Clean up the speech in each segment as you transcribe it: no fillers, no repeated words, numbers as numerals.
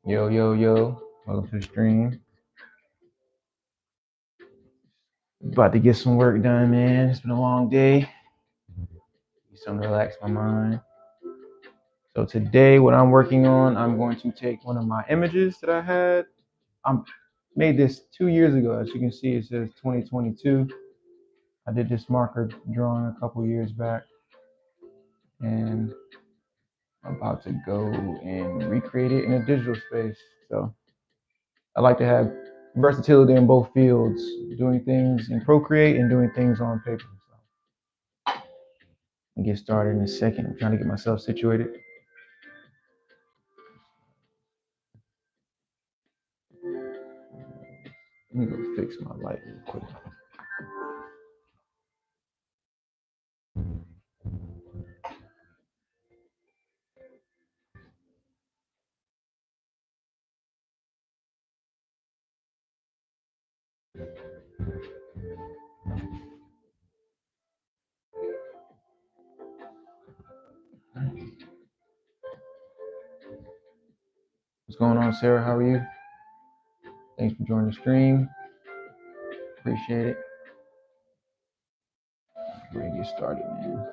Yo, yo, yo. Welcome to the stream. About to get some work done, man. It's been a long day. Need something to relax my mind. So today, what I'm working on, I'm going to take one of my images that I had. I made this 2 years ago. As you can see, it says 2022. I did this marker drawing a couple years back, and I'm about to go and recreate it in a digital space. So I like to have versatility in both fields, doing things in Procreate and doing things on paper. So I'll get started in a second. I'm trying to get myself situated. Let me go fix my light real quick. What's going on, Sarah? How are you? Thanks for joining the stream. Appreciate it. We're gonna get started, man.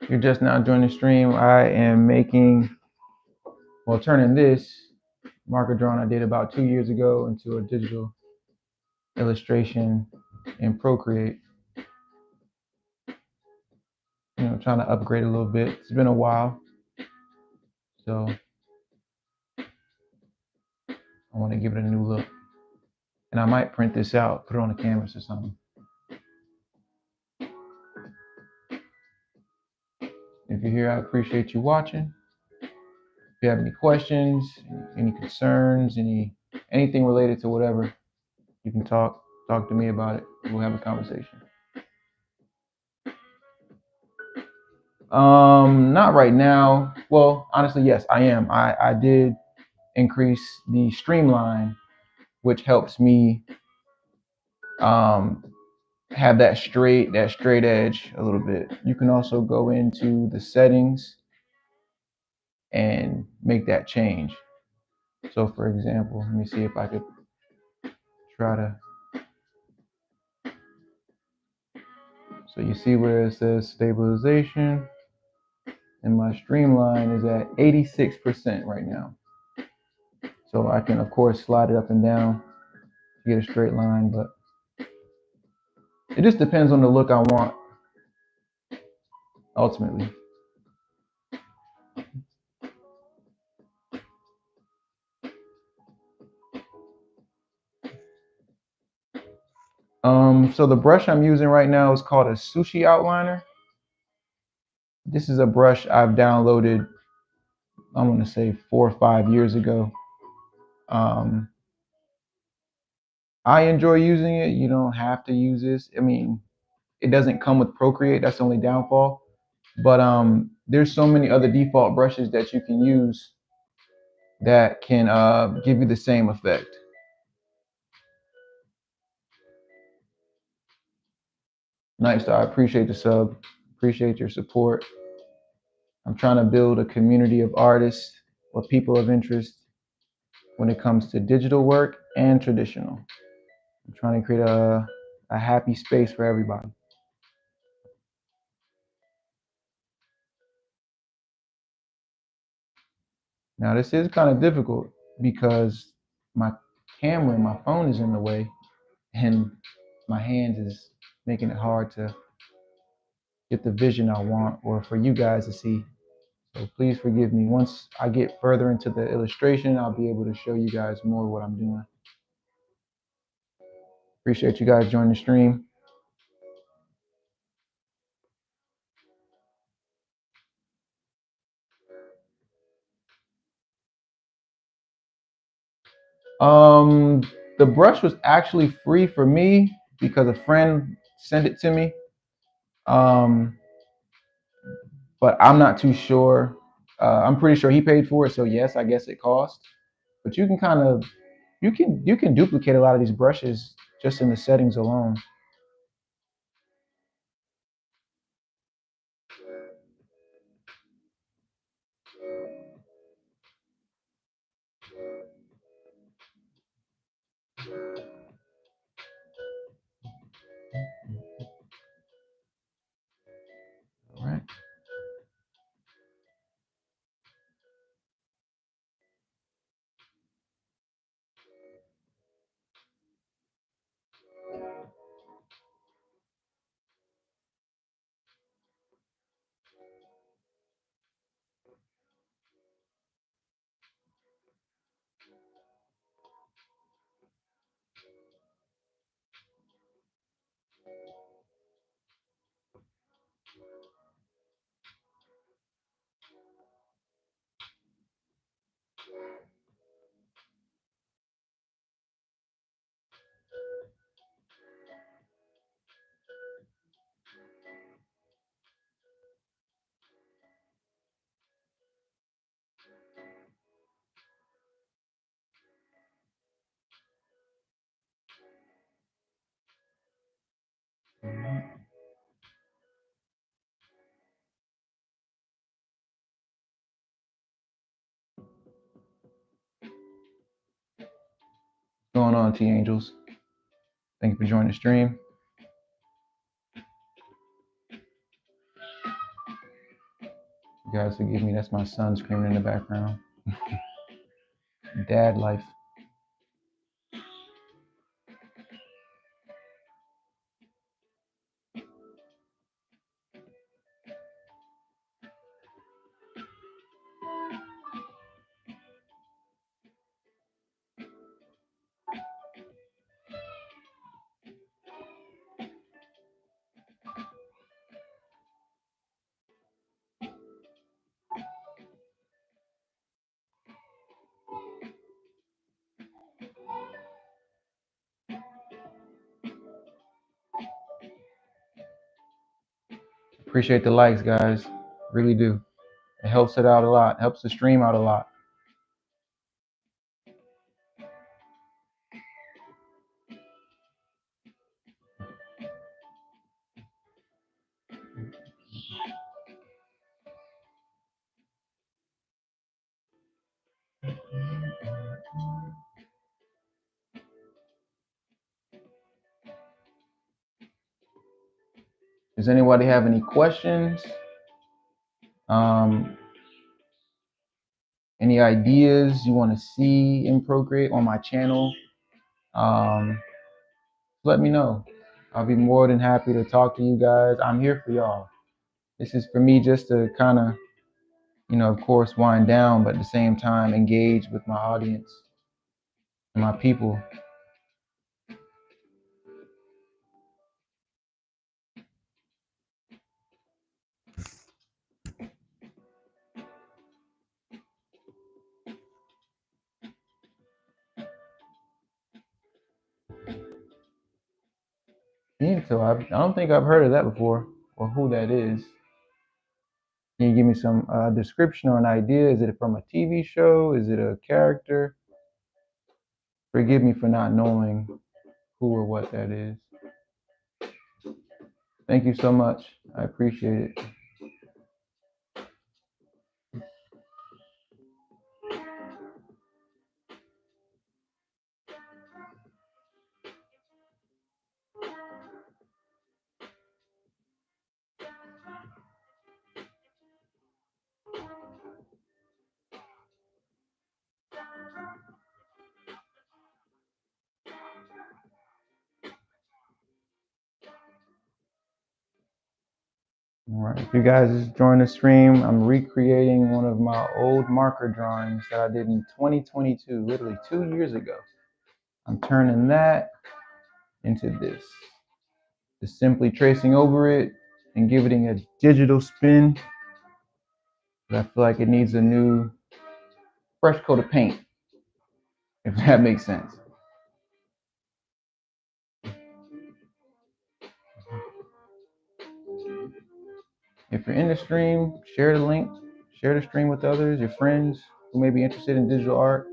You're just now joining the stream. I am turning this marker drawing I did about 2 years ago into a digital illustration in Procreate. Trying to upgrade a little bit. It's been a while, so I want to give it a new look. And I might print this out, put it on a canvas or something. If you're here, I appreciate you watching. If you have any questions, any concerns, anything related to whatever, you can talk to me about it. We'll have a conversation. Not right now. Well, honestly, yes, I am. I did increase the streamline, which helps me have that straight edge a little bit. You can also go into the settings and make that change. So for example, let me see if I could try to. So you see where it says stabilization, and my streamline is at 86% right now. So I can of course slide it up and down to get a straight line, but it just depends on the look I want ultimately. So the brush I'm using right now is called a sushi outliner. This is a brush I've downloaded, I want to say 4 or 5 years ago. I enjoy using it. You don't have to use this. I mean, it doesn't come with Procreate. That's the only downfall. But there's so many other default brushes that you can use that can give you the same effect. Nice. I appreciate the sub. Appreciate your support. I'm trying to build a community of artists or people of interest when it comes to digital work and traditional. I'm trying to create a happy space for everybody. Now this is kind of difficult because my camera and my phone is in the way, and my hands is making it hard to get the vision I want or for you guys to see. So please forgive me. Once I get further into the illustration, I'll be able to show you guys more what I'm doing. Appreciate you guys joining the stream. Um, the brush was actually free for me because a friend sent it to me. Um, but I'm not too sure. I'm pretty sure he paid for it, so yes, I guess it cost. But you can kind of you can duplicate a lot of these brushes just in the settings alone. All right. What's going on, T Angels? Thank you for joining the stream. You guys forgive me. That's my son screaming in the background. Dad life. Appreciate the likes, guys. Really do. It helps it out a lot. Helps the stream out a lot. Does anybody have any questions? Um, any ideas you want to see in Procreate on my channel? Let me know. I'll be more than happy to talk to you guys. I'm here for y'all. This is for me just to kind of, of course, wind down, but at the same time, engage with my audience and my people. So I don't think I've heard of that before or who that is. Can you give me some description or an idea? Is it from a TV show? Is it a character? Forgive me for not knowing who or what that is. Thank you so much. I appreciate it. All right, if you guys just joined the stream, I'm recreating one of my old marker drawings that I did in 2022, literally 2 years ago. I'm turning that into this. Just simply tracing over it and giving it a digital spin. But I feel like it needs a new fresh coat of paint, if that makes sense. If you're in the stream, share the link, share the stream with others, your friends who may be interested in digital art.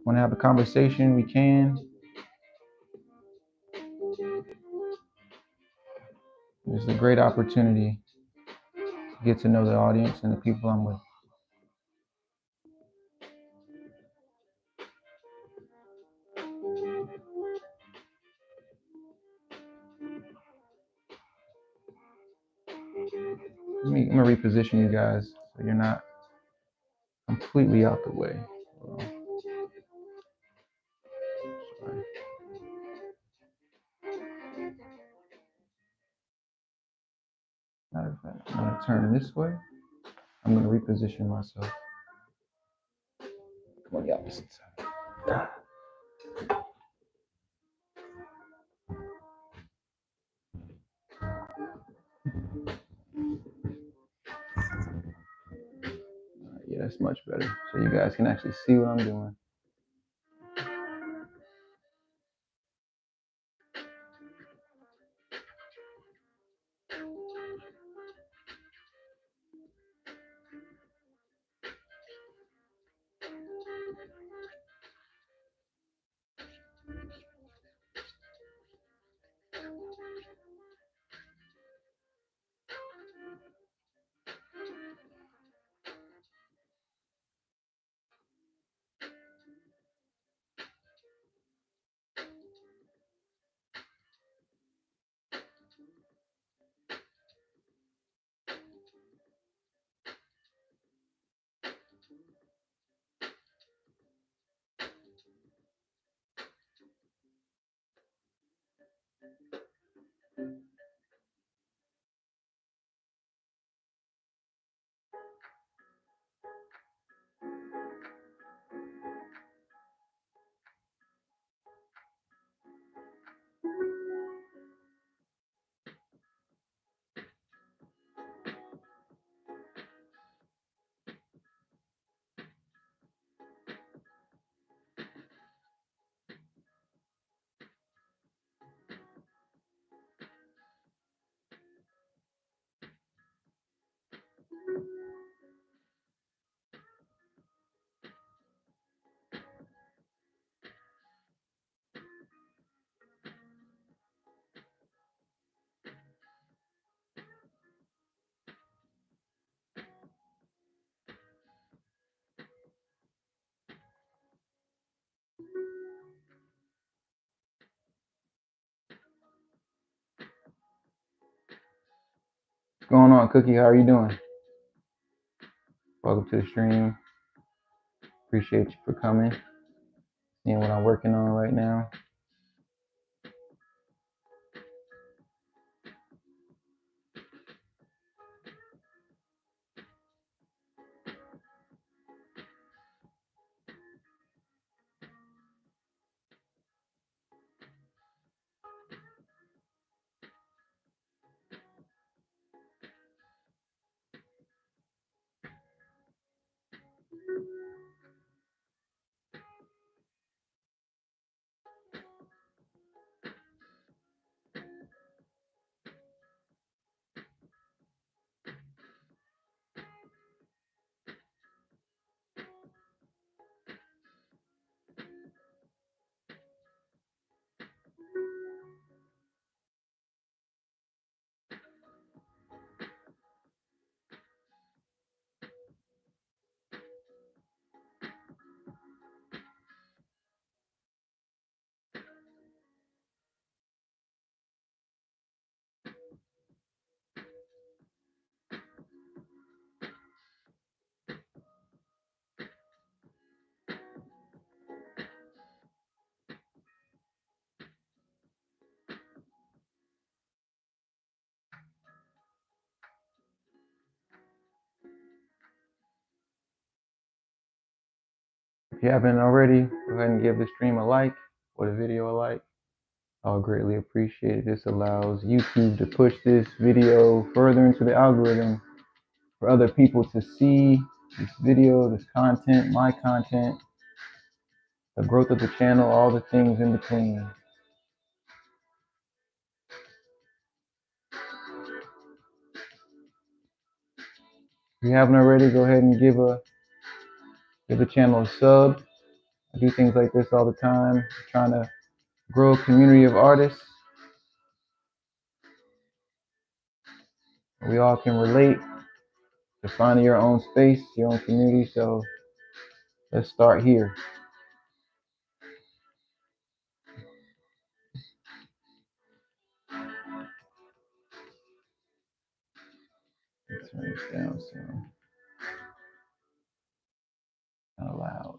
Want to have a conversation, we can. This is a great opportunity to get to know the audience and the people I'm with. I'm gonna reposition you guys so you're not completely out the way. Sorry. Matter of fact, I'm gonna turn this way. I'm gonna reposition myself. Come on the opposite side. Yeah, that's much better. So you guys can actually see what I'm doing. What's going on, Cookie? How are you doing? Welcome to the stream. Appreciate you for coming. Seeing what I'm working on right now. you haven't already, go ahead and give the stream a like or the video a like. I'll greatly appreciate it. This allows YouTube to push this video further into the algorithm for other people to see this video, this content, my content, the growth of the channel, all the things in between. If you haven't already, go ahead and give the channel a sub. I do things like this all the time, trying to grow a community of artists. We all can relate to finding your own space, your own community. So let's start here. Let's turn this down some. Kind of loud.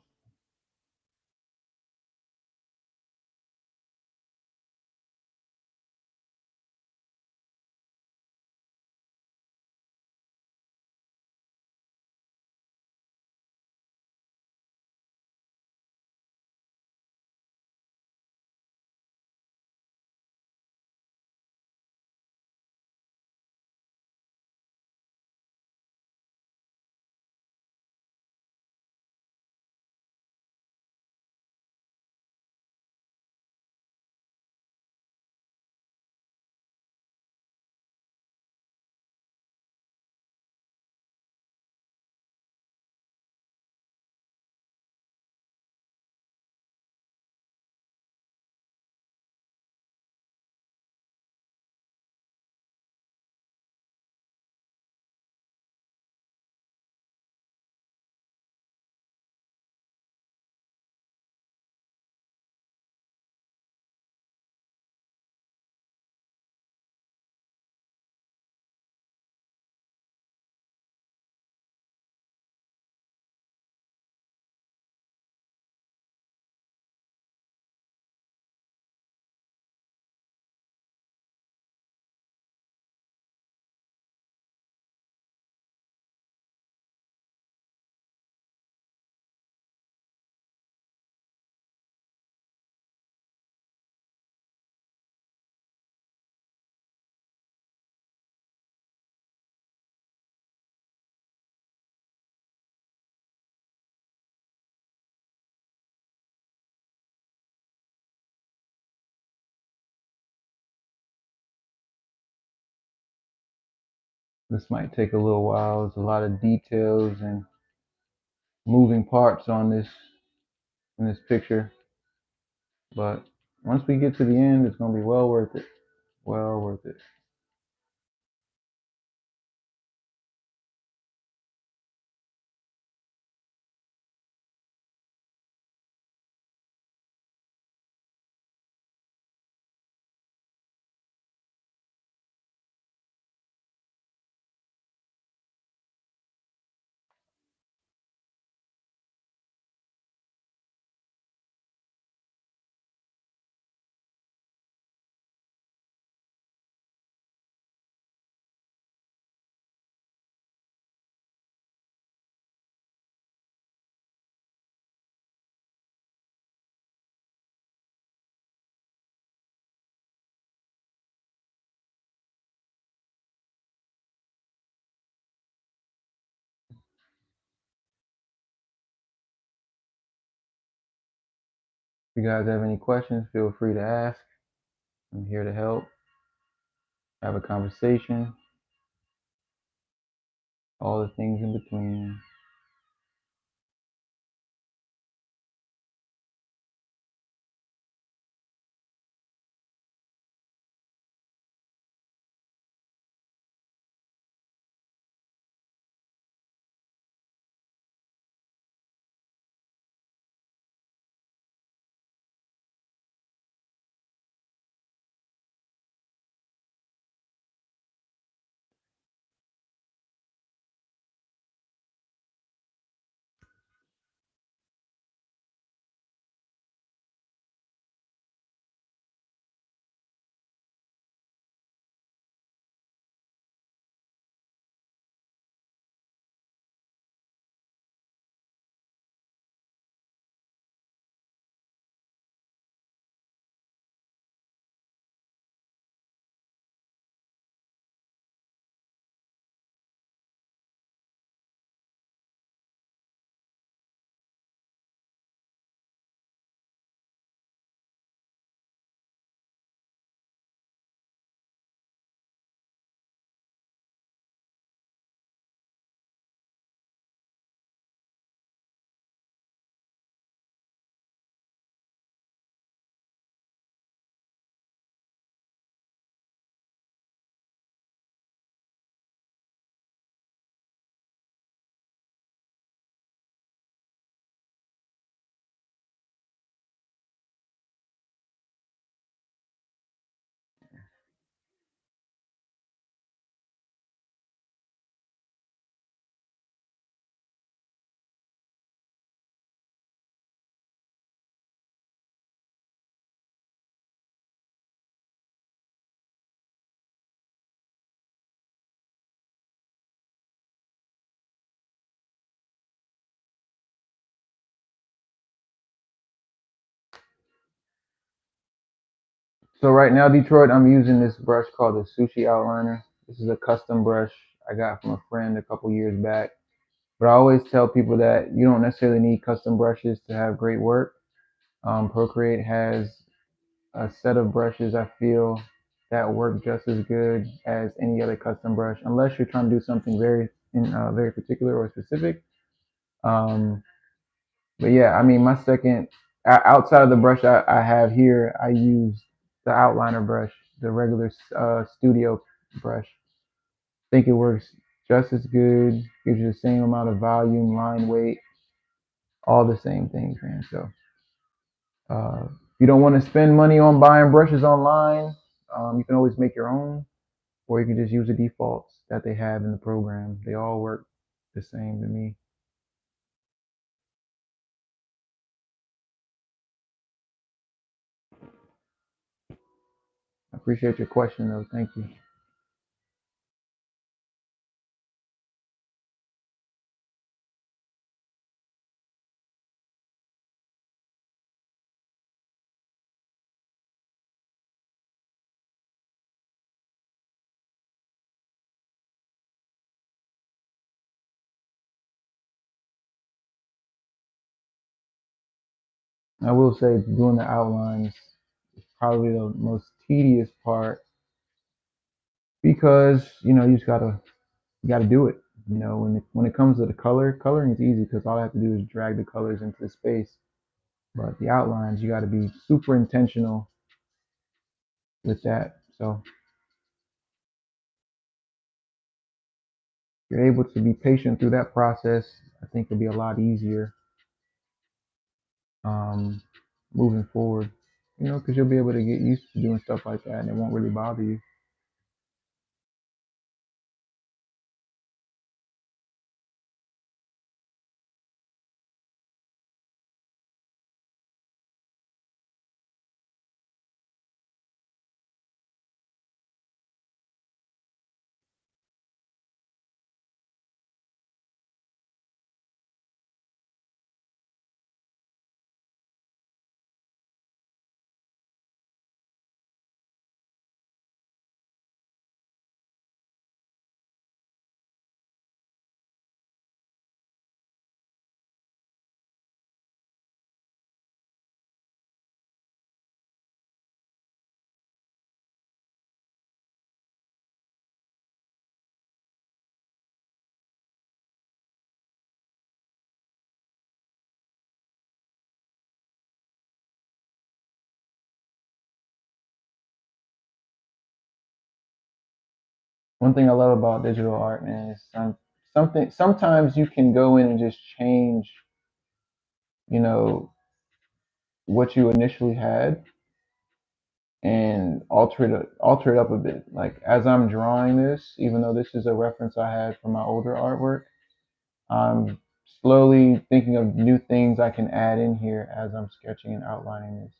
This might take a little while. There's a lot of details and moving parts on this in this picture, but once we get to the end, it's gonna be well worth it. Well worth it. If you guys have any questions, feel free to ask. I'm here to help. Have a conversation. All the things in between. So right now, Detroit, I'm using this brush called the Sushi Outliner. This is a custom brush I got from a friend a couple years back. But I always tell people that you don't necessarily need custom brushes to have great work. Procreate has a set of brushes I feel that work just as good as any other custom brush, unless you're trying to do something very particular or specific. Um, but yeah, I mean, my second outside of the brush I have here, I use the outliner brush, the regular studio brush. I think it works just as good, gives you the same amount of volume, line weight, all the same things, man. So if you don't want to spend money on buying brushes online, you can always make your own, or you can just use the defaults that they have in the program. They all work the same to me. I appreciate your question, though. Thank you. I will say doing the outlines is probably the most tedious part because you gotta do it. When it comes to the coloring is easy because all I have to do is drag the colors into the space. But the outlines, you got to be super intentional with that. So if you're able to be patient through that process, I think it'll be a lot easier um, moving forward. Because you'll be able to get used to doing stuff like that, and it won't really bother you. One thing I love about digital art, man, is something. Sometimes you can go in and just change, you know, what you initially had and alter it up a bit. Like as I'm drawing this, even though this is a reference I had from my older artwork, I'm slowly thinking of new things I can add in here as I'm sketching and outlining this.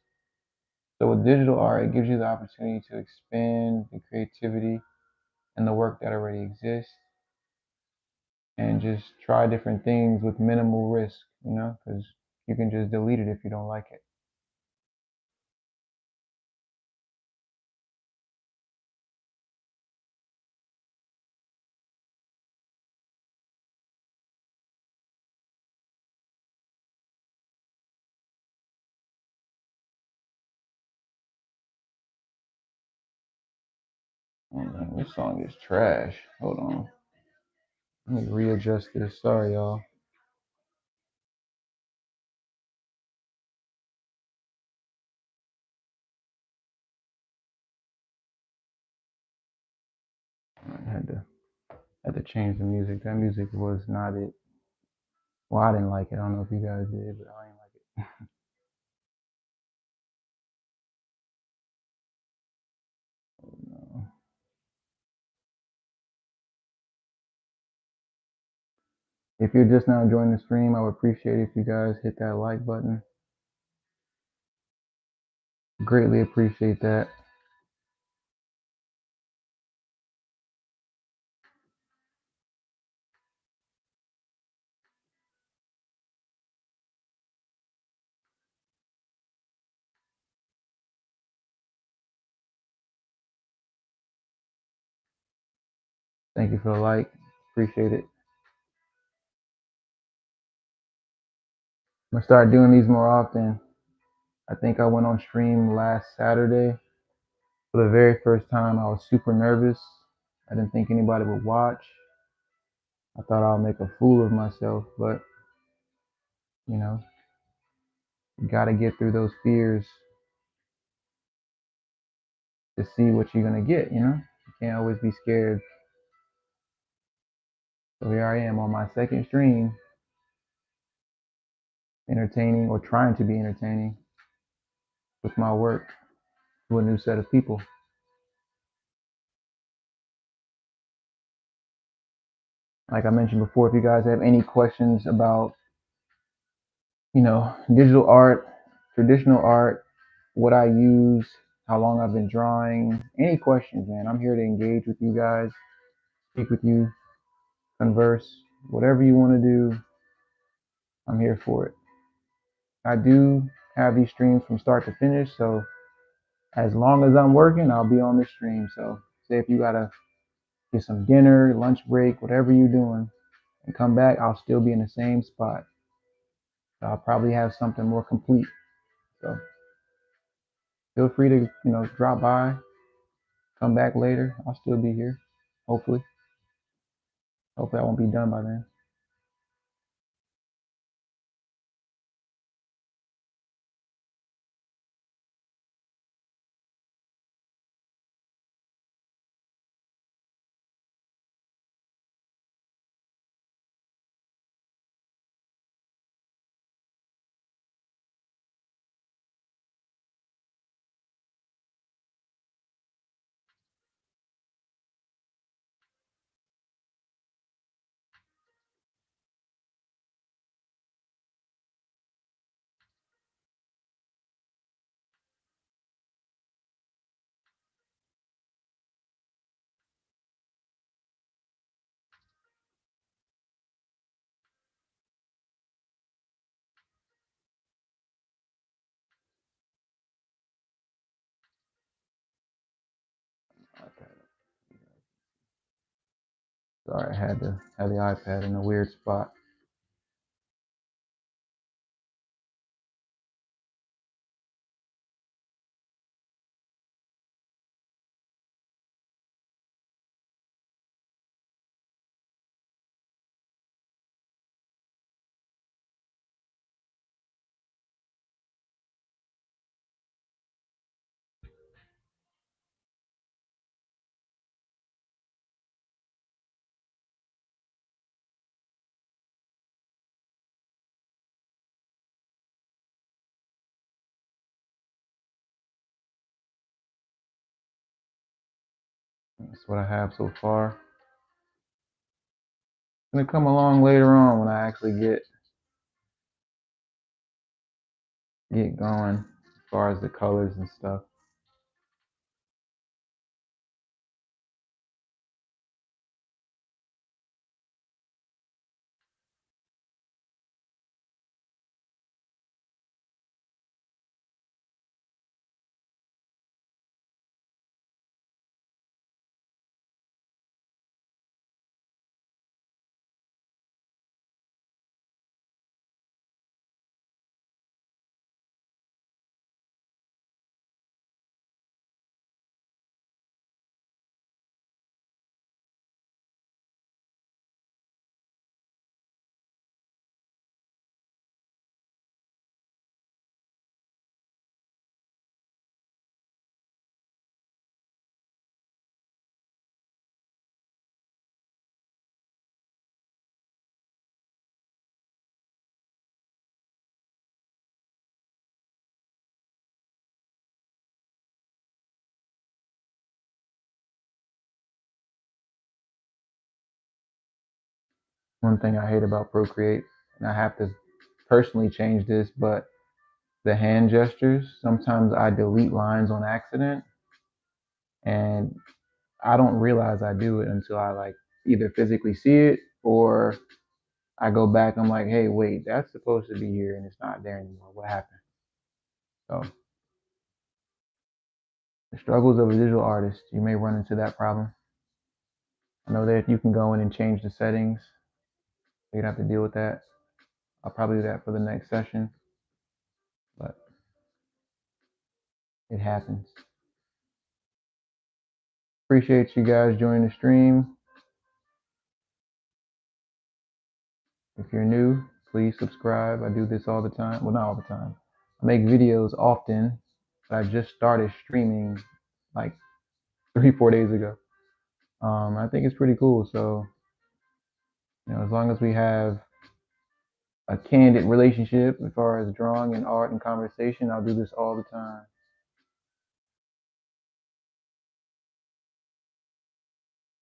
So with digital art, it gives you the opportunity to expand the creativity and the work that already exists and just try different things with minimal risk, because you can just delete it if you don't like it. Oh, man, this song is trash. Hold on. Let me readjust this. Sorry, y'all. I had to change the music. That music was not it. Well, I didn't like it. I don't know if you guys did, but I didn't like it. No. If you're just now joining the stream, I would appreciate if you guys hit that like button. Greatly appreciate that. Thank you for the like. Appreciate it. I'm gonna start doing these more often. I think I went on stream last Saturday. For the very first time, I was super nervous. I didn't think anybody would watch. I thought I'll make a fool of myself, but you know, you gotta get through those fears to see what you're gonna get, you know? You can't always be scared. So here I am on my second stream, entertaining or trying to be entertaining with my work to a new set of people. Like I mentioned before, if you guys have any questions about, digital art, traditional art, what I use, how long I've been drawing, any questions, man, I'm here to engage with you guys, speak with you, converse, whatever you want to do, I'm here for it. I do have these streams from start to finish, so as long as I'm working, I'll be on the stream. So say if you gotta get some dinner, lunch break, whatever you're doing, and come back, I'll still be in the same spot. So I'll probably have something more complete. So feel free to, drop by, come back later. I'll still be here. Hopefully. Hopefully I won't be done by then. Sorry, I had to have the iPad in a weird spot. That's what I have so far. It's gonna come along later on when I actually get going as far as the colors and stuff. One thing I hate about Procreate, and I have to personally change this, but the hand gestures, sometimes I delete lines on accident and I don't realize I do it until I like either physically see it or I go back. I'm like, hey, wait, that's supposed to be here and it's not there anymore. What happened? So the struggles of a digital artist, you may run into that problem. I know that you can go in and change the settings. So you'd have to deal with that. I'll probably do that for the next session, but it happens. Appreciate you guys joining the stream. If you're new, please subscribe. I do this all the time. Well, not all the time. I make videos often, but I just started streaming like 3, 4 days ago. I think it's pretty cool. So, as long as we have a candid relationship as far as drawing and art and conversation, I'll do this all the time.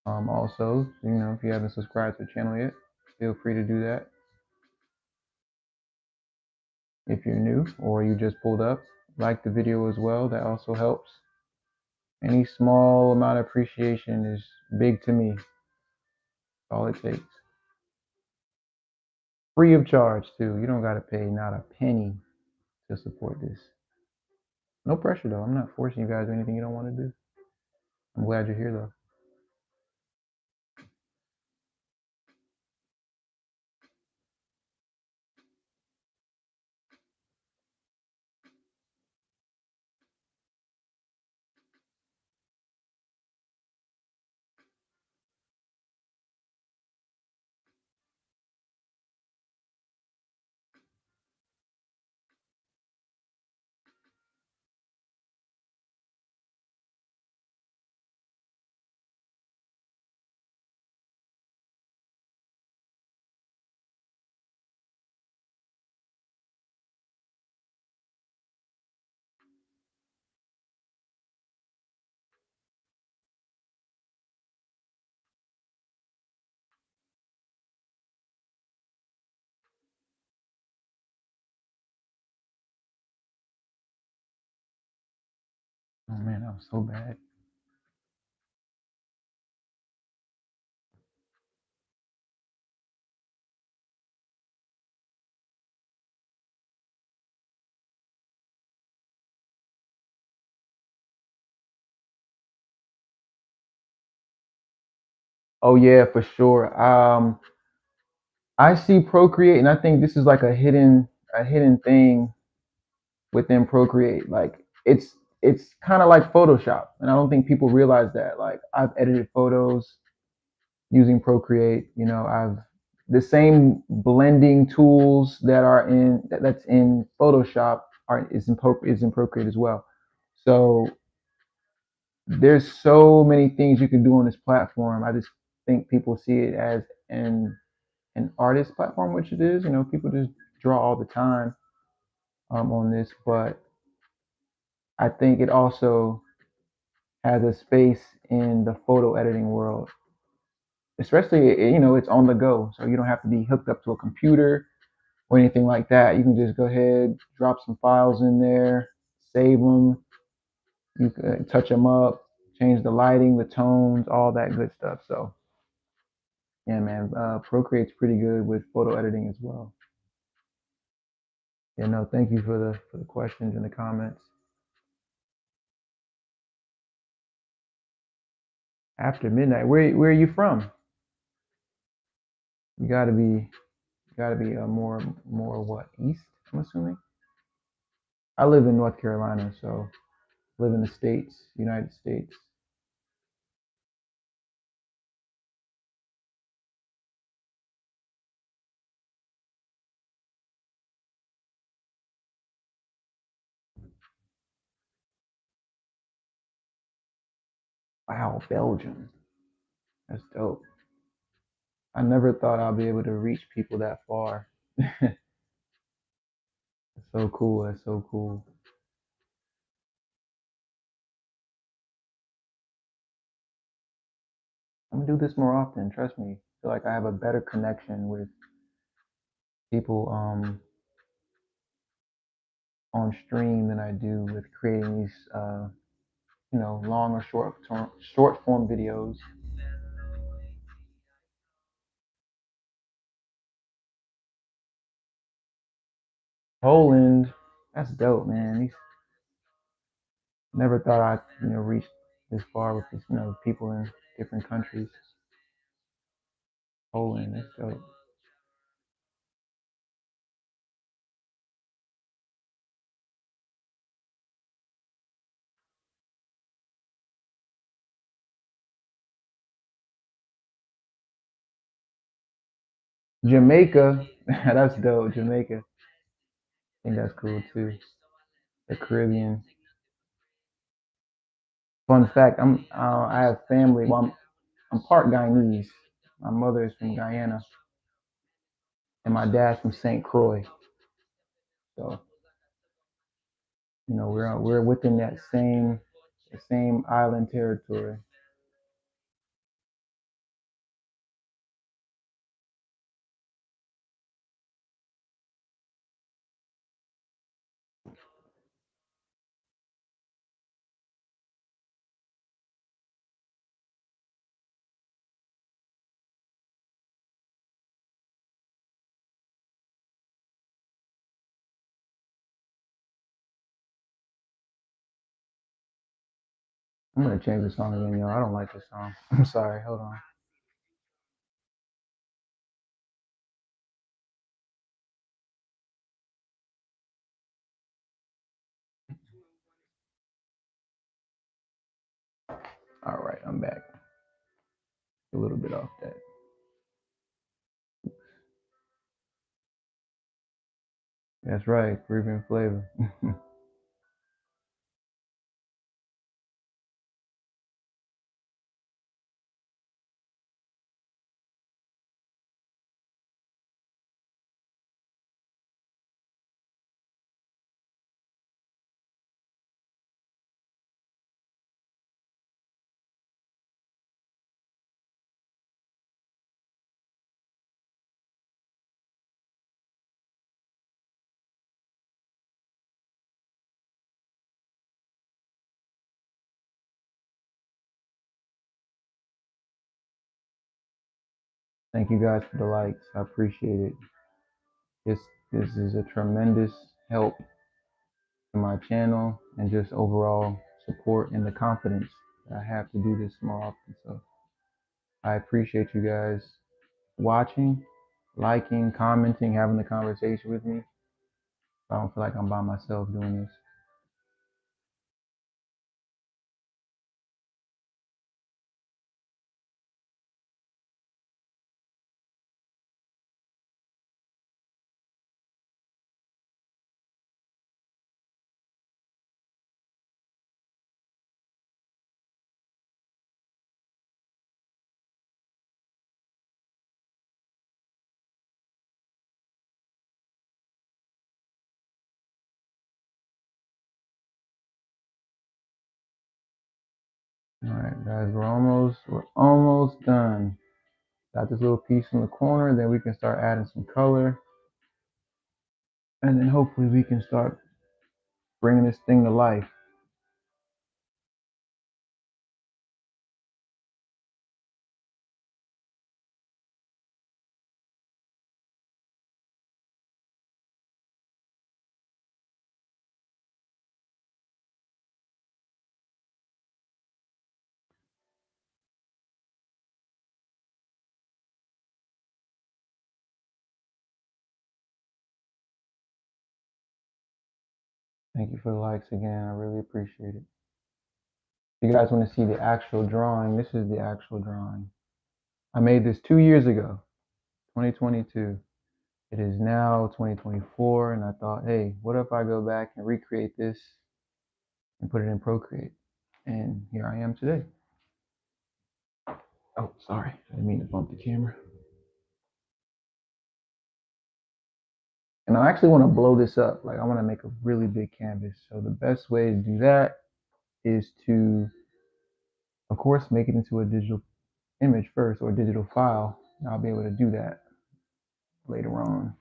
Also, if you haven't subscribed to the channel yet, feel free to do that. If you're new or you just pulled up, like the video as well. That also helps. Any small amount of appreciation is big to me. That's all it takes. Free of charge too. You don't gotta pay not a penny to support this. No pressure though. I'm not forcing you guys to do anything you don't want to do. I'm glad you're here though. Oh man, that was so bad. Oh yeah, for sure. I see Procreate, and I think this is like a hidden thing within Procreate. Like it's kind of like Photoshop, and I don't think people realize that. Like I've edited photos using Procreate. I've the same blending tools that's in Photoshop is in Procreate as well. So there's so many things you can do on this platform. I just think people see it as an artist platform, which it is. People just draw all the time on this, but I think it also has a space in the photo editing world, especially it's on the go, so you don't have to be hooked up to a computer or anything like that. You can just go ahead, drop some files in there, save them, you can touch them up, change the lighting, the tones, all that good stuff. So yeah, man, Procreate's pretty good with photo editing as well. Yeah, no, thank you for the questions and the comments. After midnight, where are you from? You gotta be more what, east? I'm assuming. I live in North Carolina, so live in the states, United States. Wow, Belgium. That's dope. I never thought I'd be able to reach people that far. That's so cool. That's so cool. I'm gonna do this more often. Trust me. I feel like I have a better connection with people on stream than I do with creating these long or short form videos. Poland, that's dope, man. Never thought I'd reach this far with this, people in different countries. Poland, that's dope. Jamaica, that's dope. Jamaica, I think that's cool too. The Caribbean. Fun fact: I have family. Well, I'm part Guyanese. My mother is from Guyana, and my dad's from St. Croix. So we're within that same island territory. I'm gonna change the song again, yo. I don't like this song. I'm sorry. Hold on. All right, I'm back. A little bit off that. That's right, Caribbean flavor. Thank you guys for the likes. I appreciate it. This this is a tremendous help to my channel and just overall support and the confidence that I have to do this more often. So I appreciate you guys watching, liking, commenting, having the conversation with me. I don't feel like I'm by myself doing this. All right, guys, we're almost done. Got this little piece in the corner, then we can start adding some color, and then hopefully we can start bringing this thing to life. Thank you for the likes again. I really appreciate it. If you guys want to see the actual drawing, this is the actual drawing. I made this 2 years ago, 2022. It is now 2024, and I thought, hey, what if I go back and recreate this and put it in Procreate? And here I am today. Oh, sorry. I didn't mean to bump the camera. And I actually want to blow this up. Like, I want to make a really big canvas. So the best way to do that is to, of course, make it into a digital image first or a digital file. And I'll be able to do that later on.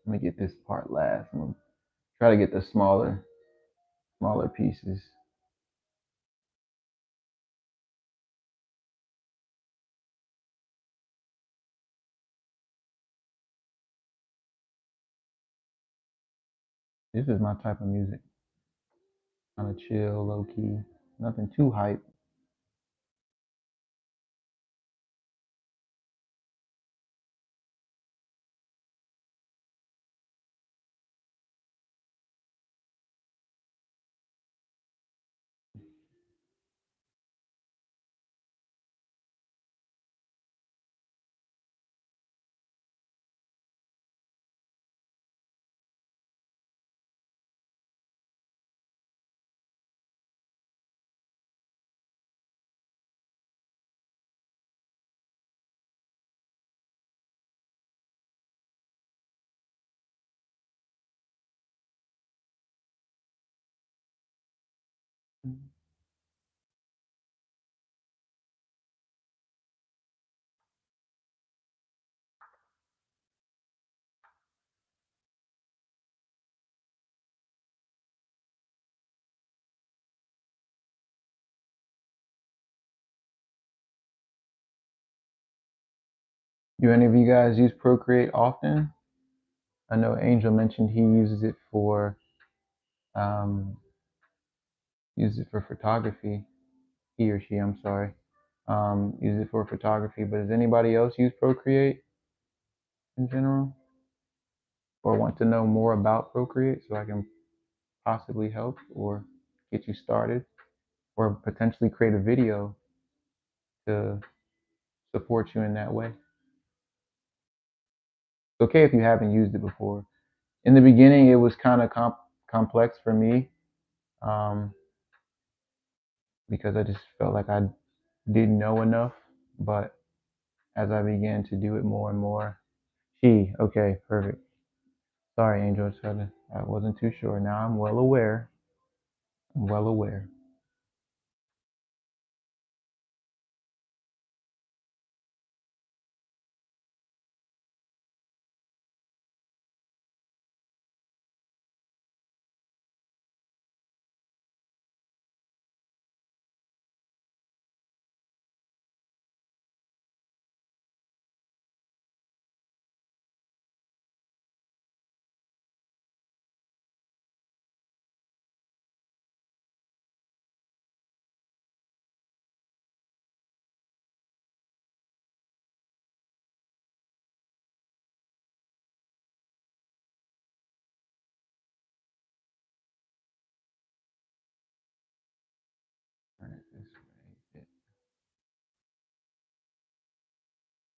Let me get this part last. I'm gonna try to get the smaller pieces. This is my type of music. Kind of chill, low key, nothing too hype. Do any of you guys use Procreate often? I know Angel mentioned he uses it for um, photography. He or she, I'm sorry, use it for photography. But does anybody else use Procreate in general, or want to know more about Procreate so I can possibly help or get you started, or potentially create a video to support you in that way? It's okay if you haven't used it before. In the beginning, it was kind of complex for me, um, because I just felt like I didn't know enough. But as I began to do it more and more, okay, perfect. Sorry, Angel, I wasn't too sure. Now I'm well aware. I'm well aware.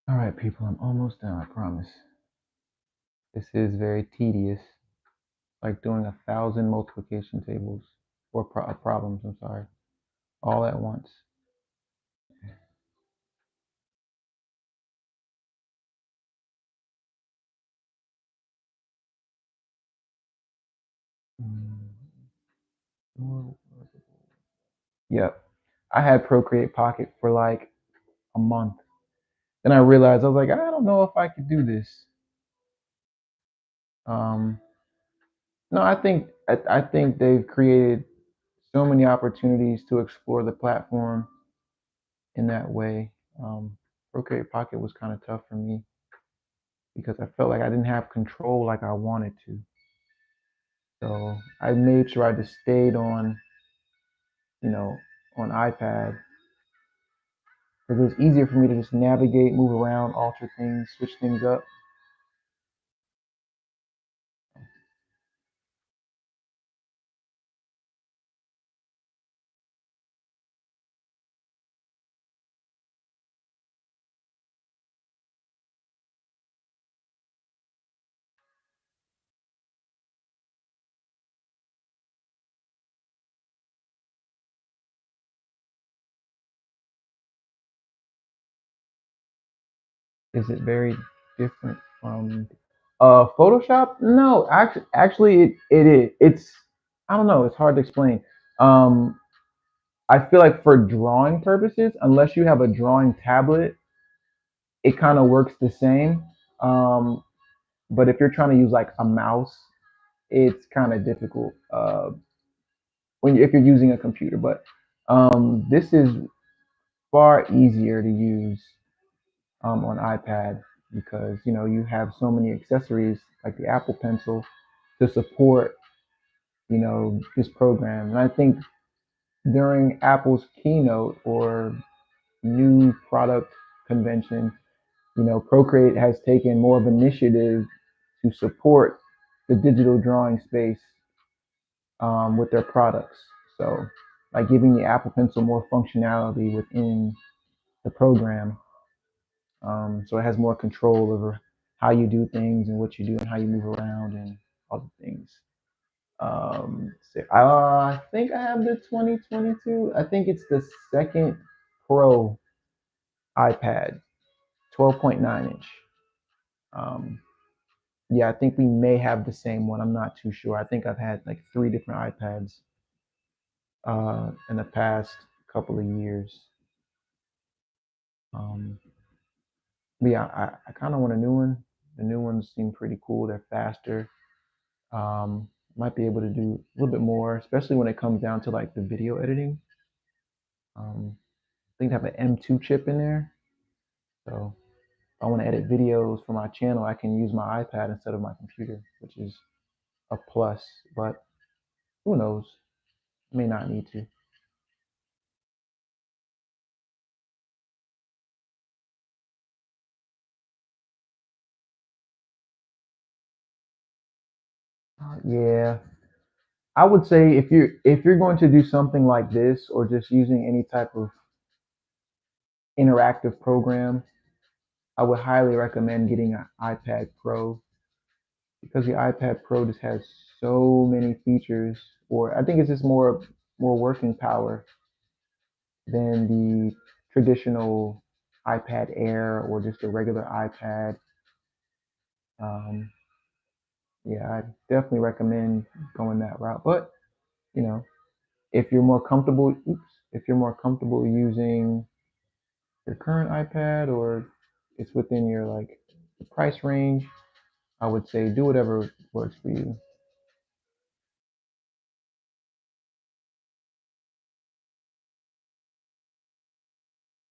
All right, people, I'm almost done, I promise. This is very tedious, like doing 1,000 multiplication tables or problems, I'm sorry, all at once. Yep. I had Procreate Pocket for like a month. Then I realized I was like, I don't know if I could do this. Um, no, I think they've created so many opportunities to explore the platform in that way. Procreate Pocket was kind of tough for me because I felt like I didn't have control like I wanted to. So I made sure I just stayed on, you know, on iPad because it was easier for me to just navigate, move around, alter things, switch things up. Is it very different from Photoshop? No, actually it is. It's, I don't know. It's hard to explain. Um, I feel like for drawing purposes, unless you have a drawing tablet, it kind of works the same. Um, But if you're trying to use like a mouse, it's kind of difficult if you're using a computer. But this is far easier to use on iPad because you have so many accessories like the Apple Pencil to support this program. And I think during Apple's keynote or new product convention, Procreate has taken more of initiative to support the digital drawing space with their products. So, by giving the Apple Pencil more functionality within the program, so it has more control over how you do things and what you do and how you move around and all the things. So I think I have the 2022. I think it's the second Pro iPad, 12.9 inch. Um, yeah, I think we may have the same one. I'm not too sure. I think I've had like three different iPads in the past couple of years. Um, but yeah, I kind of want a new one. The new ones seem pretty cool. They're faster. Might be able to do a little bit more, especially when it comes down to like the video editing. I think they have an M2 chip in there. So if I want to edit videos for my channel, I can use my iPad instead of my computer, which is a plus. But who knows? May not need to. Yeah, I would say if you're going to do something like this or just using any type of interactive program, I would highly recommend getting an iPad Pro because the iPad Pro just has so many features, or I think it's just more working power than the traditional iPad Air or just a regular iPad. Um, yeah, I definitely recommend going that route. But you know, if you're more comfortable, if you're more comfortable using your current iPad or it's within your like price range, I would say do whatever works for you.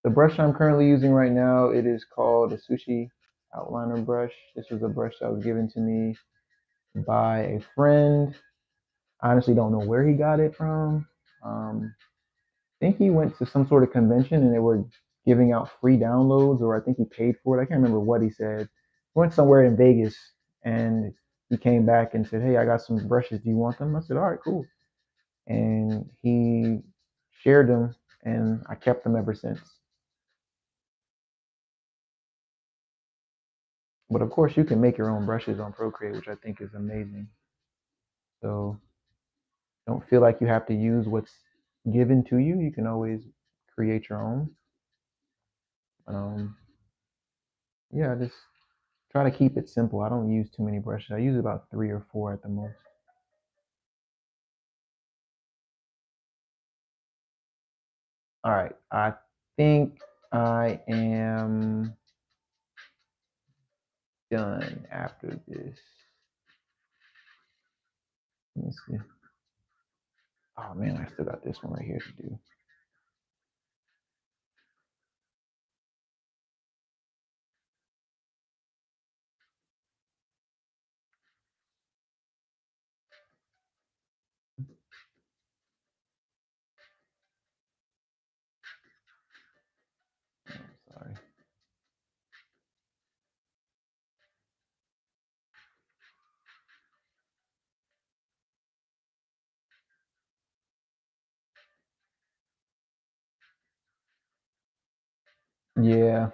The brush I'm currently using right now, it is called a sushi outliner brush. This was a brush that was given to me by a friend. I honestly don't know where he got it from. I think he went to some sort of convention and they were giving out free downloads, or I think he paid for it. I can't remember what he said. He went somewhere in Vegas and he came back and said, "Hey, I got some brushes. Do you want them?" I said, "All right, cool." And he shared them, and I kept them ever since. But of course, you can make your own brushes on Procreate, which I think is amazing. So don't feel like you have to use what's given to you. You can always create your own. Um, yeah, just try to keep it simple. I don't use too many brushes. I use about three or four at the most. All right, I think I am done after this. Let me see. Oh man, I still got this one right here to do. Sorry. Yeah,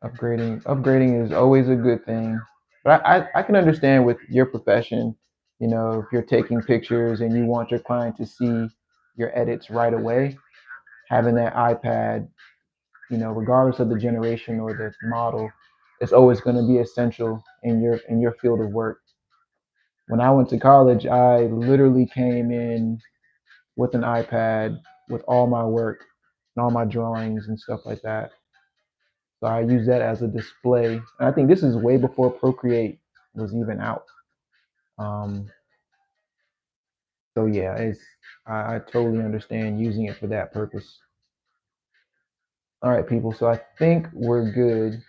upgrading is always a good thing. But I can understand with your profession, if you're taking pictures and you want your client to see your edits right away, having that iPad, regardless of the generation or the model, it's always going to be essential in your field of work. When I went to college, I literally came in with an iPad with all my work and all my drawings and stuff like that. So I use that as a display. And I think this is way before Procreate was even out. Um, so yeah, I totally understand using it for that purpose. All right, people. So I think we're good.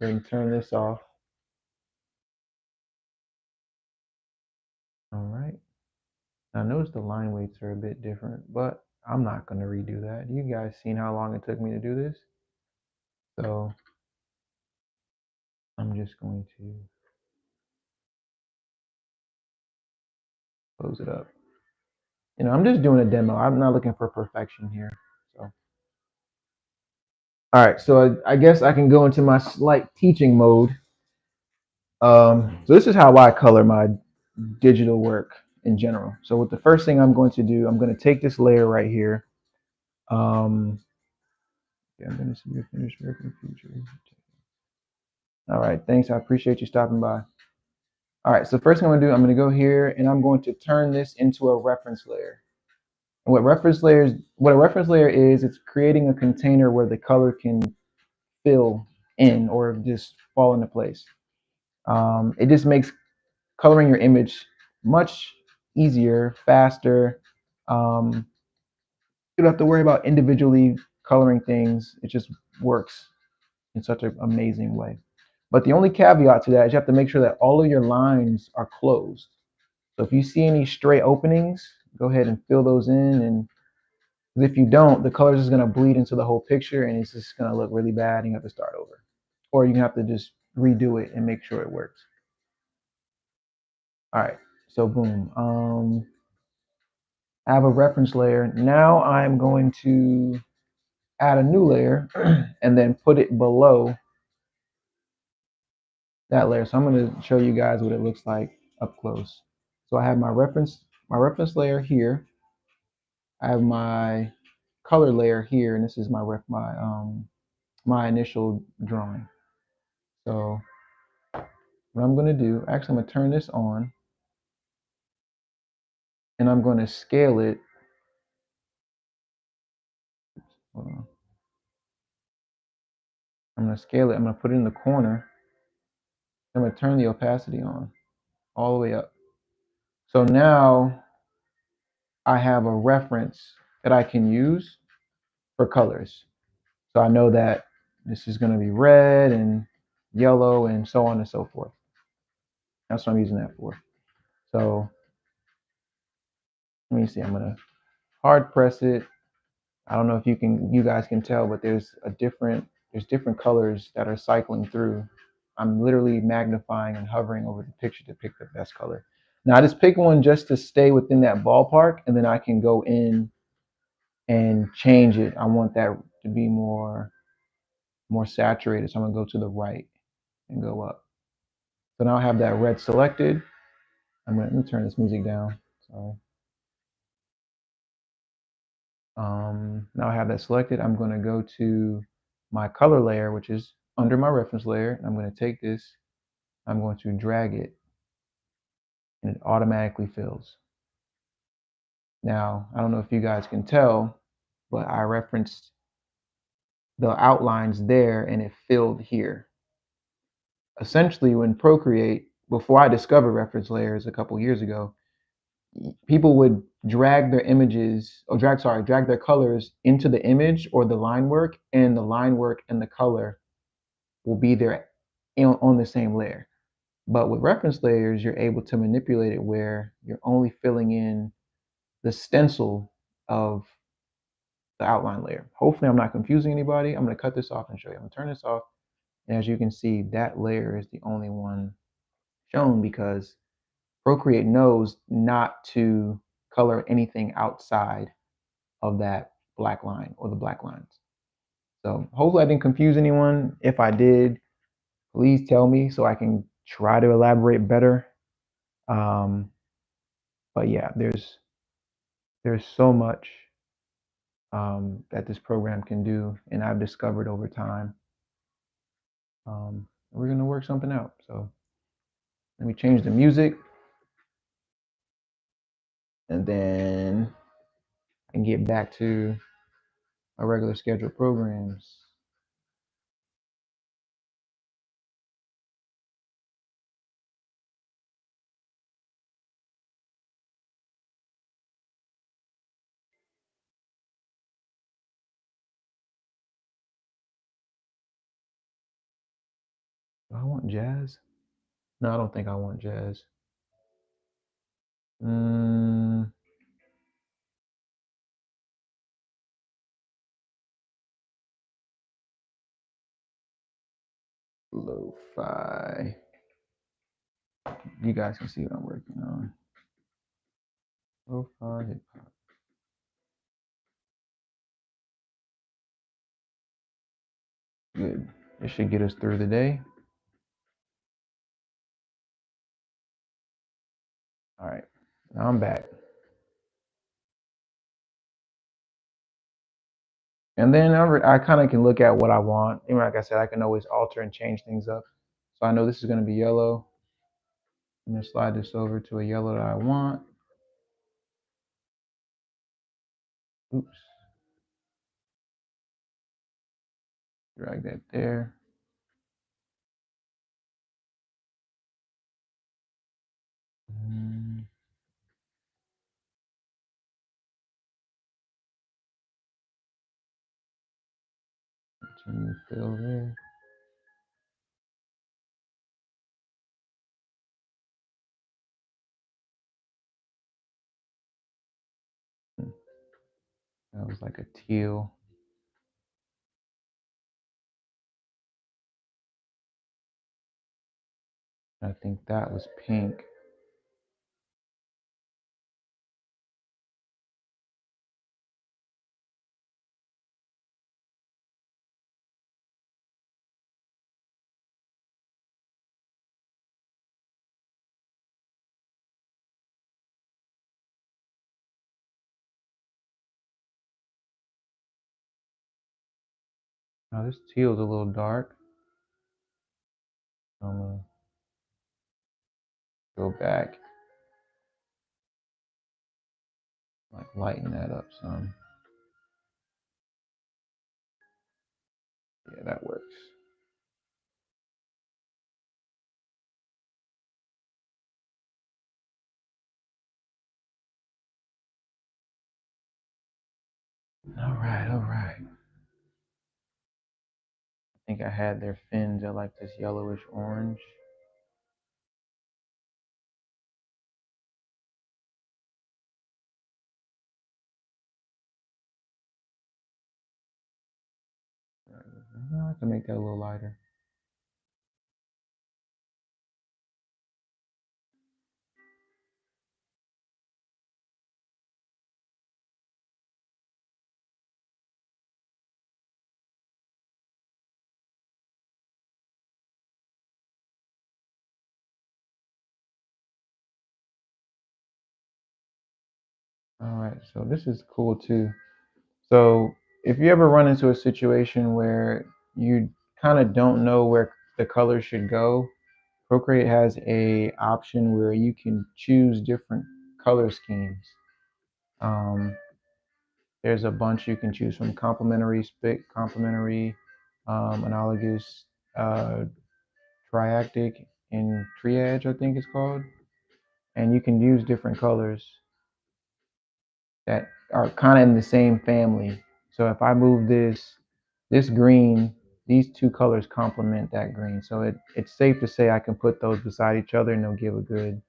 Go ahead and turn this off. All right. Now notice the line weights are a bit different, but I'm not going to redo that. You guys seen how long it took me to do this? So I'm just going to close it up. I'm just doing a demo. I'm not looking for perfection here. So, all right. So I guess I can go into my slight teaching mode. So this is how I color my digital work in general. So with the first thing I'm going to do, I'm going to take this layer right here. Yeah, I'm going to see your finished work in the future. All right. Thanks. I appreciate you stopping by. All right. So first thing I'm going to do, I'm going to go here and I'm going to turn this into a reference layer. And what a reference layer is, it's creating a container where the color can fill in or just fall into place. It just makes coloring your image much easier, faster. Um, you don't have to worry about individually coloring things. It just works in such an amazing way. But the only caveat to that is you have to make sure that all of your lines are closed. So if you see any stray openings, go ahead and fill those in. And if you don't, the color is just going to bleed into the whole picture and it's just going to look really bad and you have to start over. Or you have to just redo it and make sure it works. All right, so boom. I have a reference layer. Now I'm going to add a new layer and then put it below that layer. So I'm going to show you guys what it looks like up close. So I have my reference layer here. I have my color layer here, and this is my initial drawing. So what I'm going to do, actually, I'm going to turn this on, and I'm going to scale it. Hold on. I'm going to scale it. I'm going to put it in the corner. I'm going to turn the opacity on all the way up. So now I have a reference that I can use for colors. So I know that this is going to be red and yellow and so on and so forth. That's what I'm using that for. So let me see. I'm going to hard press it. I don't know if you guys can tell, but there's different colors that are cycling through. I'm literally magnifying and hovering over the picture to pick the best color. Now I just pick one just to stay within that ballpark, and then I can go in and change it. I want that to be more saturated, so I'm gonna go to the right and go up. So now I have that red selected. Let me turn this music down. So now I have that selected. I'm going to go to my color layer, which is under my reference layer. I'm going to take this, I'm going to drag it, and it automatically fills. Now, I don't know if you guys can tell, but I referenced the outlines there and it filled here. Essentially, when Procreate, before I discovered reference layers a couple years ago, people would drag their images or drag their colors into the image or the line work, and the line work and the color will be there on the same layer. But with reference layers, you're able to manipulate it where you're only filling in the stencil of the outline layer. Hopefully I'm not confusing anybody. I'm going to cut this off and show you. I'm going to turn this off. And as you can see, that layer is the only one shown because Procreate knows not to color anything outside of that black line or the black lines. So hopefully I didn't confuse anyone. If I did, please tell me so I can try to elaborate better. But yeah, there's so much that this program can do, and I've discovered over time. We're gonna work something out. So let me change the music, and then I can get back to my regular scheduled programs. I want jazz? No, I don't think I want jazz. Lo-fi. You guys can see what I'm working on. Lo-fi hip hop. Good. It should get us through the day. All right. Now I'm back. And then I kind of can look at what I want. And like I said, I can always alter and change things up. So I know this is going to be yellow. I'm going to slide this over to a yellow that I want. Oops. Drag that there. Continue fill there. That was like a teal. I think that was pink. Now this teal is a little dark. I'm gonna go back, like lighten that up some. Yeah, that works. All right, all right. I think I had their fins at like this yellowish orange. I can make that a little lighter. All right, so this is cool too. So if you ever run into a situation where you kind of don't know where the color should go, Procreate has a option where you can choose different color schemes. Um, there's a bunch you can choose from: complementary, split, complementary, analogous, uh, triactic, and triage, I think it's called. And you can use different colors that are kind of in the same family. So if I move this green, these two colors complement that green. So it's safe to say I can put those beside each other and they'll give a good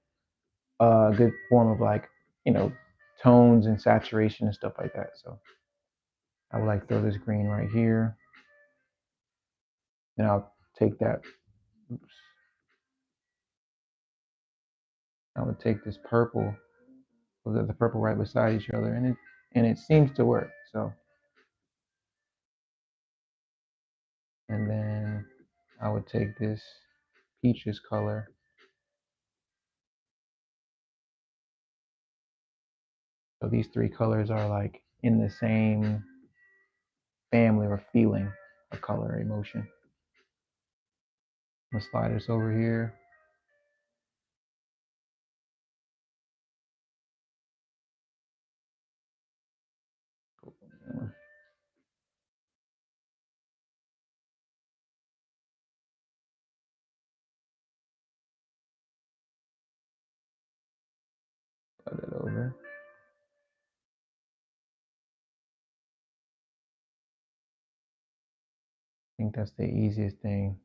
form of, like, you know, tones and saturation and stuff like that. So I would like throw this green right here. And I'll take that. Oops. I would take this purple, put the purple right beside each other, and it seems to work. So, and then I would take this peaches color. So these three colors are like in the same family or feeling of color or emotion. I'm gonna slide this over here. Slide it over. I think that's the easiest thing.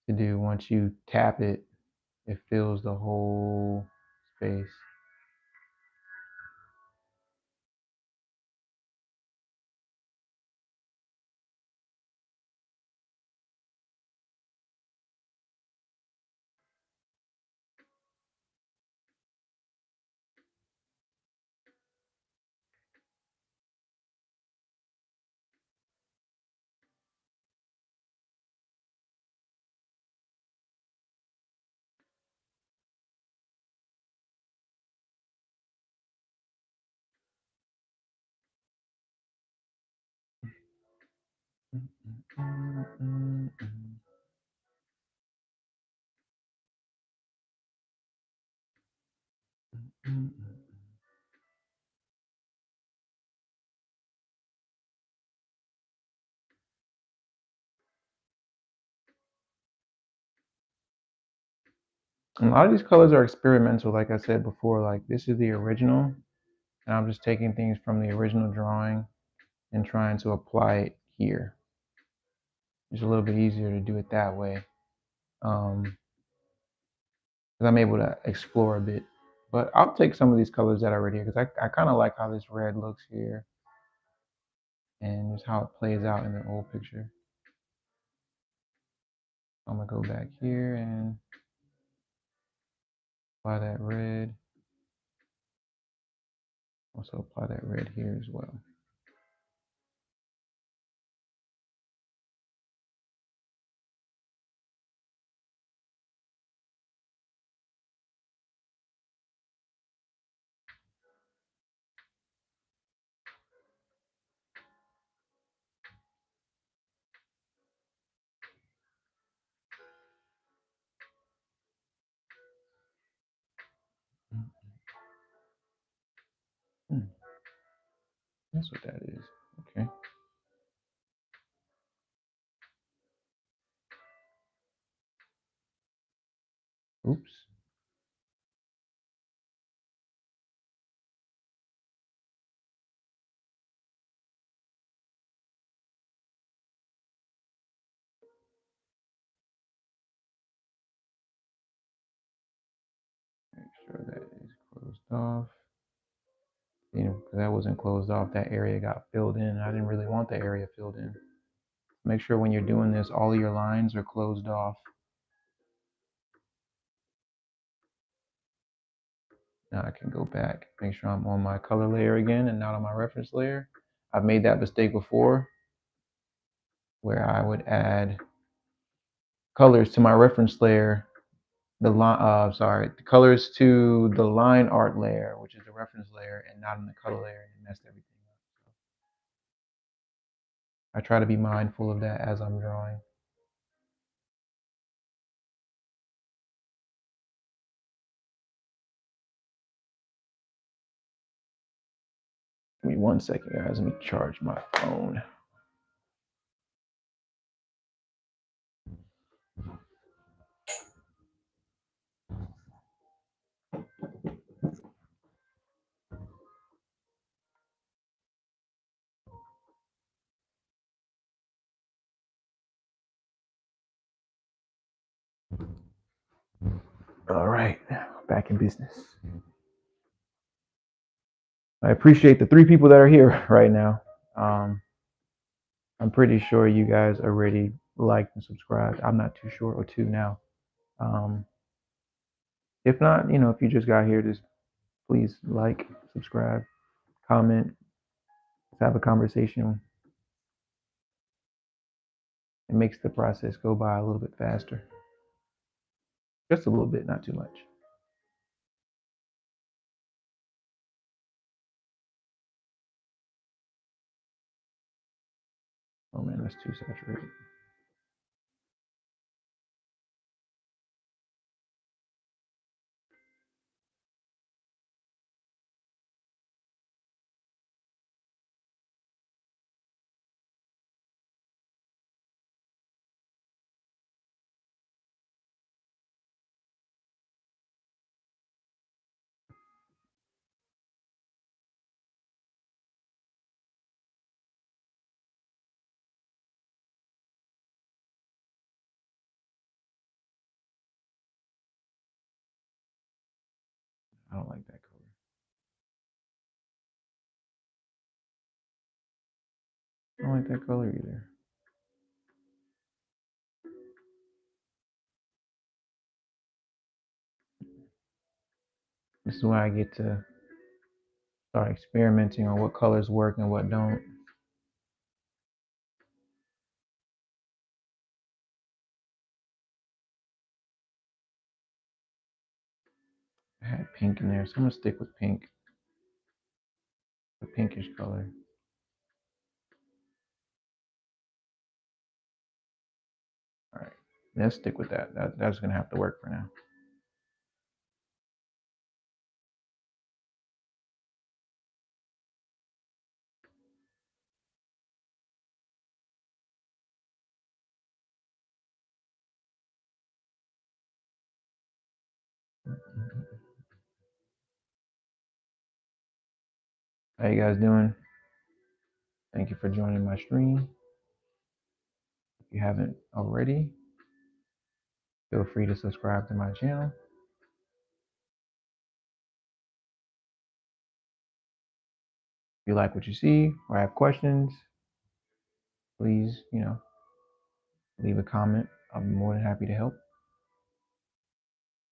to do. Once you tap it, it fills the whole space. And a lot of these colors are experimental, like I said before. Like this is the original, and I'm just taking things from the original drawing and trying to apply it here. It's a little bit easier to do it that way, because I'm able to explore a bit. But I'll take some of these colors that are already here because I kind of like how this red looks here and just how it plays out in the old picture. I'm gonna go back here and apply that red. Also apply that red here as well. Hmm, that's what that is. Okay. Oops. Make sure that is closed off. You know, because that wasn't closed off, that area got filled in. I didn't really want the area filled in. Make sure when you're doing this, all of your lines are closed off. Now I can go back, make sure I'm on my color layer again and not on my reference layer. I've made that mistake before where I would add colors to my reference layer, the colors to the line art layer, which is the reference layer, and not in the color layer, and it messed everything up. I try to be mindful of that as I'm drawing. Give me 1 second, guys. Let me charge my phone. All right, back in business. I appreciate the 3 people that are here right now. I'm pretty sure you guys already liked and subscribed. I'm not too sure, or 2 now. Um, if not, you know, if you just got here, just please like, subscribe, comment, let's have a conversation. It makes the process go by a little bit faster. Just a little bit, not too much. Oh man, that's too saturated. I don't like that color. I don't like that color either. This is why I get to start experimenting on what colors work and what don't. I had pink in there, so I'm gonna stick with pink, the pinkish color. All right, let's stick with that. That's gonna have to work for now. How you guys doing? Thank you for joining my stream. If you haven't already, feel free to subscribe to my channel. If you like what you see or have questions, please, leave a comment. I'll be more than happy to help.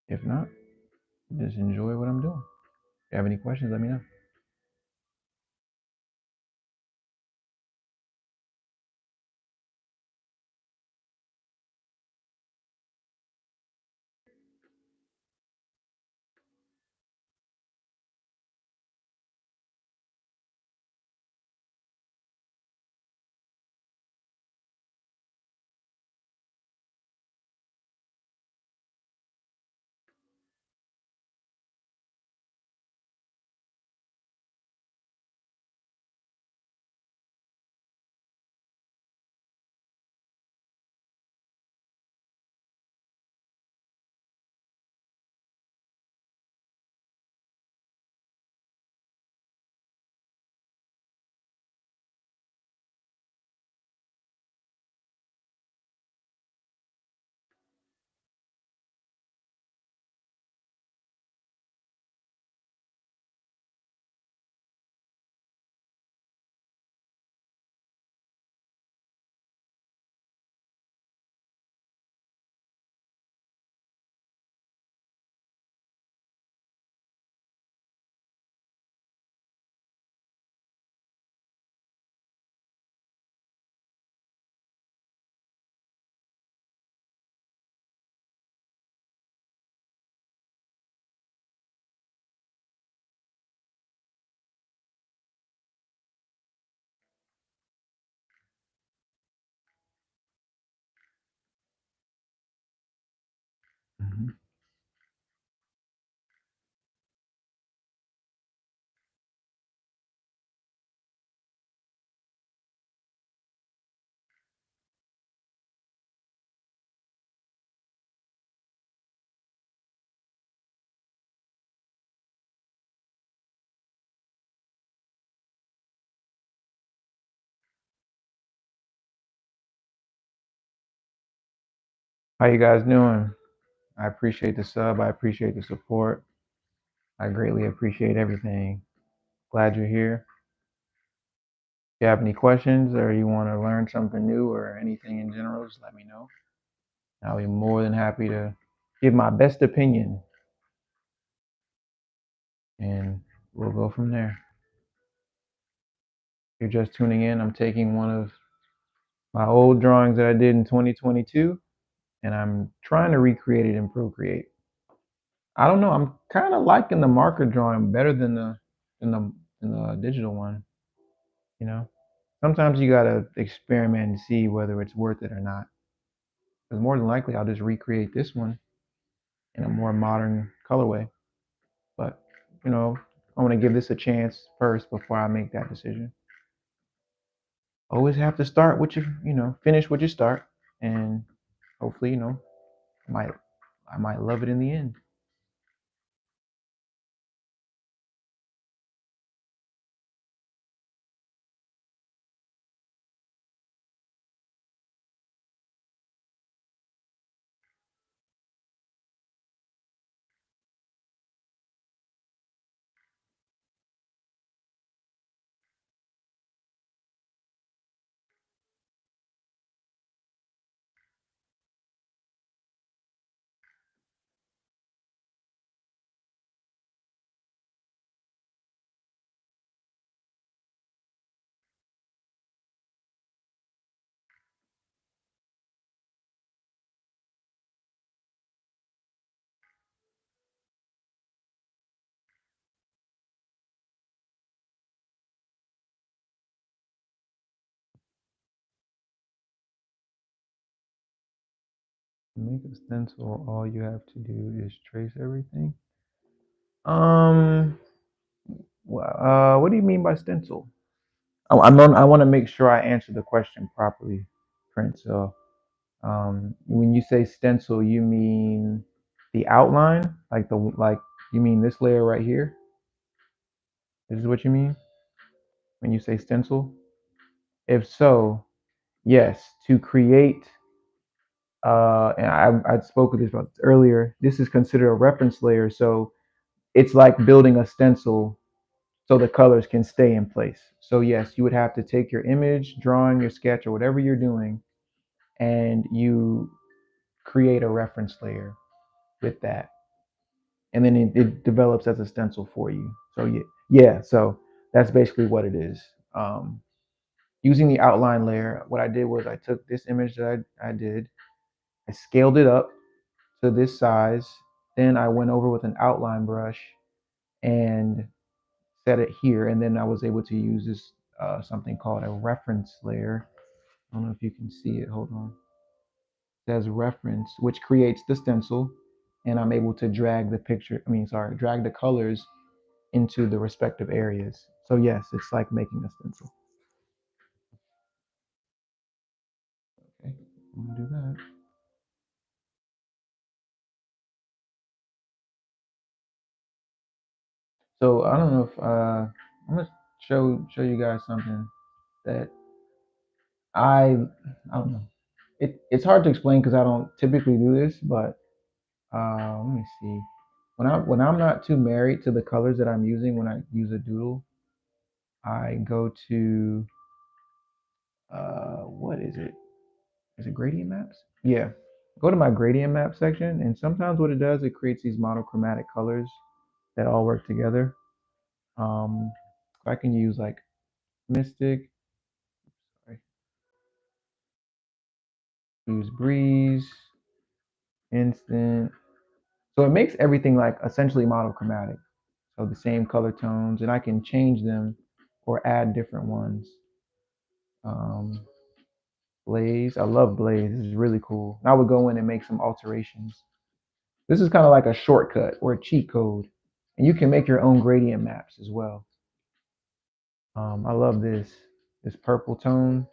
If not, just enjoy what I'm doing. If you have any questions, let me know. Mm-hmm. How you guys doing? I appreciate the sub. I appreciate the support. I greatly appreciate everything. Glad you're here. If you have any questions or you want to learn something new or anything in general, just let me know. I'll be more than happy to give my best opinion and we'll go from there. If you're just tuning in, I'm taking one of my old drawings that I did in 2022 and I'm trying to recreate it in Procreate. I don't know. I'm kind of liking the marker drawing better than the than the digital one. You know, sometimes you gotta experiment and see whether it's worth it or not. Because more than likely, I'll just recreate this one in a more modern colorway. But I want to give this a chance first before I make that decision. Always have to start with finish what you start, and hopefully, I might I might love it in the end. To make a stencil, all you have to do is trace everything. Um, what do you mean by stencil? I want to make sure I answer the question properly, Prince. So, when you say stencil, you mean the outline, like you mean this layer right here? This is what you mean when you say stencil? If so, yes, to create. And I spoke with this about this earlier. This is considered a reference layer, so it's like building a stencil so the colors can stay in place. So yes, you would have to take your image, drawing, your sketch, or whatever you're doing, and you create a reference layer with that, and then it develops as a stencil for you. So yeah. So that's basically what it is. Um, Using the outline layer, what I did was I took this image that I did, I scaled it up to this size. Then I went over with an outline brush and set it here, and then I was able to use this something called a reference layer. I don't know if you can see it. Hold on. It says reference, which creates the stencil, and I'm able to drag the picture. I mean, sorry, drag the colors into the respective areas. So yes, it's like making a stencil. Okay, I'm gonna do that. So I don't know if I'm gonna show you guys something that I don't know. It's hard to explain because I don't typically do this, but let me see. When I'm not too married to the colors that I'm using when I use a doodle, I go to what is it? Is it gradient maps? Yeah. Go to my gradient map section, and sometimes what it does, it creates these monochromatic colors that all work together. Um, I can use like Mystic, sorry, use Breeze, Instant. So it makes everything like essentially monochromatic. So the same color tones, and I can change them or add different ones. Um, Blaze, I love Blaze. This is really cool. And I would go in and make some alterations. This is kind of like a shortcut or a cheat code, and you can make your own gradient maps as well. I love this purple tone,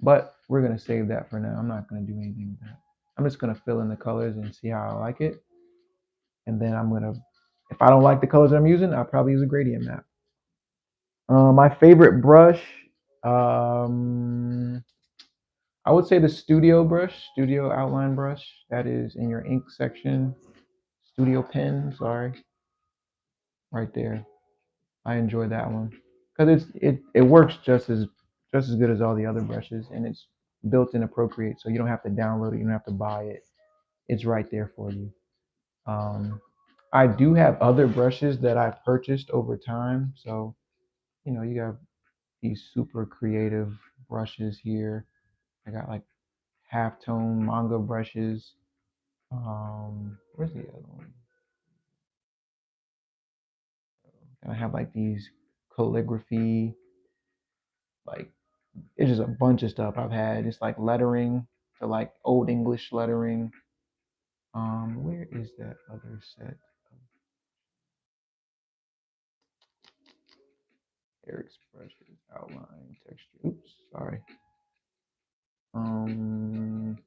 but we're gonna save that for now. I'm not gonna do anything with that. I'm just gonna fill in the colors and see how I like it, and then I'm gonna, if I don't like the colors I'm using, I'll probably use a gradient map. My favorite brush, um, I would say the studio brush, studio outline brush. That is in your ink section. Studio pen, sorry, right there. I enjoy that one because it works just as good as all the other brushes, and it's built in a Procreate, so you don't have to download it, you don't have to buy it. It's right there for you. Um, I do have other brushes that I've purchased over time, so you got these super creative brushes here. I got like halftone manga brushes. Where's the other one? And I have like these calligraphy, like it's just a bunch of stuff I've had. It's like lettering to like old English lettering. Where is that other set? Eric's brushes, outline, texture. Oops, sorry. Um,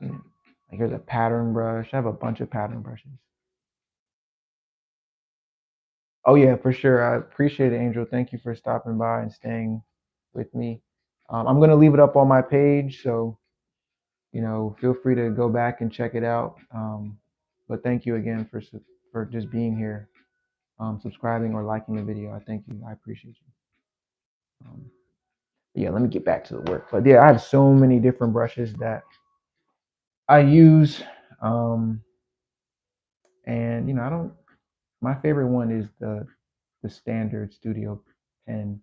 like here's a pattern brush. I have a bunch of pattern brushes. Oh yeah, for sure. I appreciate it, Angel. Thank you for stopping by and staying with me. I'm gonna leave it up on my page, so feel free to go back and check it out. But thank you again for just being here, subscribing or liking the video. I thank you. I appreciate you. Yeah, let me get back to the work. But yeah, I have so many different brushes that I use, um, and I don't. My favorite one is the standard studio pen,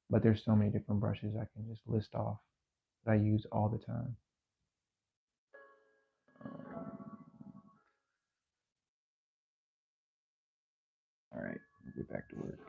but there's so many different brushes I can just list off that I use all the time. Um, all right, get back to work.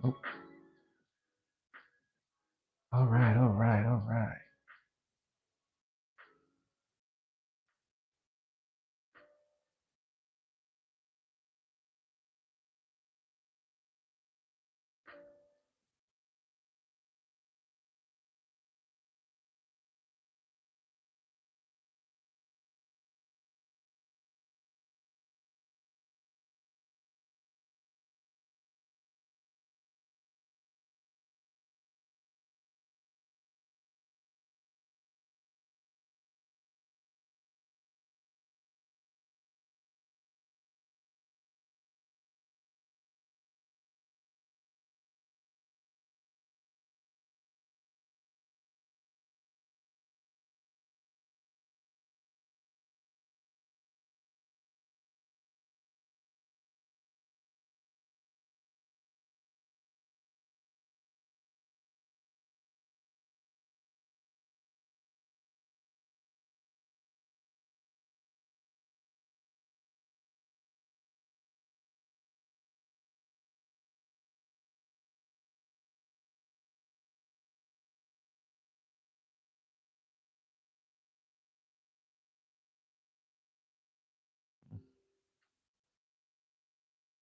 Oh, all right, all right, all right.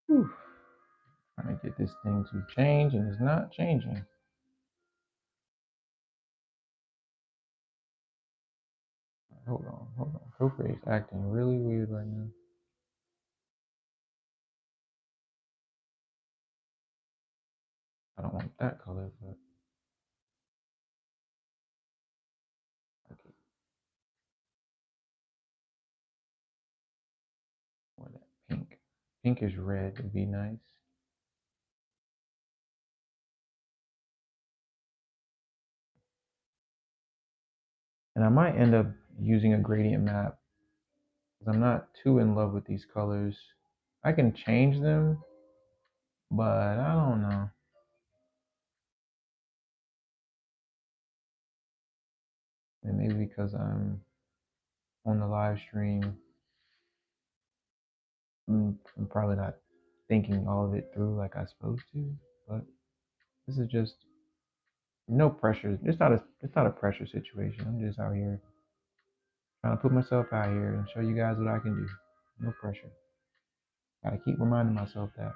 Whew. Trying to get this thing to change, and it's not changing. Hold on, hold on. Procreate's acting really weird right now. I don't want that color, but okay. Or that pink. Pinkish red would be nice. And I might end up using a gradient map because I'm not too in love with these colors. I can change them, but I don't know. And maybe because I'm on the live stream, I'm probably not thinking all of it through like I supposed to. But this is just no pressure. It's not a pressure situation. I'm just out here trying to put myself out here and show you guys what I can do. No pressure. Gotta keep reminding myself that.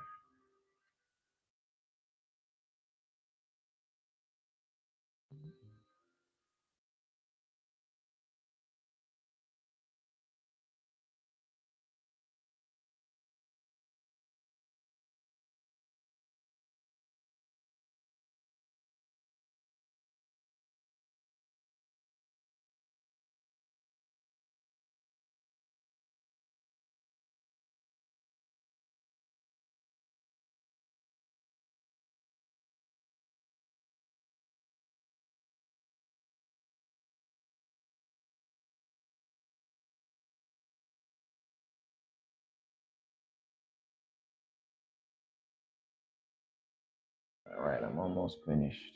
All right, I'm almost finished.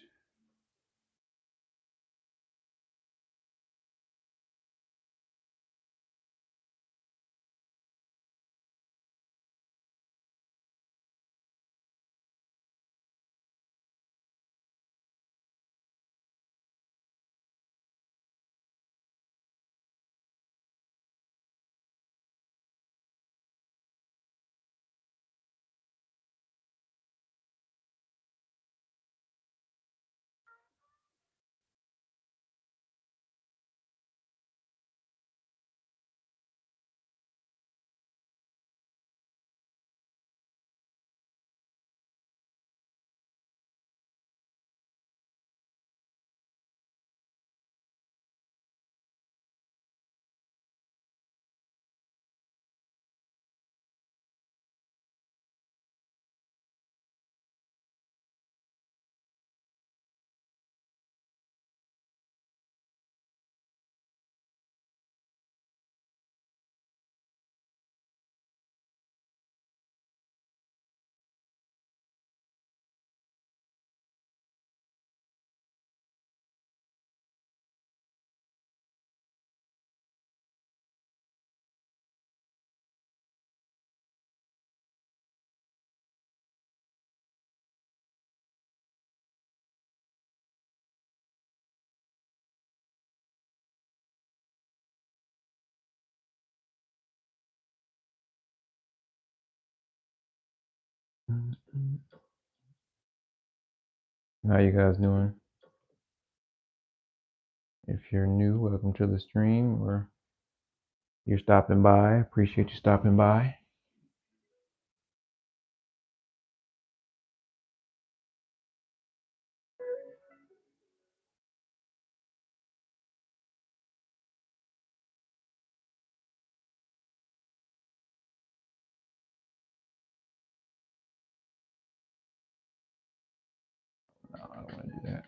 How you guys doing? If you're new, welcome to the stream, or you're stopping by. Appreciate you stopping by. No, I don't want to do that.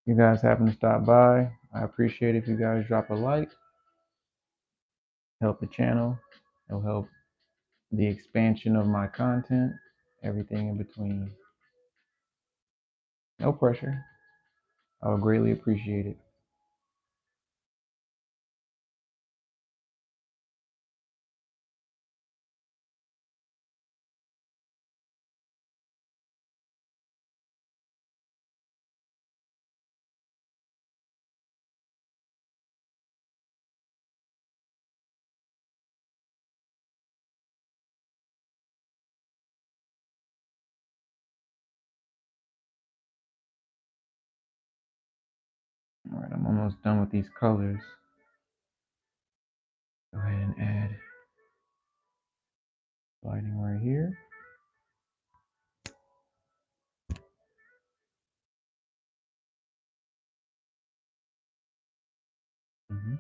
You guys happen to stop by, I appreciate if you guys drop a like. Help the channel. It'll help the expansion of my content, everything in between. No pressure. I would greatly appreciate it. All right, I'm almost done with these colors. Go ahead and add lighting right here. Mm-hmm.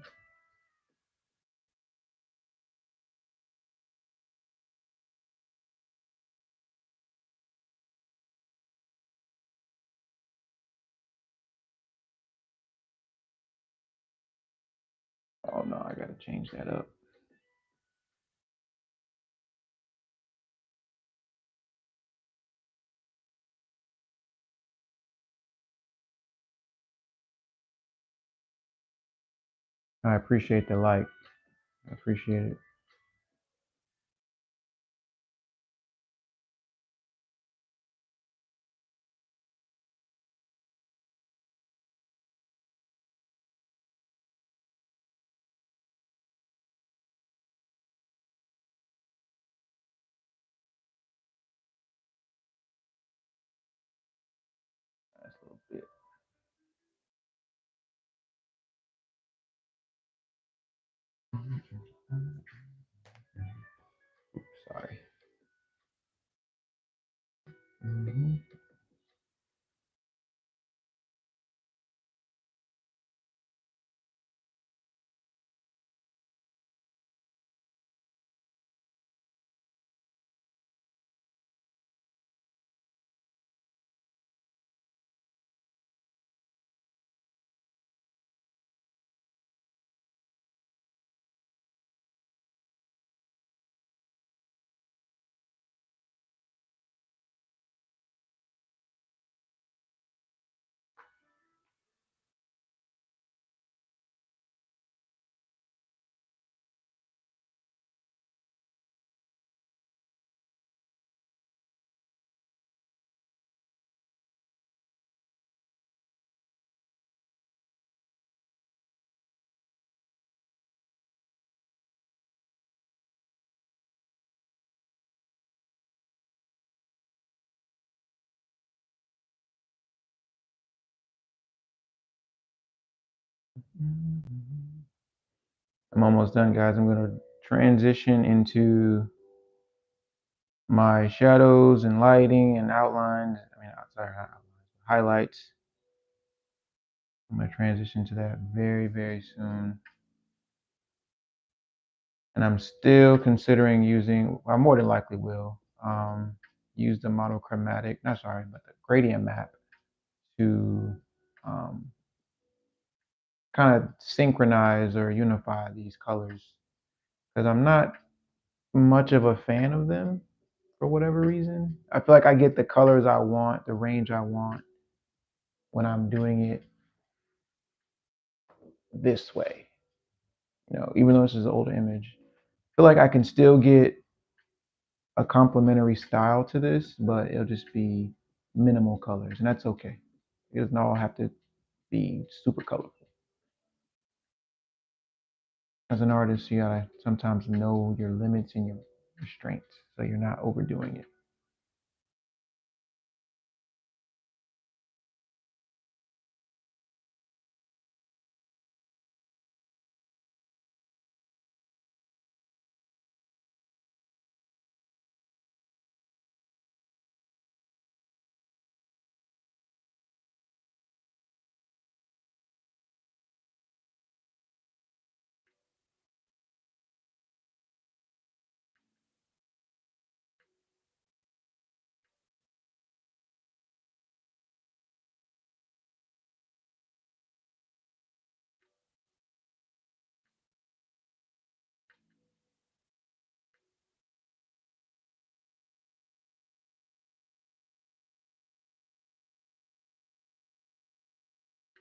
Oh no, I gotta change that up. I appreciate the like. I appreciate it. That's a little bit. Oops, sorry. Mm-hmm. I'm almost done, guys. I'm gonna transition into my shadows and lighting and outlines. I mean, sorry, not outlines, highlights. I'm gonna transition to that very, very soon. And I'm still considering using, I more than likely will, use the monochromatic, not sorry, but the gradient map to kind of synchronize or unify these colors. Because I'm not much of a fan of them for whatever reason. I feel like I get the colors I want, the range I want when I'm doing it this way. Even though this is an older image, I feel like I can still get a complementary style to this, but it'll just be minimal colors, and that's okay. It doesn't all have to be super colorful. As an artist, you gotta sometimes know your limits and your restraints, so you're not overdoing it.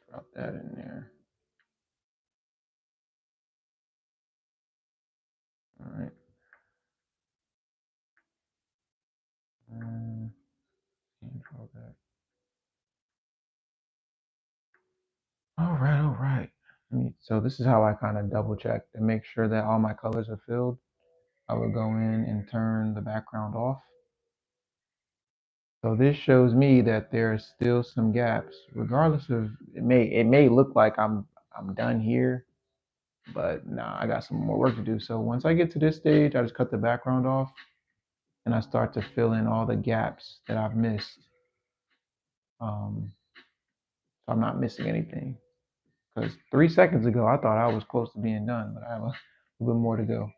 Drop that in there. All right. And draw that. All right, all right. So this is how I kind of double check to make sure that all my colors are filled. I would go in and turn the background off. So this shows me that there's still some gaps, regardless of it may look like I'm done here, but nah, I got some more work to do. So once I get to this stage, I just cut the background off and I start to fill in all the gaps that I've missed. So I'm not missing anything. Because 3 seconds ago I thought I was close to being done, but I have a little bit more to go.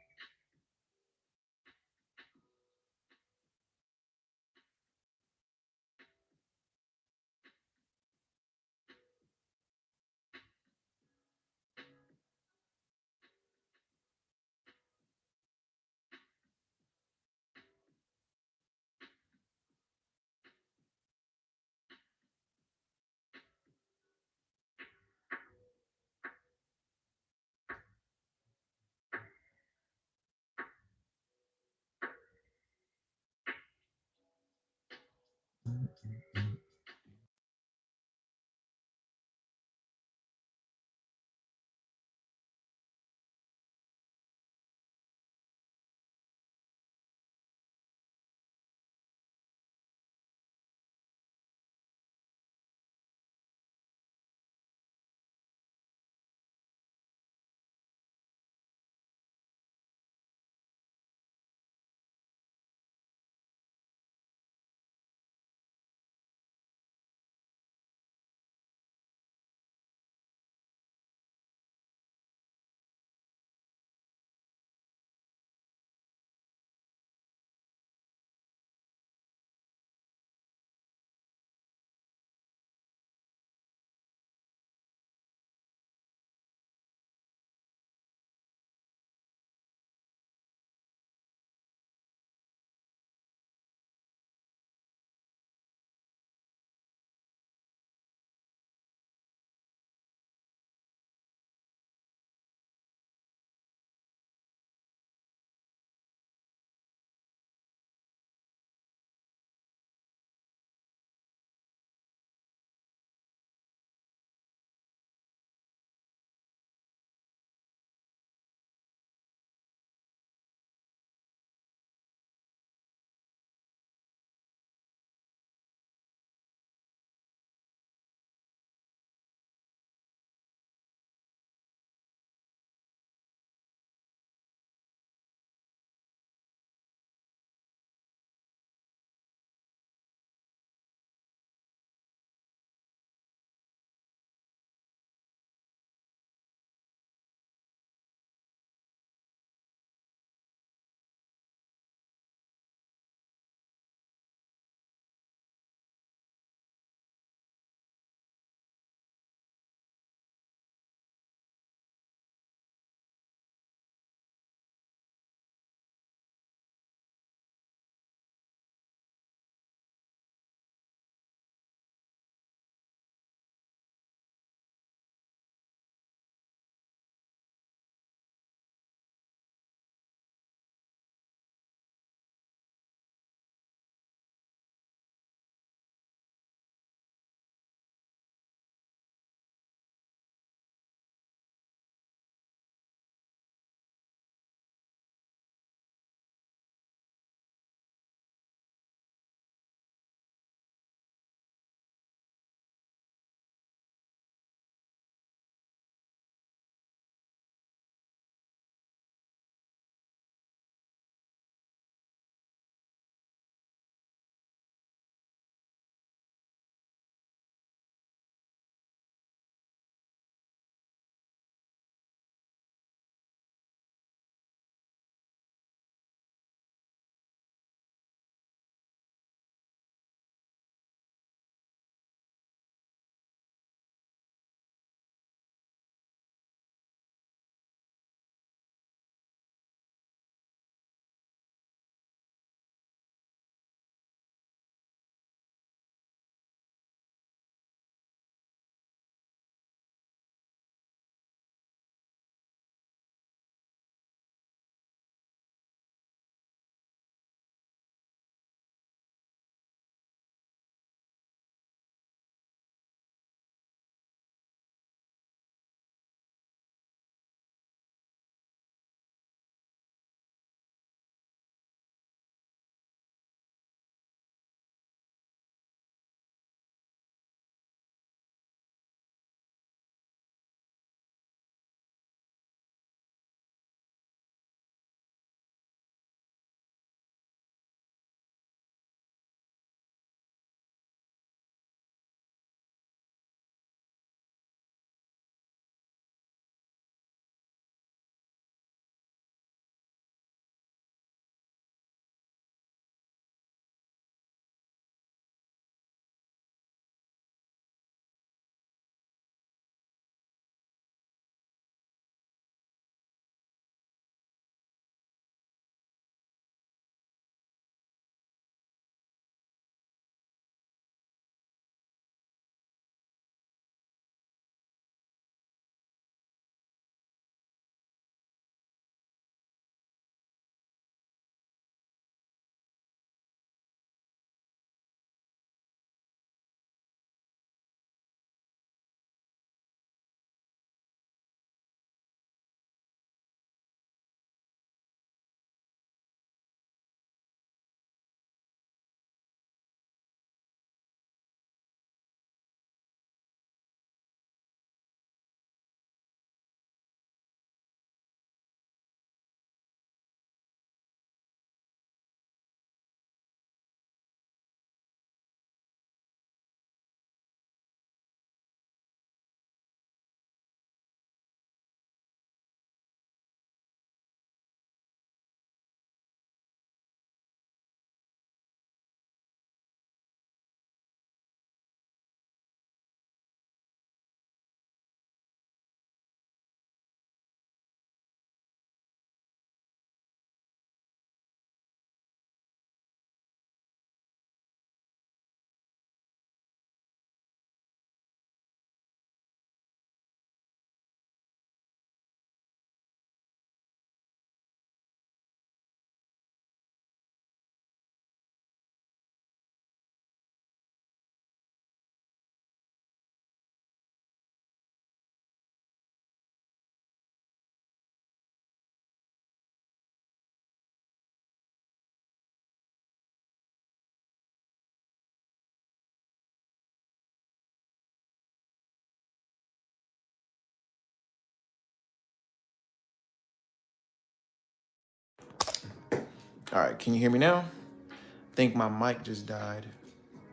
All right, can you hear me now? I think my mic just died.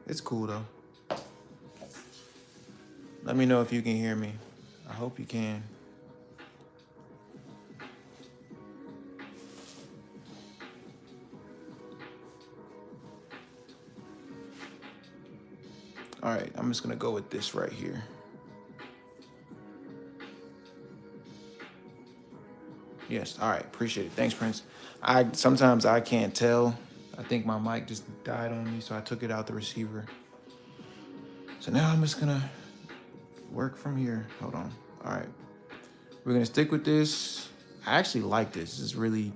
It's cool though. Let me know if you can hear me. I hope you can. All right, I'm just gonna go with this right here. Yes, all right, appreciate it. Thanks, Prince. Sometimes I can't tell. I think my mic just died on me, so I took it out the receiver. So now I'm just gonna work from here. Hold on. All right, we're gonna stick with this. I actually like this. This is really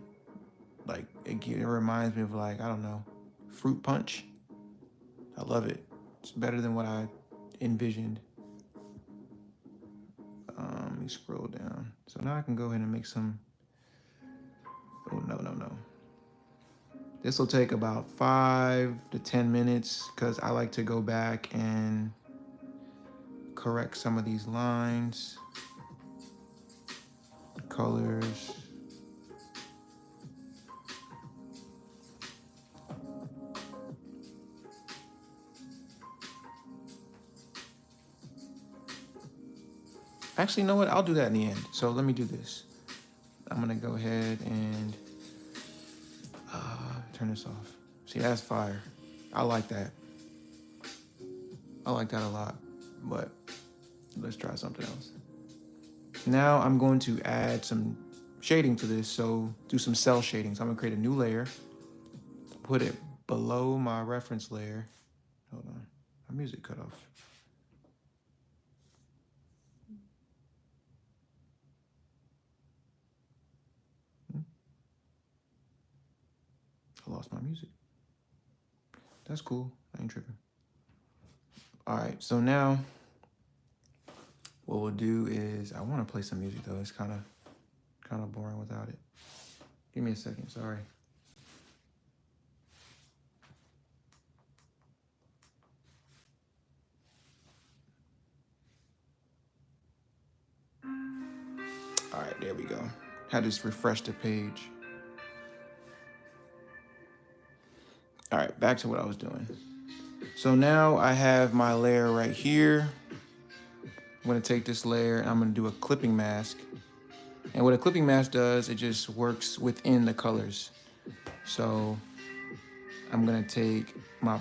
like it reminds me of like I don't know, fruit punch. I love it. It's better than what I envisioned. Let me scroll down. So now I can go ahead and make some. Oh no. This will take about 5 to 10 minutes because I like to go back and correct some of these lines, colors. Actually, you know what? I'll do that in the end. So let me do this. I'm gonna go ahead and turn this off. See, that's fire. I like that. I like that a lot, but let's try something else. Now I'm going to add some shading to this. So do some cell shading. So I'm gonna create a new layer, put it below my reference layer. Hold on, my music cut off. I lost my music. That's cool. I ain't tripping. All right, so now what we'll do is I want to play some music though. It's kind of boring without it. Give me a second. Sorry. All right, there we go. Had to just refresh the page. All right, back to what I was doing. So now I have my layer right here. I'm gonna take this layer and I'm gonna do a clipping mask. And what a clipping mask does, it just works within the colors. So I'm gonna take my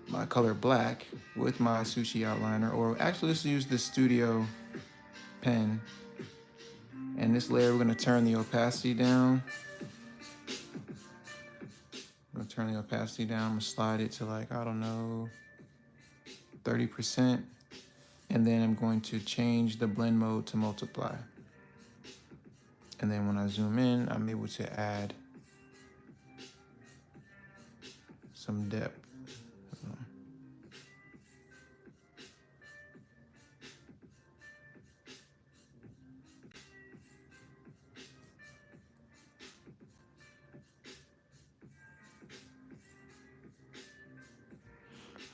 my color black with my sushi outliner, or actually let's use the studio pen. And this layer, we're gonna turn the opacity down. I'm gonna turn the opacity down. I'm gonna slide it to like, I don't know, 30%. And then I'm going to change the blend mode to multiply. And then when I zoom in, I'm able to add some depth.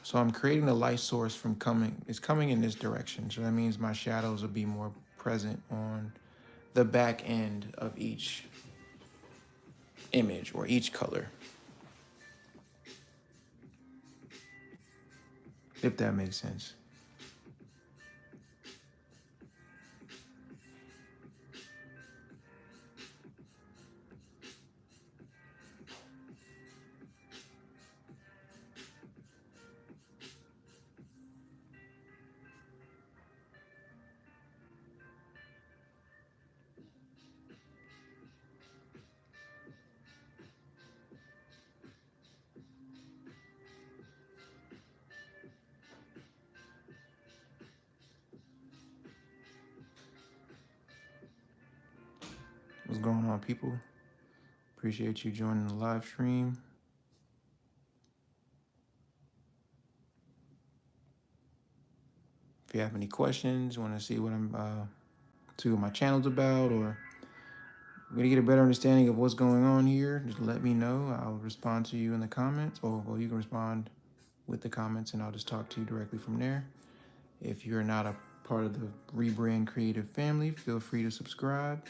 So I'm creating the light source from it's coming in this direction. So that means my shadows will be more present on the back end of each image or each color. If that makes sense. What's going on, people? Appreciate you joining the live stream. If you have any questions, want to see what see what my channel's about, or we're gonna get a better understanding of what's going on here, just let me know. I'll respond to you in the comments, or well, you can respond with the comments, and I'll just talk to you directly from there. If you're not a part of the Rebrand Creative family, feel free to subscribe.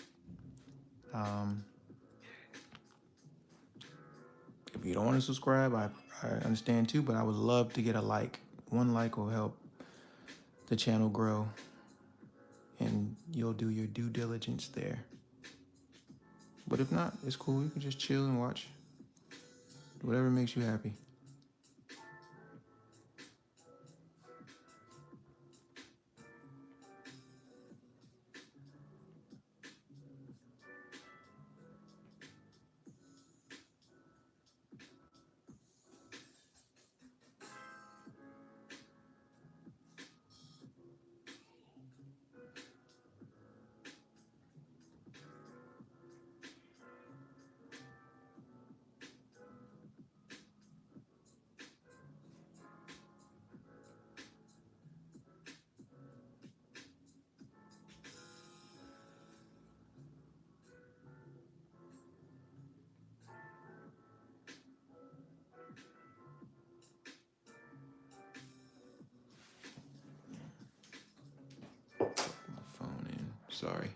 If you don't want to subscribe, I understand too, but I would love to get a like. One like will help the channel grow, and you'll do your due diligence there. But if not, it's cool. You can just chill and watch. Whatever makes you happy. My phone in. Sorry.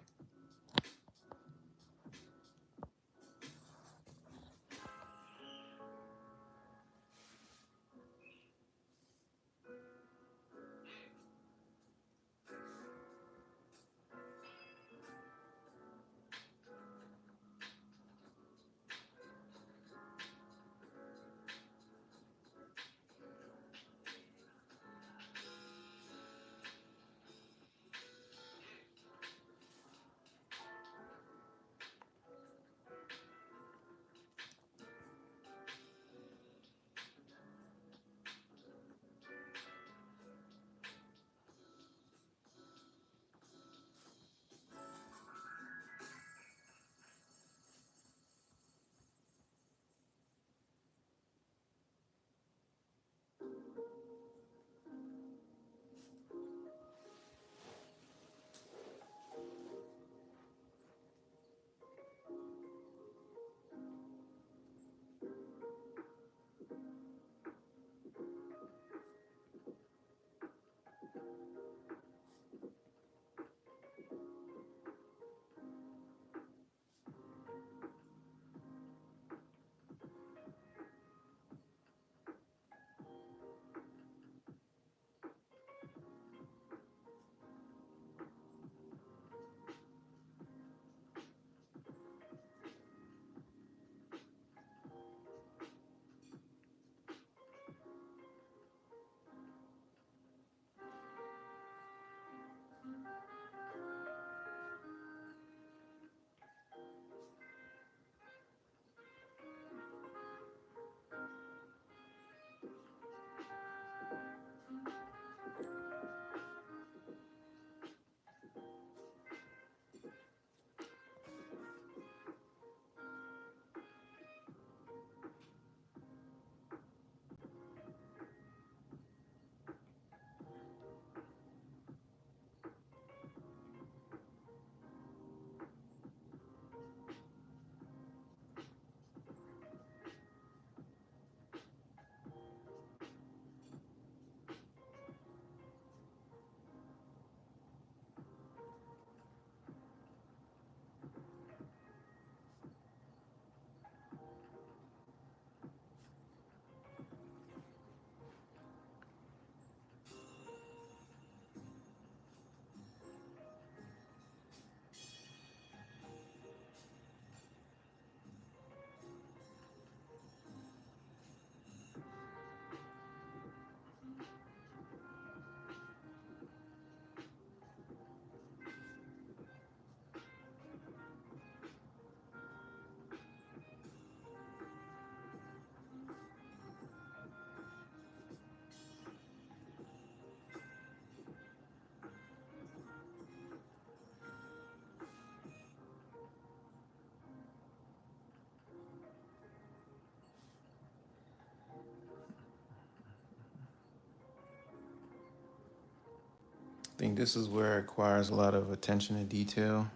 I think this is where it requires a lot of attention to detail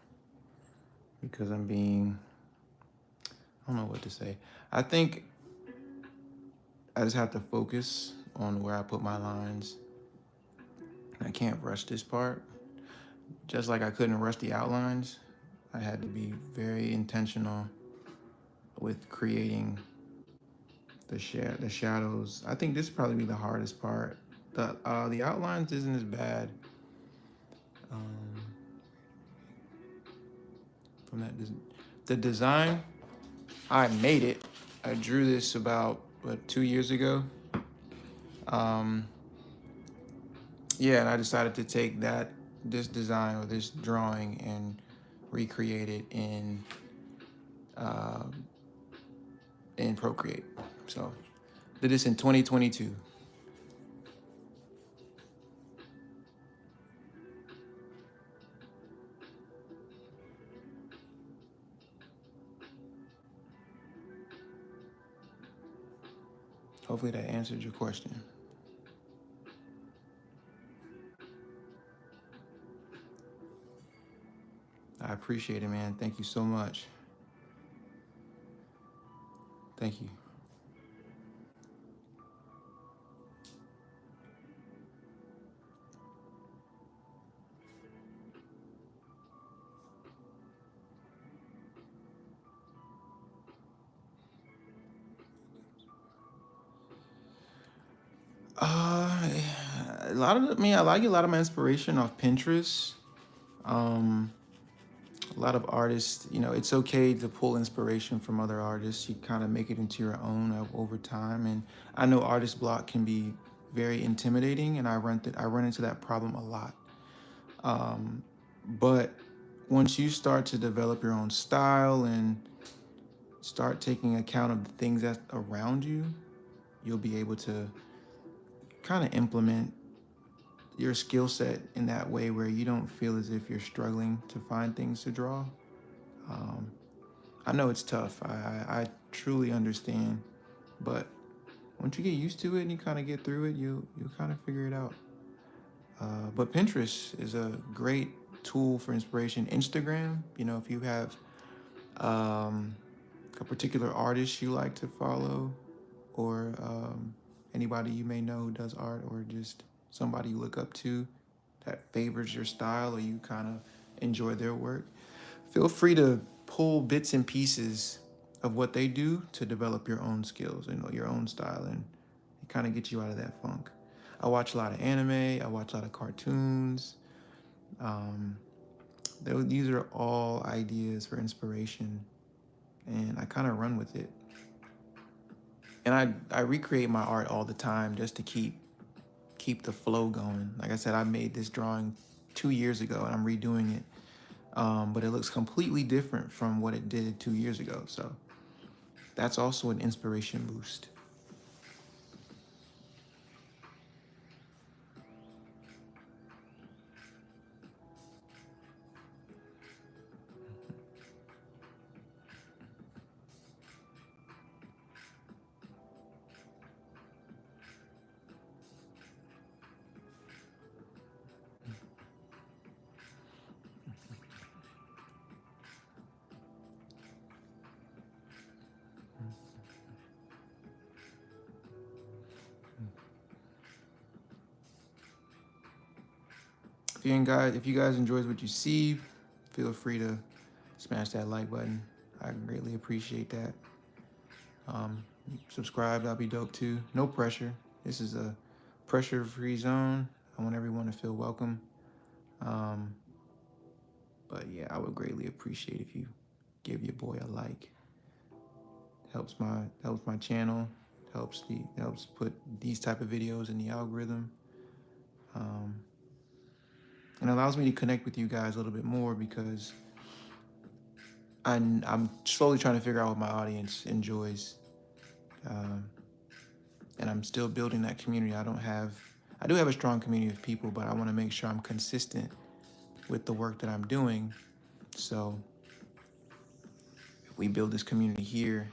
because I don't know what to say. I think I just have to focus on where I put my lines. I can't rush this part. Just like I couldn't rush the outlines, I had to be very intentional with creating the shadows. I think this probably be the hardest part. The outlines isn't as bad. Um, from that, the design, I made it. I drew this about 2 years ago. Um, yeah, and I decided to take this design or this drawing and recreate it uh, in Procreate. So did this in 2022. Hopefully that answered your question. I appreciate it, man. Thank you so much. Thank you. Uh, a lot of me, I like a lot of my inspiration off Pinterest. Um, a lot of artists, it's okay to pull inspiration from other artists. You kind of make it into your own over time. And I know artist block can be very intimidating, and I run into that problem a lot. Um, but once you start to develop your own style and start taking account of the things that's around you, you'll be able to kind of implement your skill set in that way where you don't feel as if you're struggling to find things to draw. Um, I know it's tough. I truly understand, but once you get used to it and you kind of get through it, you kind of figure it out. But Pinterest is a great tool for inspiration. Instagram, if you have um, a particular artist you like to follow, or anybody you may know who does art, or just somebody you look up to that favors your style or you kind of enjoy their work, feel free to pull bits and pieces of what they do to develop your own skills, your own style, and kind of get you out of that funk. I watch a lot of anime, I watch a lot of cartoons. Um, these are all ideas for inspiration, and I kind of run with it. And I recreate my art all the time just to keep the flow going. Like I said, I made this drawing 2 years ago, and I'm redoing it. But it looks completely different from what it did 2 years ago. So that's also an inspiration boost. If you guys enjoyed what you see, feel free to smash that like button. I greatly appreciate that. Subscribe, that'll be dope too. No pressure. This is a pressure-free zone. I want everyone to feel welcome. Um, but yeah, I would greatly appreciate if you give your boy a like. Helps my channel. Helps put these type of videos in the algorithm. Um, and allows me to connect with you guys a little bit more because I'm slowly trying to figure out what my audience enjoys, um, and I'm still building that community. I do have a strong community of people, but I want to make sure I'm consistent with the work that I'm doing. So if we build this community here,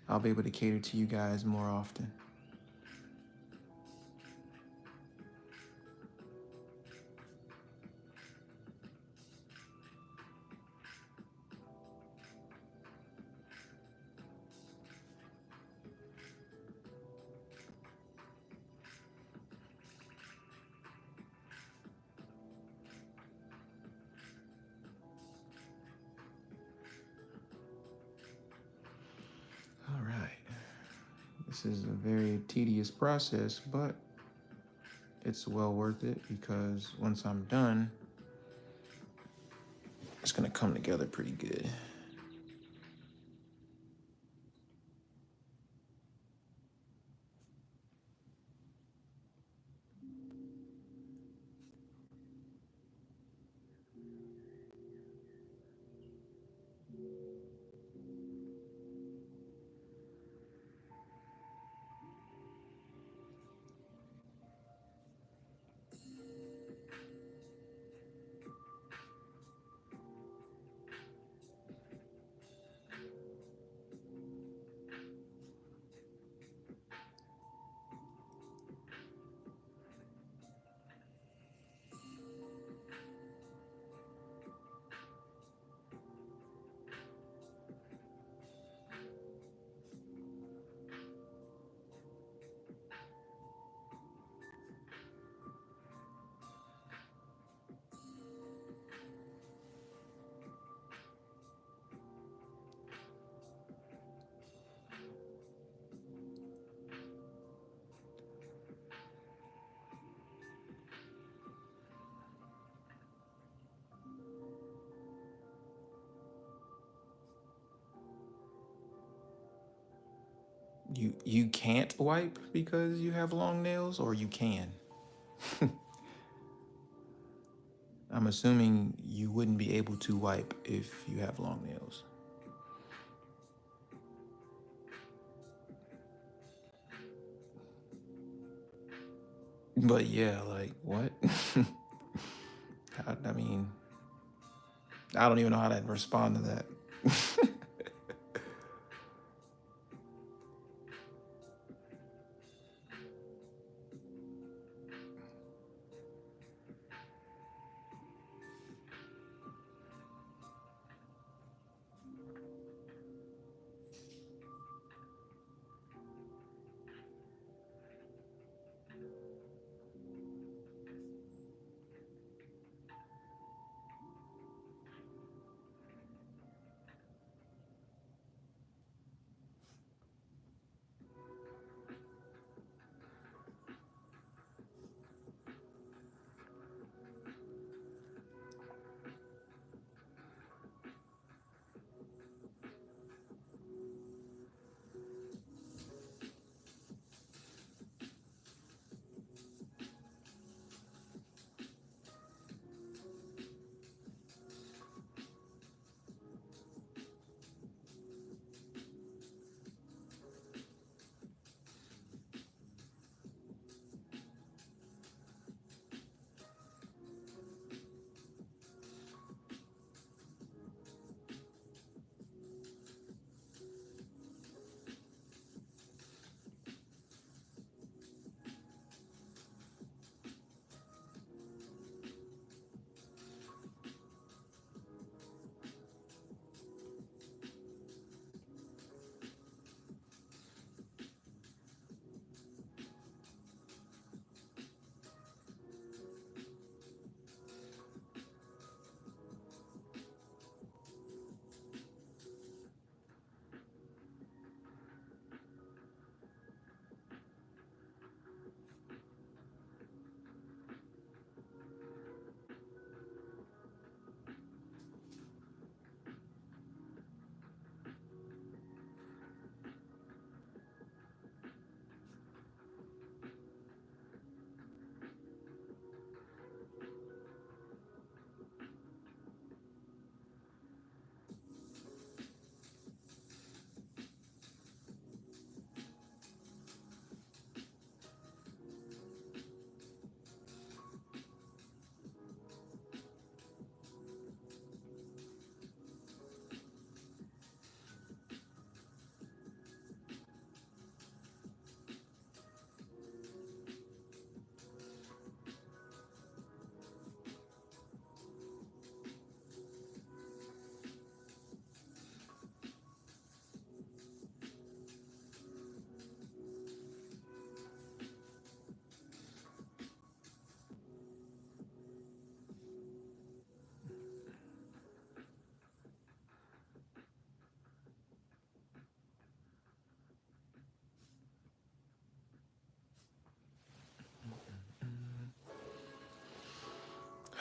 I'll be able to cater to you guys more often. All right. This is a very tedious process, but it's well worth it because once I'm done, it's gonna come together pretty good. You can't wipe because you have long nails, or you can? I'm assuming you wouldn't be able to wipe if you have long nails. But yeah, like what? I mean, I don't even know how to respond to that.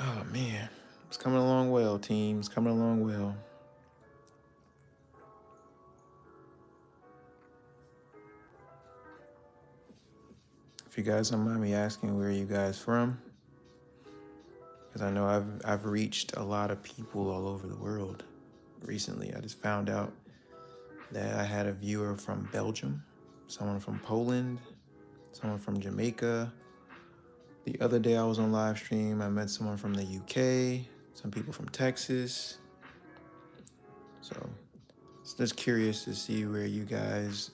Oh man, it's coming along well, team. It's coming along well. If you guys don't mind me asking, where are you guys from? Because I know I've reached a lot of people all over the world recently. I just found out that I had a viewer from Belgium, someone from Poland, someone from Jamaica. The other day I was on live stream, I met someone from the UK, some people from Texas. So it's just curious to see where you guys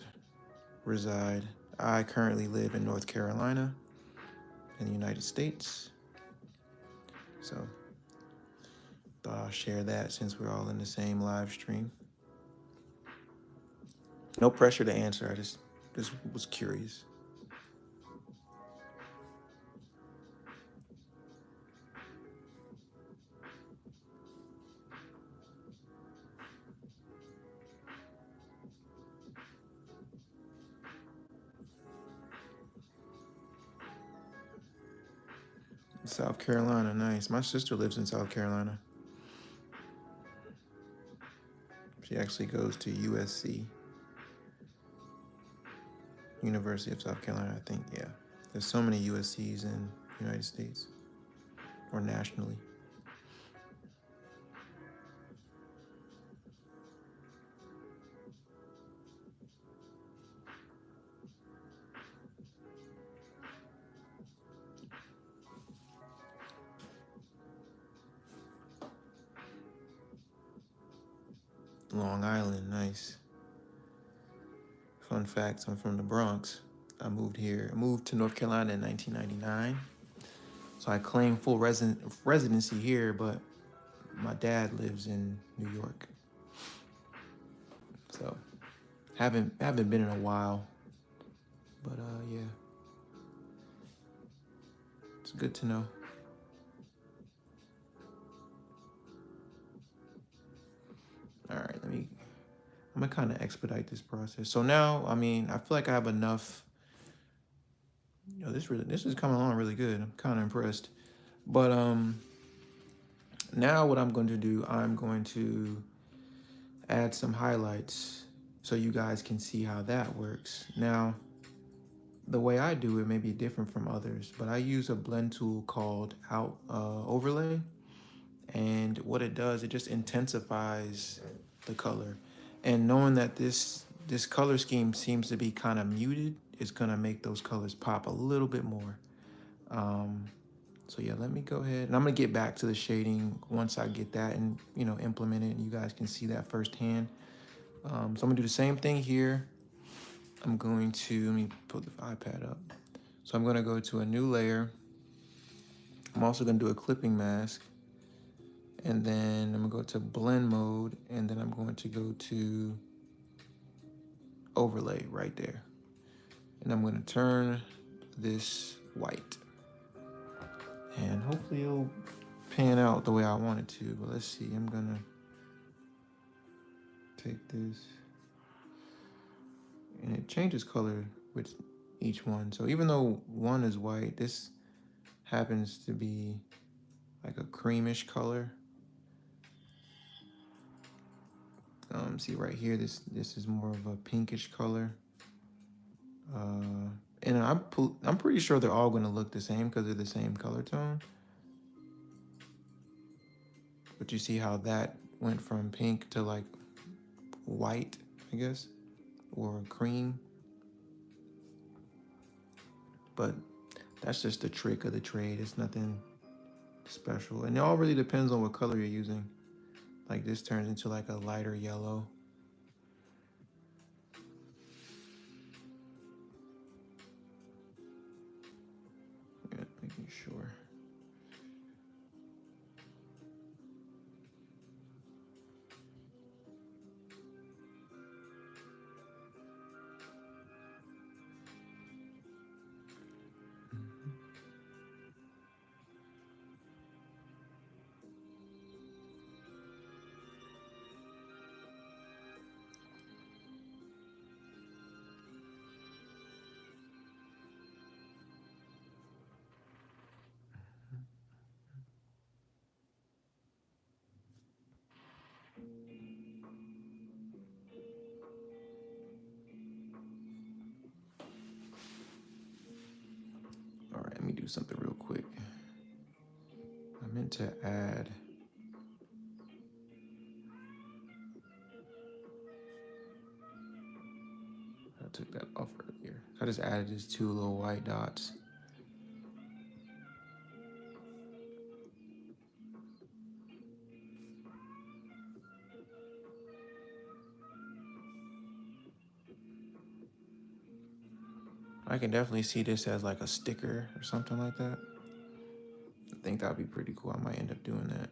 reside. I currently live in North Carolina in the United States. So thought I'll share that since we're all in the same live stream. No pressure to answer. I just was curious. South Carolina, nice. My sister lives in South Carolina. She actually goes to USC, University of South Carolina, I think. Yeah, there's so many USCs in the United States or nationally. Long Island, nice. Fun fact, I'm from the Bronx. I moved to North Carolina in 1999. So I claim full residency here, but my dad lives in New York. So haven't been in a while. But yeah. It's good to know. All right, I'm gonna kind of expedite this process. So now, I mean, I feel like I have enough. This is coming along really good. I'm kind of impressed. But now what I'm going to do, I'm going to add some highlights so you guys can see how that works. Now, the way I do it may be different from others, but I use a blend tool called Overlay, and what it does, it just intensifies the color. And knowing that this color scheme seems to be kind of muted, it's gonna make those colors pop a little bit more. Um, so yeah, let me go ahead and I'm gonna get back to the shading once I get that and implement it, and you guys can see that firsthand. So I'm gonna do the same thing here. I'm going to let me put the iPad up. So I'm gonna go to a new layer. I'm also gonna do a clipping mask, and then I'm gonna go to blend mode, and then I'm going to go to overlay right there. And I'm gonna turn this white. And hopefully it'll pan out the way I want it to, but let's see. I'm gonna take this, and it changes color with each one. So even though one is white, this happens to be like a creamish color. See right here, this is more of a pinkish color. And I'm pretty sure they're all gonna look the same because they're the same color tone. But you see how that went from pink to like white, I guess, or cream. But that's just the trick of the trade. It's nothing special. And it all really depends on what color you're using. Like this turns into like a lighter yellow. Yeah, making sure. do something real quick. I meant to add. I took that off earlier. I just added these 2 little white dots. I can definitely see this as like a sticker or something like that. I think that'd be pretty cool. I might end up doing that.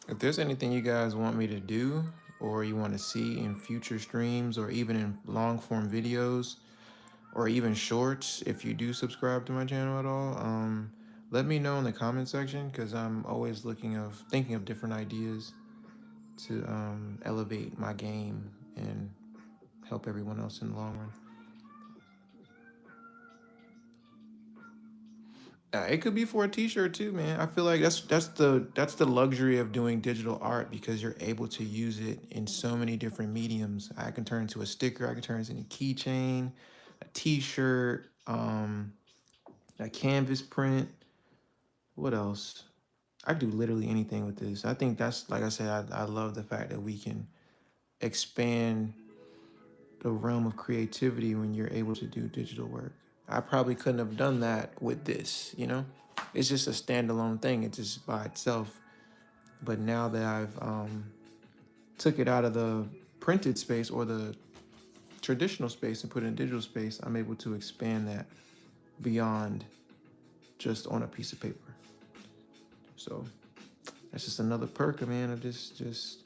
If there's anything you guys want me to do or you want to see in future streams or even in long form videos or even shorts, if you do subscribe to my channel at all, let me know in the comment section, because I'm always thinking of different ideas to elevate my game and help everyone else in the long run. It could be for a t-shirt too, man. I feel like that's the luxury of doing digital art, because you're able to use it in so many different mediums. I can turn it into a sticker, I can turn it into a keychain, a t-shirt, a canvas print. What else? I do literally anything with this. I think that's, like I said, I love the fact that we can expand the realm of creativity when you're able to do digital work. I probably couldn't have done that with this, you know? It's just a standalone thing. It's just by itself. But now that I've took it out of the printed space or the traditional space and put it in digital space, I'm able to expand that beyond just on a piece of paper. So that's just another perk, man, of just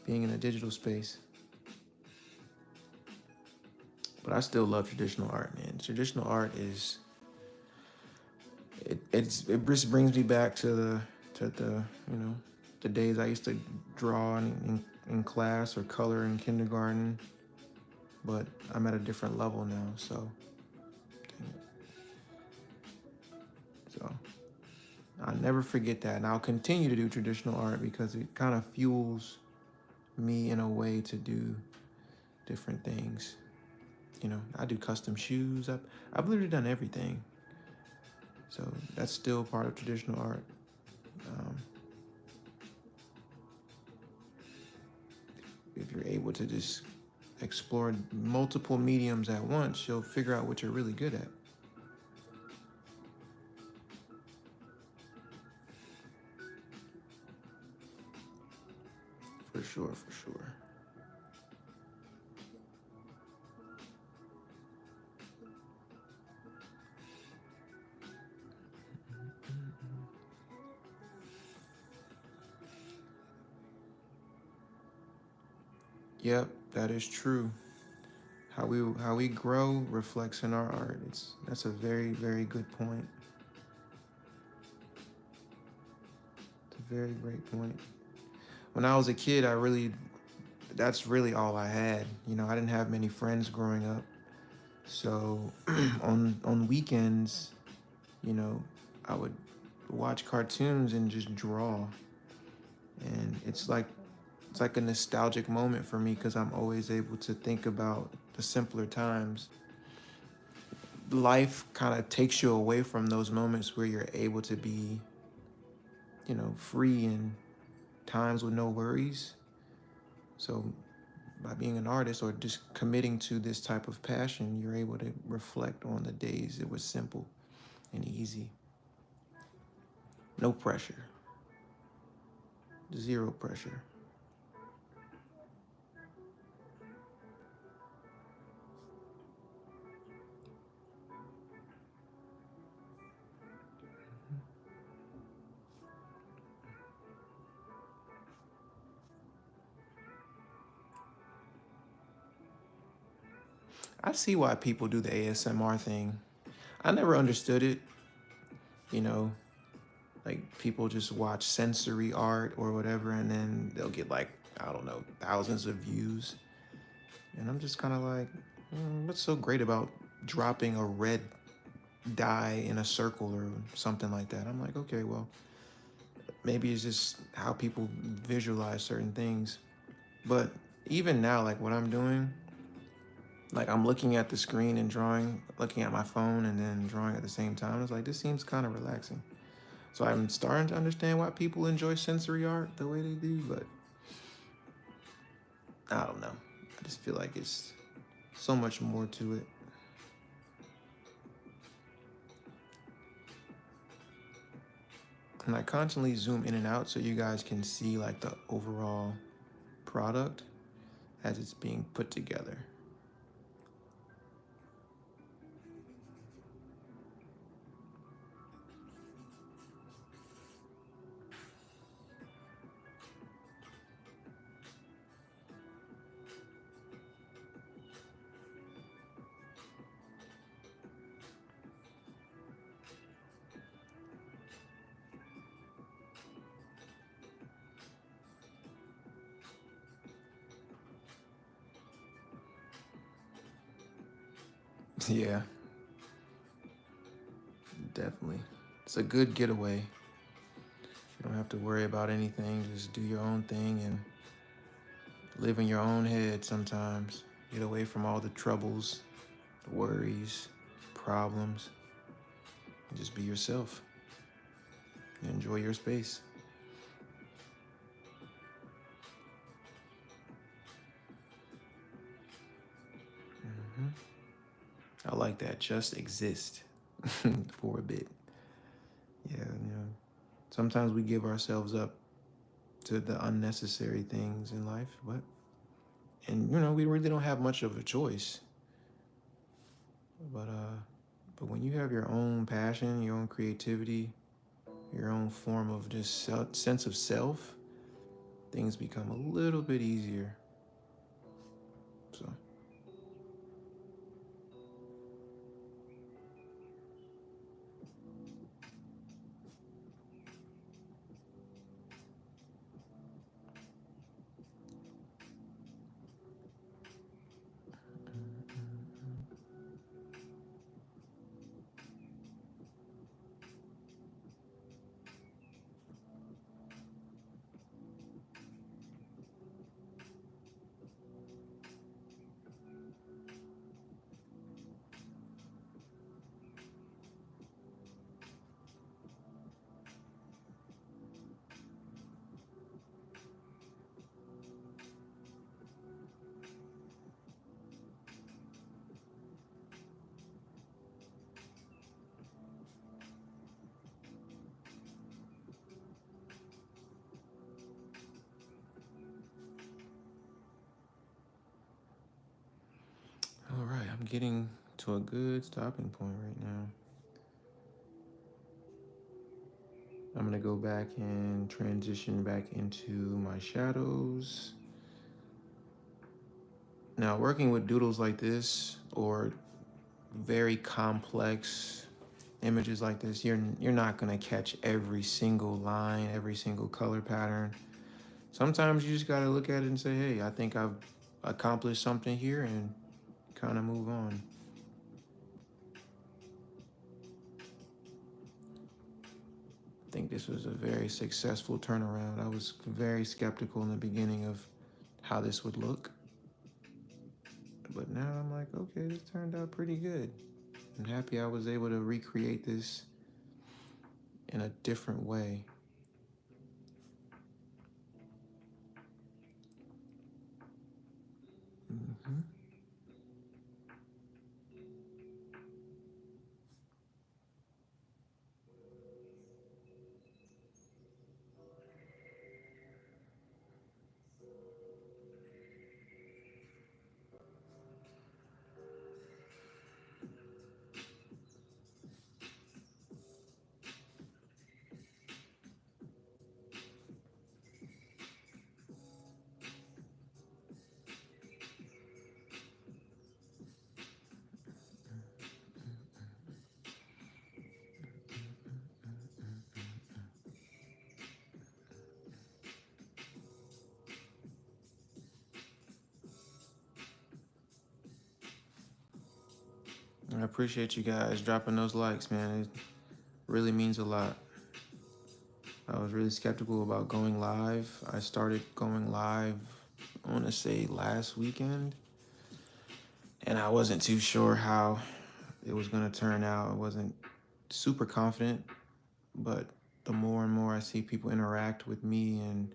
being in a digital space. But I still love traditional art, man. Traditional art is it just brings me back to the the days I used to draw in class or color in kindergarten. But I'm at a different level now, so I'll never forget that, and I'll continue to do traditional art because it kind of fuels me in a way to do different things. You know, I do custom shoes. I've literally done everything. So that's still part of traditional art. If you're able to just explore multiple mediums at once, you'll figure out what you're really good at. For sure, for sure. Yep, that is true. How we grow reflects in our art. That's a very, very good point. It's a very great point. When I was a kid, that's really all I had. You know, I didn't have many friends growing up. So on weekends, you know, I would watch cartoons and just draw. And it's like a nostalgic moment for me, because I'm always able to think about the simpler times. Life kind of takes you away from those moments where you're able to be, you know, free and times with no worries. So by being an artist or just committing to this type of passion, you're able to reflect on the days it was simple and easy. No pressure. Zero pressure. I see why people do the ASMR thing. I never understood it, you know, like people just watch sensory art or whatever, and then they'll get like, I don't know, thousands of views. And I'm just kind of like, what's so great about dropping a red dye in a circle or something like that? I'm like, okay, well, maybe it's just how people visualize certain things. But even now, like what I'm doing, like I'm looking at the screen and drawing, looking at my phone and then drawing at the same time. It's like, this seems kind of relaxing. So I'm starting to understand why people enjoy sensory art the way they do, but I don't know. I just feel like it's so much more to it. And I constantly zoom in and out so you guys can see like the overall product as it's being put together. Yeah, definitely. It's a good getaway. You don't have to worry about anything. Just do your own thing and live in your own head sometimes. Get away from all the troubles, the worries, problems. And just be yourself. Enjoy your space. hmm I like that. Just exist for a bit. Yeah, sometimes we give ourselves up to the unnecessary things in life, and we really don't have much of a choice. But when you have your own passion, your own creativity, your own form of just sense of self, things become a little bit easier. So, all right, I'm getting to a good stopping point right now. I'm gonna go back and transition back into my shadows. Now, working with doodles like this or very complex images like this, you're not gonna catch every single line, every single color pattern. Sometimes you just gotta look at it and say, hey, I think I've accomplished something here, and kind of move on. I think this was a very successful turnaround. I was very skeptical in the beginning of how this would look, but now I'm like, okay, this turned out pretty good. I'm happy I was able to recreate this in a different way. hmm I appreciate you guys dropping those likes, man. It really means a lot. I was really skeptical about going live. I started going live, I want to say last weekend, and I wasn't too sure how it was going to turn out. I wasn't super confident, but the more and more I see people interact with me and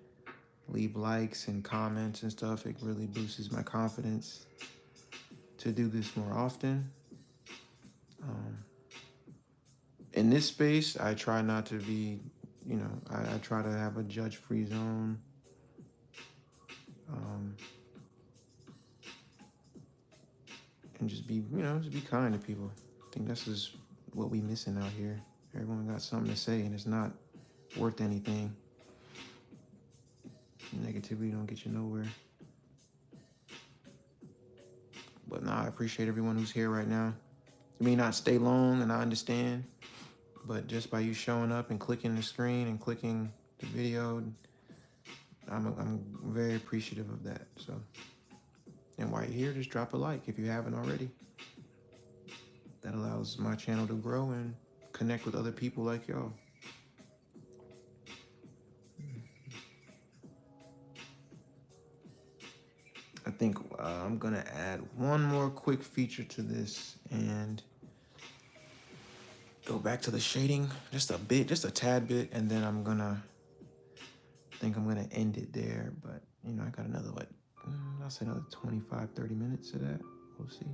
leave likes and comments and stuff, it really boosts my confidence to do this more often. In this space, I try not to be, I try to have a judge-free zone. Um, and just be kind to people. I think this is what we missing out here. Everyone got something to say, and it's not worth anything. Negativity don't get you nowhere. But nah, I appreciate everyone who's here right now. You may not stay long, and I understand, but just by you showing up and clicking the screen and clicking the video, I'm very appreciative of that. So, and while you're here, just drop a like if you haven't already. That allows my channel to grow and connect with other people like y'all. I think I'm gonna add one more quick feature to this and go back to the shading just a bit, just a tad bit, and then I'm gonna end it there. But I got another I'll say another 25-30 minutes of that. We'll see.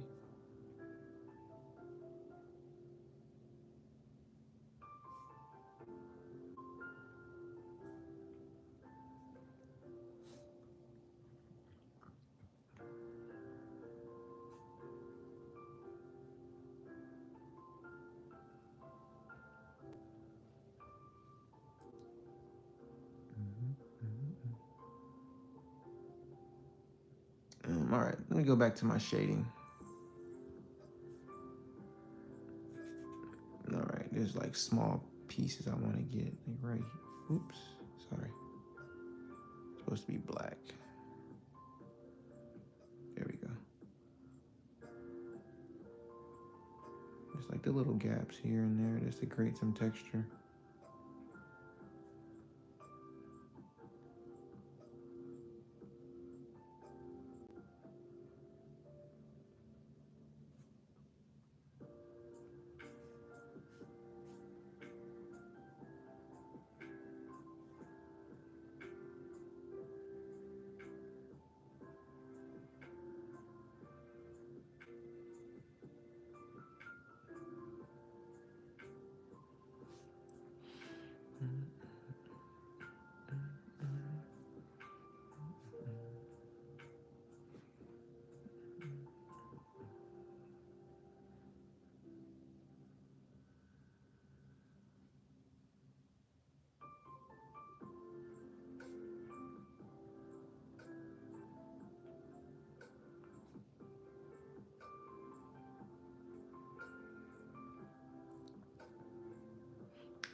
All right, let me go back to my shading. All right, there's like small pieces I want to get, like right here. Oops, sorry. It's supposed to be black. There we go. There's like the little gaps here and there just to create some texture.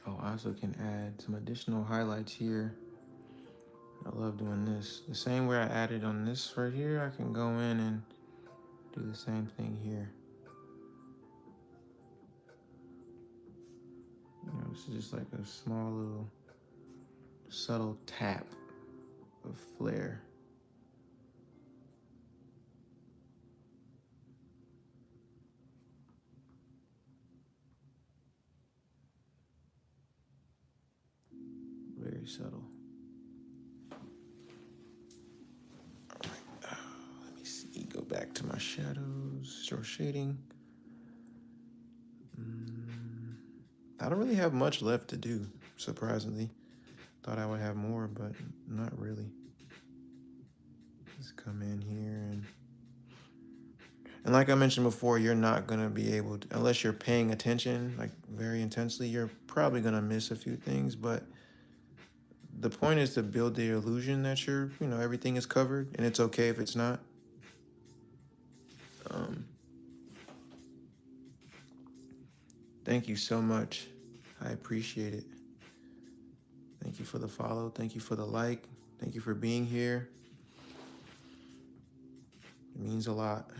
Oh, I also can add some additional highlights here. I love doing this. The same way I added on this right here, I can go in and do the same thing here. This is just like a small little subtle tap of flair. Very subtle. All right, let me see, go back to my shadows, show shading. I don't really have much left to do, surprisingly. Thought I would have more, but not really. Just come in here and like I mentioned before, you're not gonna be able to, unless you're paying attention like very intensely, you're probably gonna miss a few things, but the point is to build the illusion that everything is covered, and it's okay if it's not. Thank you so much. I appreciate it. Thank you for the follow. Thank you for the like. Thank you for being here. It means a lot.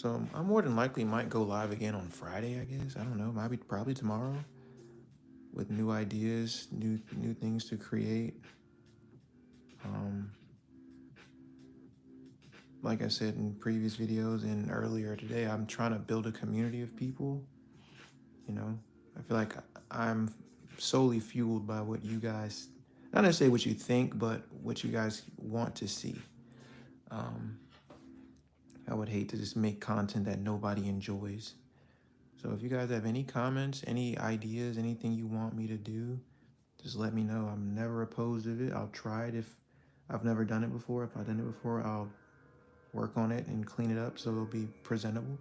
So I more than likely might go live again on Friday, I guess. I don't know, maybe probably tomorrow with new ideas, new things to create. Um, like I said in previous videos and earlier today, I'm trying to build a community of people. You know, I feel like I'm solely fueled by what you guys, not necessarily what you think, but what you guys want to see. Um, I would hate to just make content that nobody enjoys. So if you guys have any comments, any ideas, anything you want me to do, just let me know. I'm never opposed to it. I'll try it if I've never done it before. If I've done it before, I'll work on it and clean it up so it'll be presentable.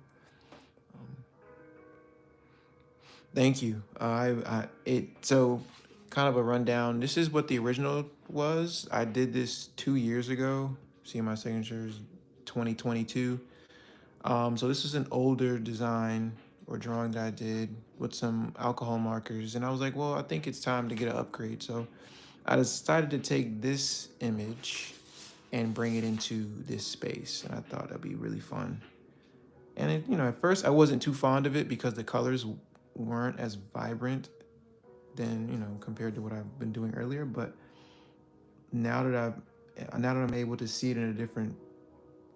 Um, Thank you. So kind of a rundown. This is what the original was. I did this 2 years ago. See my signature is 2022. So this is an older design or drawing that I did with some alcohol markers, and I was like, well, I think it's time to get an upgrade. So I decided to take this image and bring it into this space, and I thought that'd be really fun. And at first I wasn't too fond of it because the colors weren't as vibrant than compared to what I've been doing earlier. But now that I'm able to see it in a different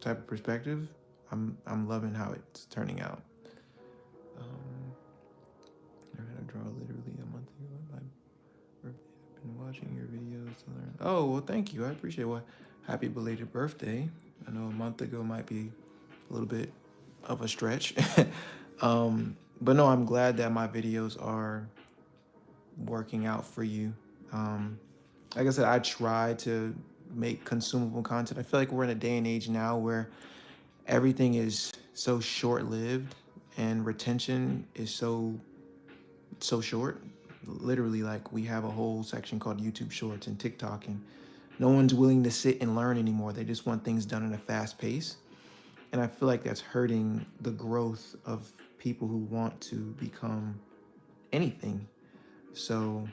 type of perspective, I'm loving how it's turning out. Um, I learned how to draw literally a month ago. My birthday. I've been watching your videos to learn. Oh well, thank you. I appreciate it. Well, happy belated birthday. I know a month ago might be a little bit of a stretch. But no, I'm glad that my videos are working out for you. Um, like I said, I try to make consumable content. I feel like we're in a day and age now where everything is so short-lived and retention is so short. Literally, like we have a whole section called YouTube Shorts and TikTok, and no one's willing to sit and learn anymore. They just want things done at a fast pace. And I feel like that's hurting the growth of people who want to become anything. So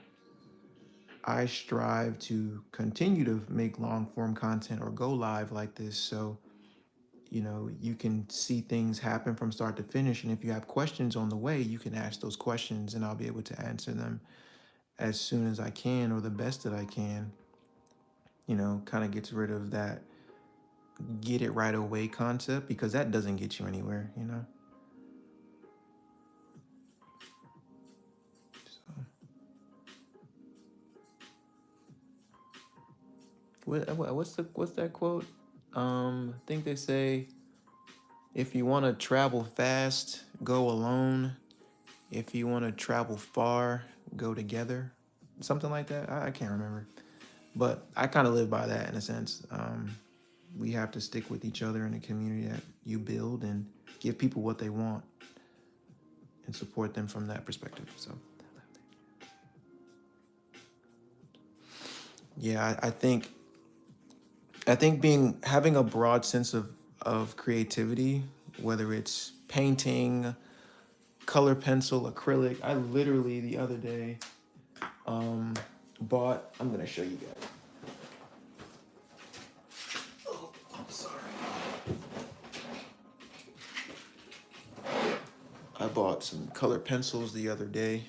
I strive to continue to make long form content or go live like this. So, you can see things happen from start to finish. And if you have questions on the way, you can ask those questions and I'll be able to answer them as soon as I can or the best that I can. Kind of gets rid of that get it right away concept because that doesn't get you anywhere. So, what's that quote? I think they say if you want to travel fast, go alone. If you want to travel far, go together. Something like that. I can't remember. But I kind of live by that in a sense. We have to stick with each other in the community that you build and give people what they want and support them from that perspective. So, yeah, I think having a broad sense of creativity, whether it's painting, color pencil, acrylic. I literally the other day bought. I'm gonna show you guys. Oh, I'm sorry. I bought some color pencils the other day.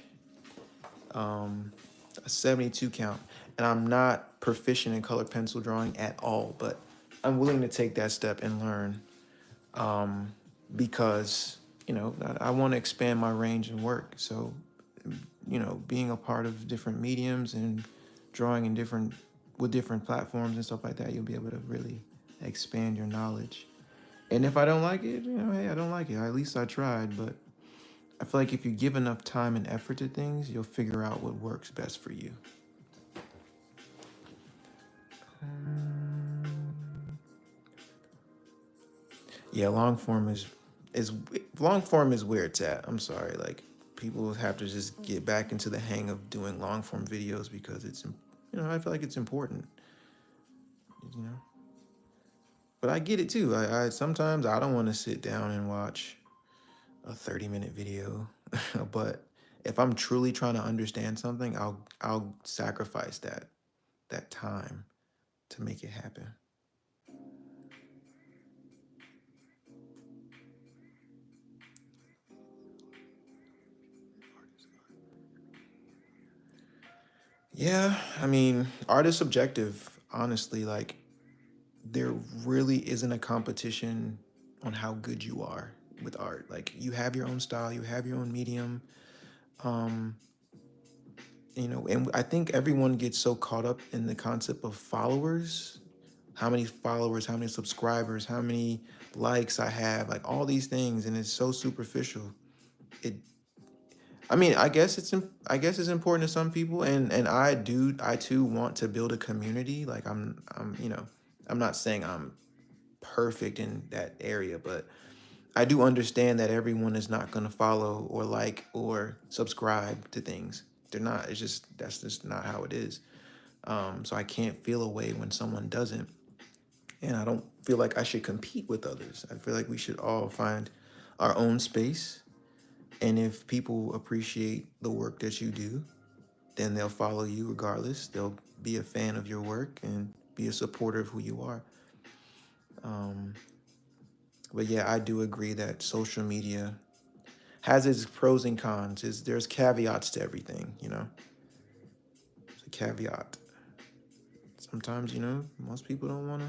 A 72 count, and I'm not proficient in color pencil drawing at all, but I'm willing to take that step and learn because I want to expand my range and work. So being a part of different mediums and drawing in different platforms and stuff like that, you'll be able to really expand your knowledge. And if I don't like it, hey, I don't like it. At least I tried. But I feel like if you give enough time and effort to things, you'll figure out what works best for you. Yeah, is long form is where it's at. I'm sorry, like people have to just get back into the hang of doing long form videos because I feel like it's important. You know, but I get it too. I sometimes I don't want to sit down and watch a 30-minute video, but if I'm truly trying to understand something, I'll sacrifice that time to make it happen. Yeah, I mean, art is subjective, honestly. Like, there really isn't a competition on how good you are with art. Like, you have your own style, you have your own medium. Um, and I think everyone gets so caught up in the concept of followers. How many followers, how many subscribers, how many likes I have, like all these things, and it's so superficial. It I mean, I guess it's important to some people, and I too want to build a community. Like I'm not saying I'm perfect in that area, but I do understand that everyone is not going to follow or like or subscribe to things. They're not. It's just that's just not how it is. So I can't feel a way when someone doesn't, and I don't feel like I should compete with others. I feel like we should all find our own space, and if people appreciate the work that you do, then they'll follow you regardless. They'll be a fan of your work and be a supporter of who you are. Um, but yeah, I do agree that social media has its pros and cons. There's caveats to everything, you know. It's a caveat. Sometimes, most people don't want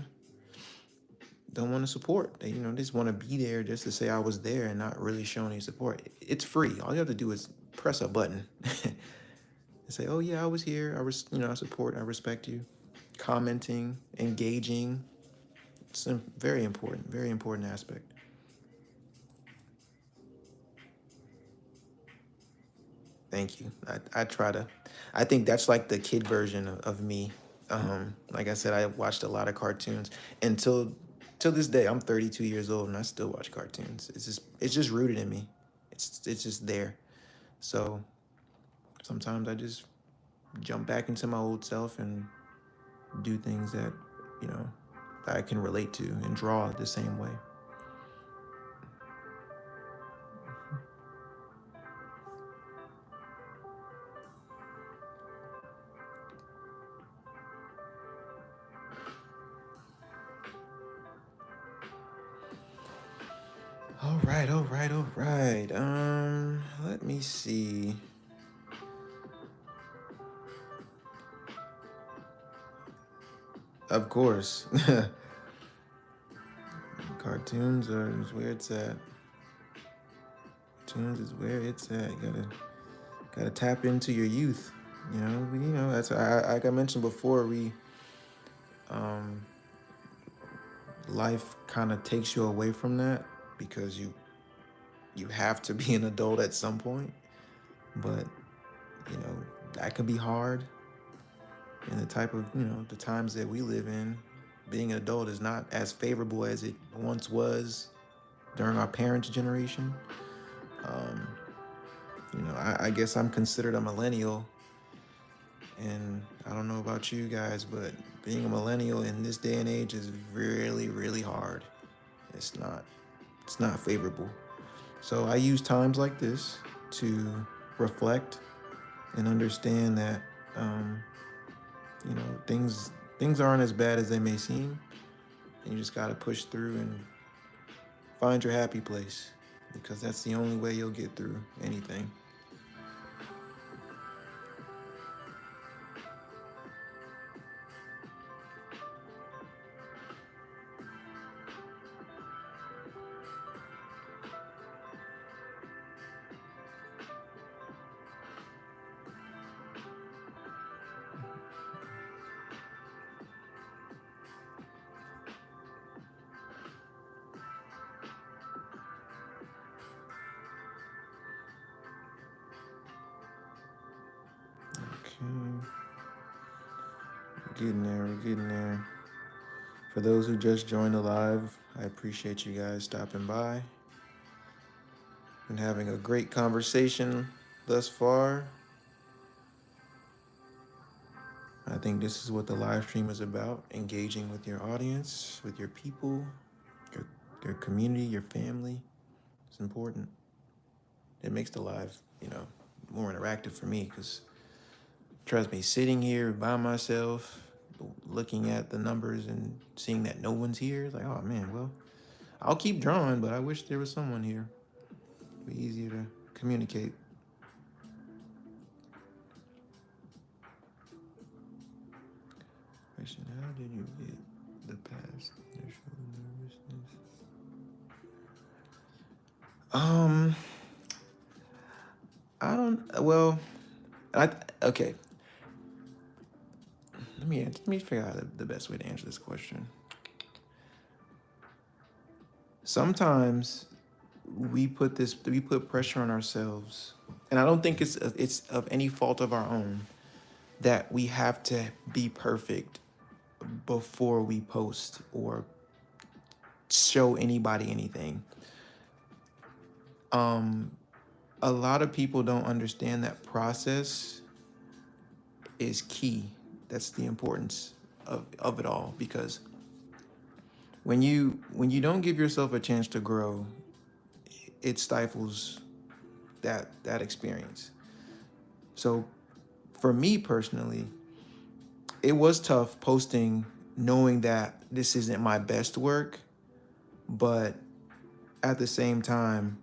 to support. They just want to be there just to say I was there and not really show any support. It's free. All you have to do is press a button and say, "Oh yeah, I was here. I support. I respect you." Commenting, engaging. It's a very important aspect. Thank you. I try to. I think that's like the kid version of me. Like I said, I watched a lot of cartoons until till this day. I'm 32 years old and I still watch cartoons. It's just rooted in me. It's just there. So sometimes I just jump back into my old self and do things that you know that I can relate to and draw the same way. All right, all right, all right. Let me see. Of course, cartoons are is where it's at. Cartoons is where it's at. You gotta tap into your youth. That's like I mentioned before. Um, Life kind of takes you away from that because you have to be an adult at some point. But you know that can be hard in the type of the times that we live in. Being an adult is not as favorable as it once was during our parents' generation. Um, I guess I'm considered a millennial, and I don't know about you guys, but being a millennial in this day and age is really, really hard. It's not, it's not favorable. So I use times like this to reflect and understand that, um, things aren't as bad as they may seem. And you just gotta push through and find your happy place because that's the only way you'll get through anything. Okay, we're getting there. We're getting there. For those who just joined the live, I appreciate you guys stopping by and having a great conversation thus far. I think this is what the live stream is about, engaging with your audience, with your people, your, your community, your family. It's important. It makes the live, more interactive for me because, trust me, sitting here by myself, looking at the numbers and seeing that no one's here, it's like, oh man, well, I'll keep drawing, but I wish there was someone here. It'd be easier to communicate. Question: how did you get the past initial nervousness? Um, I don't. Well, I okay. Let me figure out the best way to answer this question. Sometimes we put pressure on ourselves, and I don't think it's of any fault of our own that we have to be perfect before we post or show anybody anything. Um, a lot of people don't understand that process is key. That's the importance of it all, because when you don't give yourself a chance to grow, it stifles that experience. So for me personally, it was tough posting knowing that this isn't my best work, but at the same time,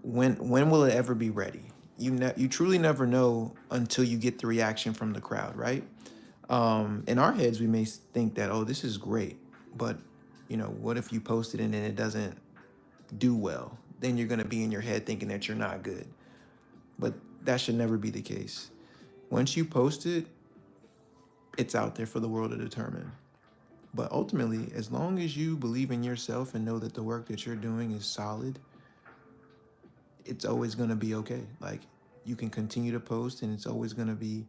when will it ever be ready? You truly never know until you get the reaction from the crowd, right? In our heads, we may think that, oh, this is great, but what if you post it and then it doesn't do well? Then you're gonna be in your head thinking that you're not good. But that should never be the case. Once you post it, it's out there for the world to determine. But ultimately, as long as you believe in yourself and know that the work that you're doing is solid, it's always going to be okay. Like, you can continue to post and it's always going to be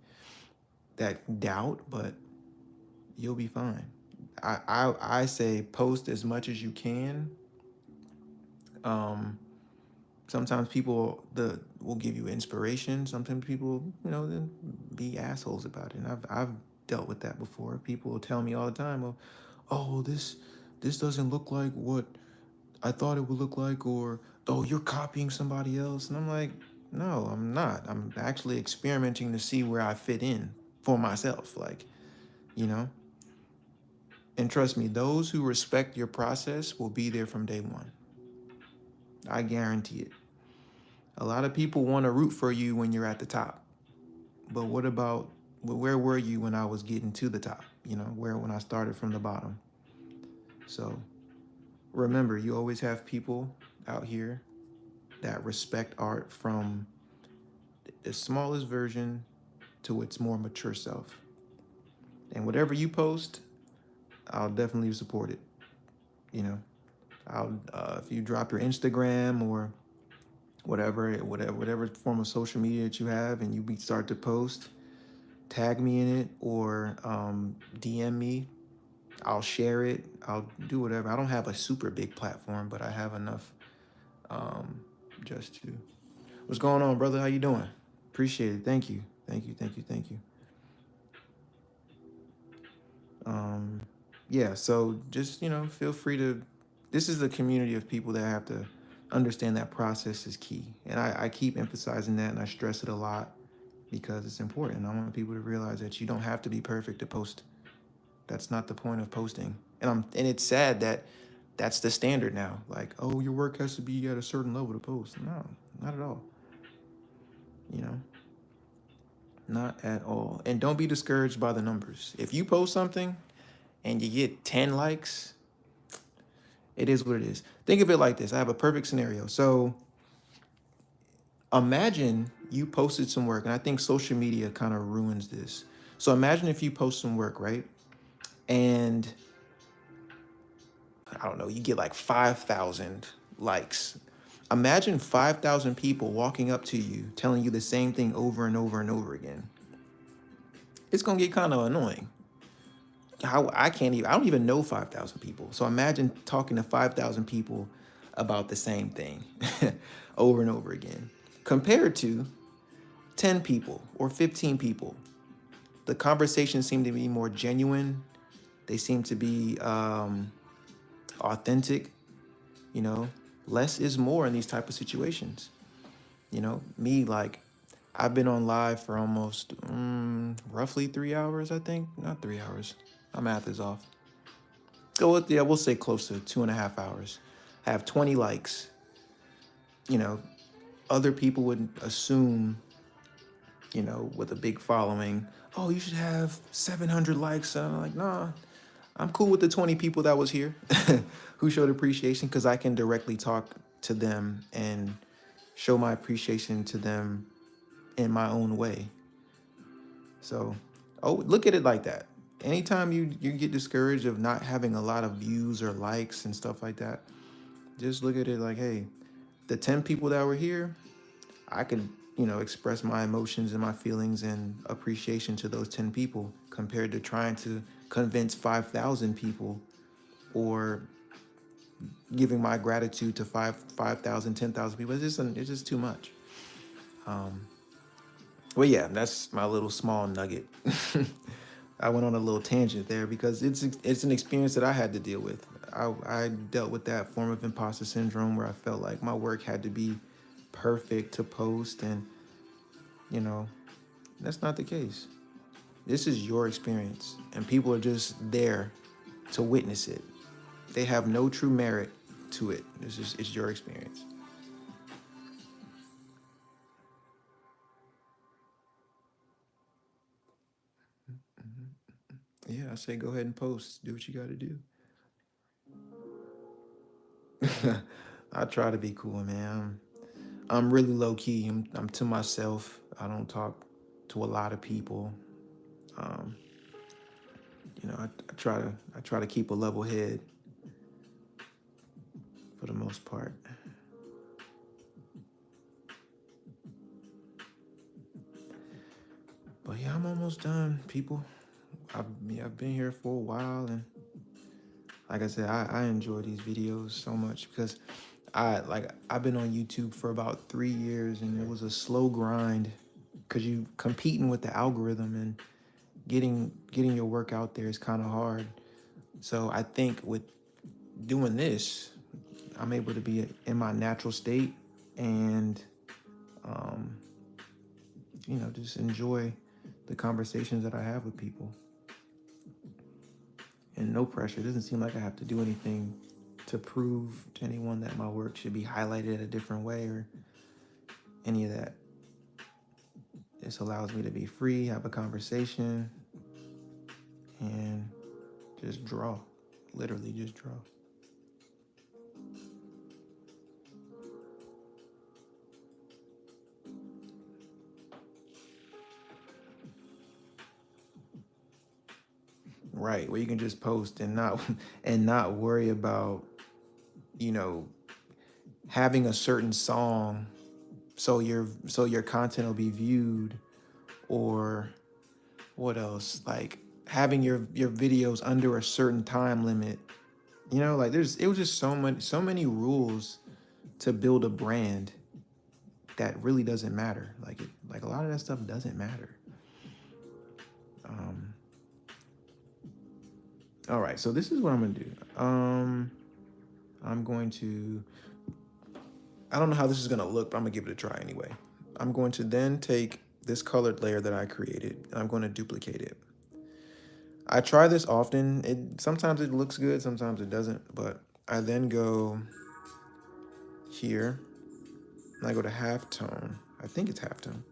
that doubt, but you'll be fine. I say post as much as you can. Um, Sometimes people will give you inspiration. Sometimes people, then be assholes about it. And I've dealt with that before. People will tell me all the time, oh, this doesn't look like what I thought it would look like, or oh, you're copying somebody else. And I'm like, no, I'm not. I'm actually experimenting to see where I fit in for myself. Like, you know. And trust me, those who respect your process will be there from day one. I guarantee it. A lot of people want to root for you when you're at the top. But what about, where were you when I was getting to the top? When I started from the bottom? So remember, you always have people out here that respect art from the smallest version to its more mature self. And whatever you post, I'll definitely support it. You know, I'll if you drop your Instagram or whatever form of social media that you have, and you start to post, tag me in it or DM me. I'll share it. I'll do whatever. I don't have a super big platform, but I have enough um, just to. What's going on, brother? How you doing? Appreciate it. Thank you. Thank you. Thank you. Thank you. Um, yeah. So just feel free to. This is a community of people that have to understand that process is key, and I keep emphasizing that, and I stress it a lot because it's important. I want people to realize that you don't have to be perfect to post. That's not the point of posting. And it's sad that that's the standard now. Like, oh, your work has to be at a certain level to post. No, not at all. You know, not at all. And don't be discouraged by the numbers. If you post something and you get 10 likes, it is what it is. Think of it like this. I have a perfect scenario. So imagine you posted some work, and I think social media kind of ruins this. So imagine if you post some work, right? And I don't know, you get like 5,000 likes. Imagine 5,000 people walking up to you telling you the same thing over and over and over again. It's going to get kind of annoying. I don't even know 5,000 people. So imagine talking to 5,000 people about the same thing over and over again, compared to 10 people or 15 people. The conversations seem to be more genuine. They seem to be authentic. Less is more in these type of situations. Me, like, I've been on live for almost roughly 3 hours, I think. Not 3 hours. My math is off. Yeah, we'll say close to 2.5 hours. I have 20 likes. you know Other people would assume you know, with a big following, oh, you should have 700 likes. And I'm like, nah, I'm cool with the 20 people that was here who showed appreciation, because I can directly talk to them and show my appreciation to them in my own way. So, oh, look at it like that. Anytime you get discouraged of not having a lot of views or likes and stuff like that, just look at it like, hey, the 10 people that were here, I could, you know, express my emotions and my feelings and appreciation to those 10 people, compared to trying to convince 5,000 people, or giving my gratitude to 5,000, 10,000 people. It's just too much. Well, yeah, that's my little small nugget. I went on a little tangent there because it's an experience that I had to deal with. I dealt with that form of imposter syndrome where I felt like my work had to be perfect to post, and you know, that's not the case. This is your experience, and people are just there to witness it. They have no true merit to it. It's your experience. Yeah, I say go ahead and post. Do what you got to do. I try to be cool, man. I'm really low key. I'm to myself. I don't talk to a lot of people. Um, you know, I try to keep a level head for the most part. But yeah, I'm almost done, people. I've been here for a while, and like I said, I enjoy these videos so much because I've been on YouTube for about 3 years, and it was a slow grind because you competing with the algorithm, and getting your work out there is kind of hard. So I think with doing this, I'm able to be in my natural state, and um, you know, just enjoy the conversations that I have with people, and no pressure. It doesn't seem like I have to do anything to prove to anyone that my work should be highlighted a different way or any of that. This allows me to be free, have a conversation, and just draw. Literally just draw. Right, where you can just post and not and not worry about, you know, having a certain song so your content will be viewed, or what else? Like having your videos under a certain time limit. You know, like it was just so many rules to build a brand that really doesn't matter. Like a lot of that stuff doesn't matter. Um, all right, so this is what I'm gonna do. I'm going to. I don't know how this is gonna look, but I'm gonna give it a try anyway. I'm going to then take this colored layer that I created, and I'm going to duplicate it. I try this often. Sometimes it looks good, sometimes it doesn't. But I then go here, and I go to halftone. I think it's halftone.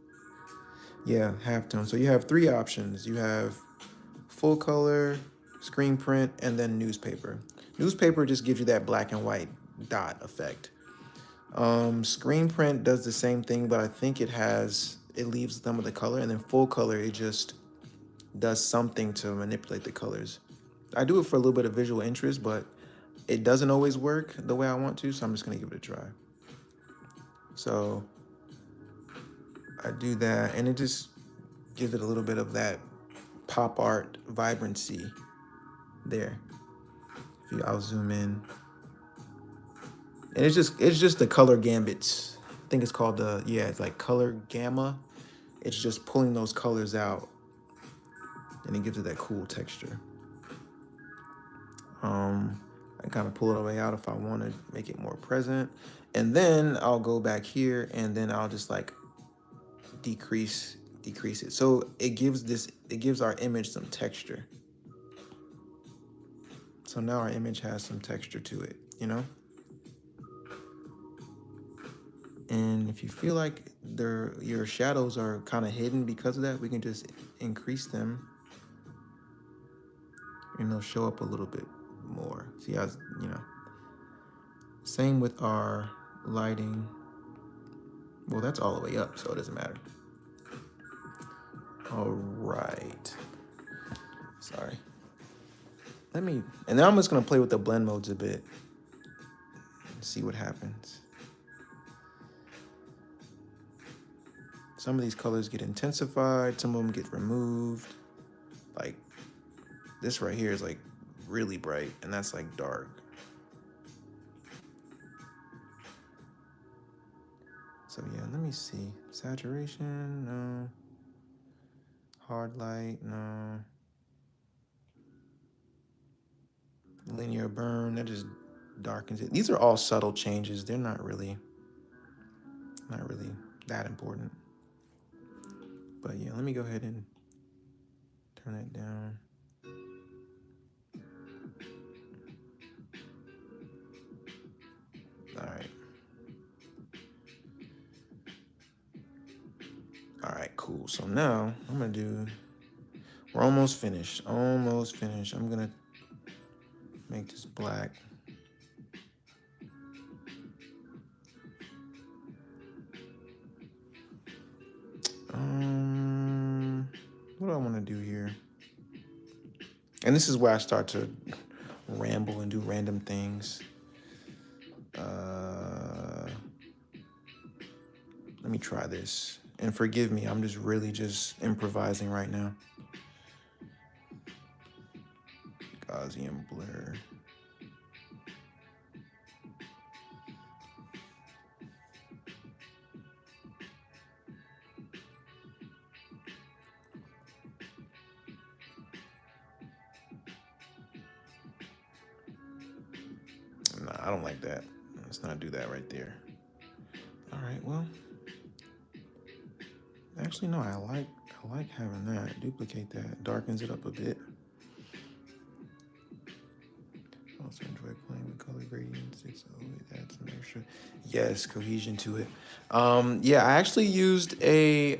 Yeah, halftone. So you have three options. You have full color, screen print, and then newspaper. Newspaper just gives you that black and white dot effect. Screen print does the same thing, but I think it leaves some of the color, and then full color it just does something to manipulate the colors. I do it for a little bit of visual interest, but it doesn't always work the way I want to, so I'm just gonna give it a try. So I do that, and it just gives it a little bit of that pop art vibrancy there. I'll zoom in, and it's just the color gambits. I think it's called it's like color gamma. It's just pulling those colors out, and it gives it that cool texture. I kind of pull it all the way out if I want to make it more present. And then I'll go back here, and then I'll just like decrease it. So it gives our image some texture. So now our image has some texture to it, you know? And if you feel like your shadows are kind of hidden because of that. We can just increase them and they'll show up a little bit more. See how, you know, same with our lighting. Well, that's all the way up, so it doesn't matter. All right. Sorry. And then I'm just gonna play with the blend modes a bit and see what happens. Some of these colors get intensified, some of them get removed. Like this right here is like really bright, and that's like dark. So yeah, let me see. Saturation, no. Hard light, no. Linear burn, that just darkens it. These are all subtle changes. They're not really that important. But yeah, let me go ahead and turn it down. All right. All right, cool. So now I'm gonna do, we're almost finished. Almost finished. I'm gonna make this black. What do I want to do here? And this is where I start to ramble and do random things. Let me try this. And forgive me, I'm just really just improvising right now. Gaussian blur. Nah, I don't like that. Let's not do that right there. All right, well. Actually, no, I like having that. Duplicate that. Darkens it up a bit. Also enjoy playing with color gradients. It adds some extra, yes, cohesion to it. Yeah, I actually used a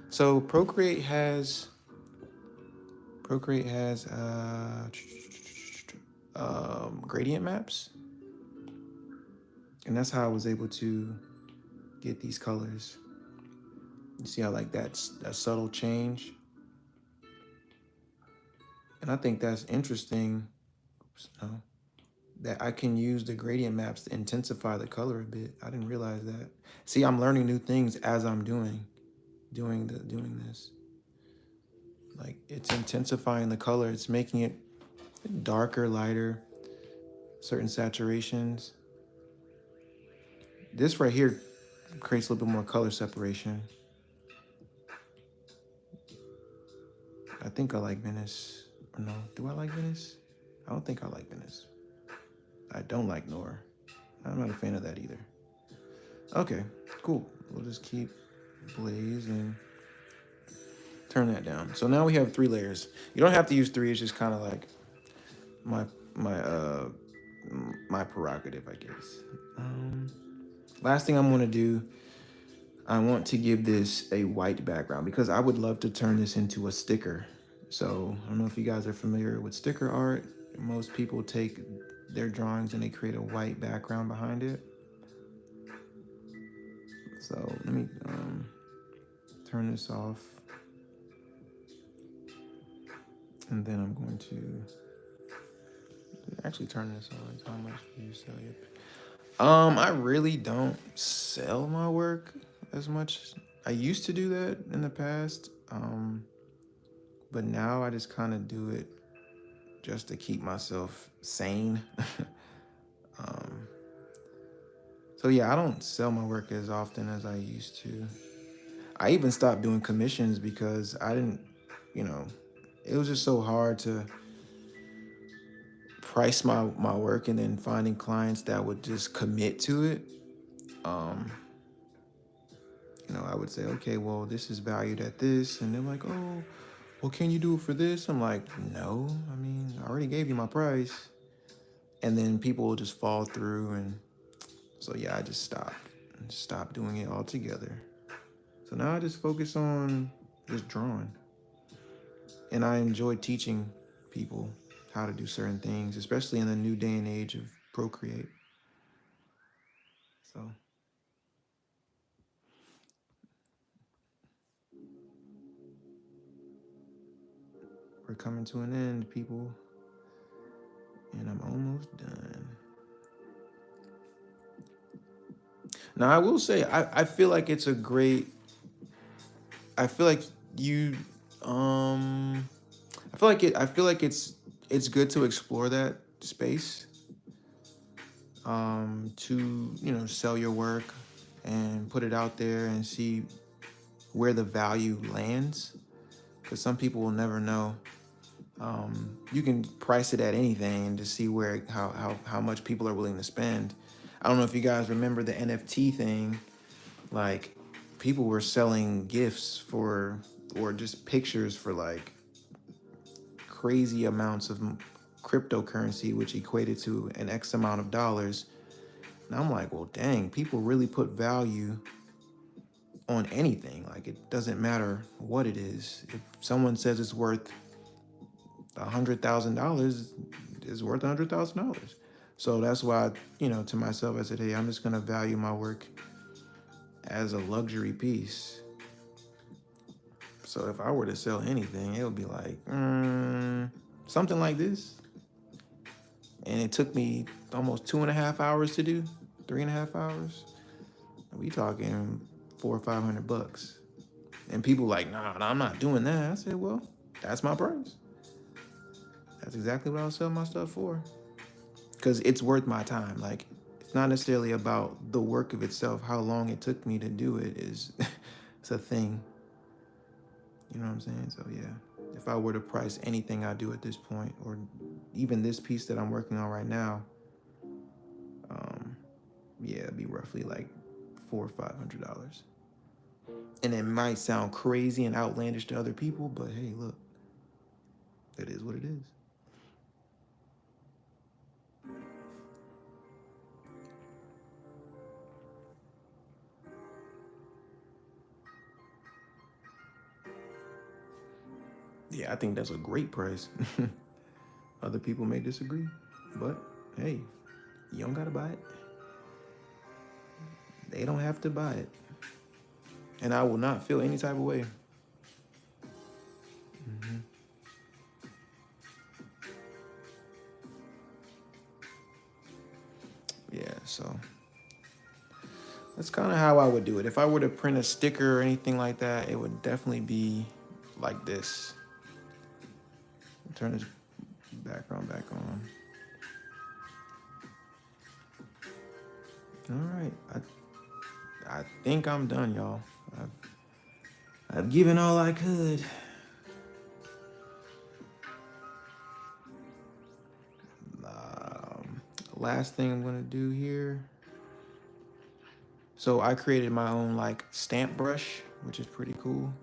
so Procreate has gradient maps, and that's how I was able to get these colors. You see how like that's a subtle change, and I think that's interesting. Oops, no. That I can use the gradient maps to intensify the color a bit. I didn't realize that. See, I'm learning new things as I'm doing this. Like it's intensifying the color. It's making it darker, lighter, certain saturations. This right here creates a little bit more color separation. I think I like Venice. Or no, do I like Venice? I don't think I like Venice. I don't like Nor. I'm not a fan of that either. Okay, cool. We'll just keep Blaze and turn that down. So now we have 3 layers. You don't have to use 3. It's just kind of like my my uh my prerogative, I guess. Last thing I'm gonna do, I want to give this a white background because I would love to turn this into a sticker. So I don't know if you guys are familiar with sticker art. Most people take their drawings and they create a white background behind it. So let me turn this off. And then I'm going to actually turn this on. How much do you sell your? I really don't sell my work as much. I used to do that in the past, but now I just kind of do it just to keep myself sane. um, so yeah, I don't sell my work as often as I used to. I even stopped doing commissions because I didn't, you know, it was just so hard to price my work and then finding clients that would just commit to it. Um, I would say, okay, well, this is valued at this, and they're like, oh, well, can you do it for this? I'm like, no, I mean, I already gave you my price, and then people will just fall through, and so yeah, I just stopped. and stopped doing it altogether. So now I just focus on just drawing. And I enjoy teaching people how to do certain things, especially in the new day and age of Procreate. So we're coming to an end, people. And I'm almost done. Now I will say I feel like it's a great I feel like you I feel like it's good to explore that space to, you know, sell your work and put it out there and see where the value lands, because some people will never know. You can price it at anything to see where how much people are willing to spend. I don't know if you guys remember the NFT thing. Like, people were selling gifts for, or just pictures for, like crazy amounts of cryptocurrency, which equated to an X amount of dollars. And I'm like, well, dang, people really put value on anything. Like, it doesn't matter what it is. If someone says it's worth $100,000, it's worth $100,000. So that's why, you know, to myself, I said, hey, I'm just gonna value my work as a luxury piece. So if I were to sell anything, it would be like something like this. And it took me almost 2.5 hours to do, 3.5 hours. We talking $400 or $500. And people like, nah, I'm not doing that. I said, well, that's my price. That's exactly what I'll sell my stuff for. Because it's worth my time. Like, it's not necessarily about the work of itself. How long it took me to do it is it's a thing. You know what I'm saying? So yeah, if I were to price anything I do at this point, or even this piece that I'm working on right now, yeah, it'd be roughly like $400 or $500. And it might sound crazy and outlandish to other people, but hey, look, it is what it is. Yeah, I think that's a great price. Other people may disagree, but hey, you don't gotta buy it. They don't have to buy it. And I will not feel any type of way. Yeah, so that's kind of how I would do it. If I were to print a sticker or anything like that, it would definitely be like this. Turn this background back on. All right, I think I'm done, y'all. I've given all I could. Um, Last thing I'm gonna do here. So I created my own like stamp brush, which is pretty cool.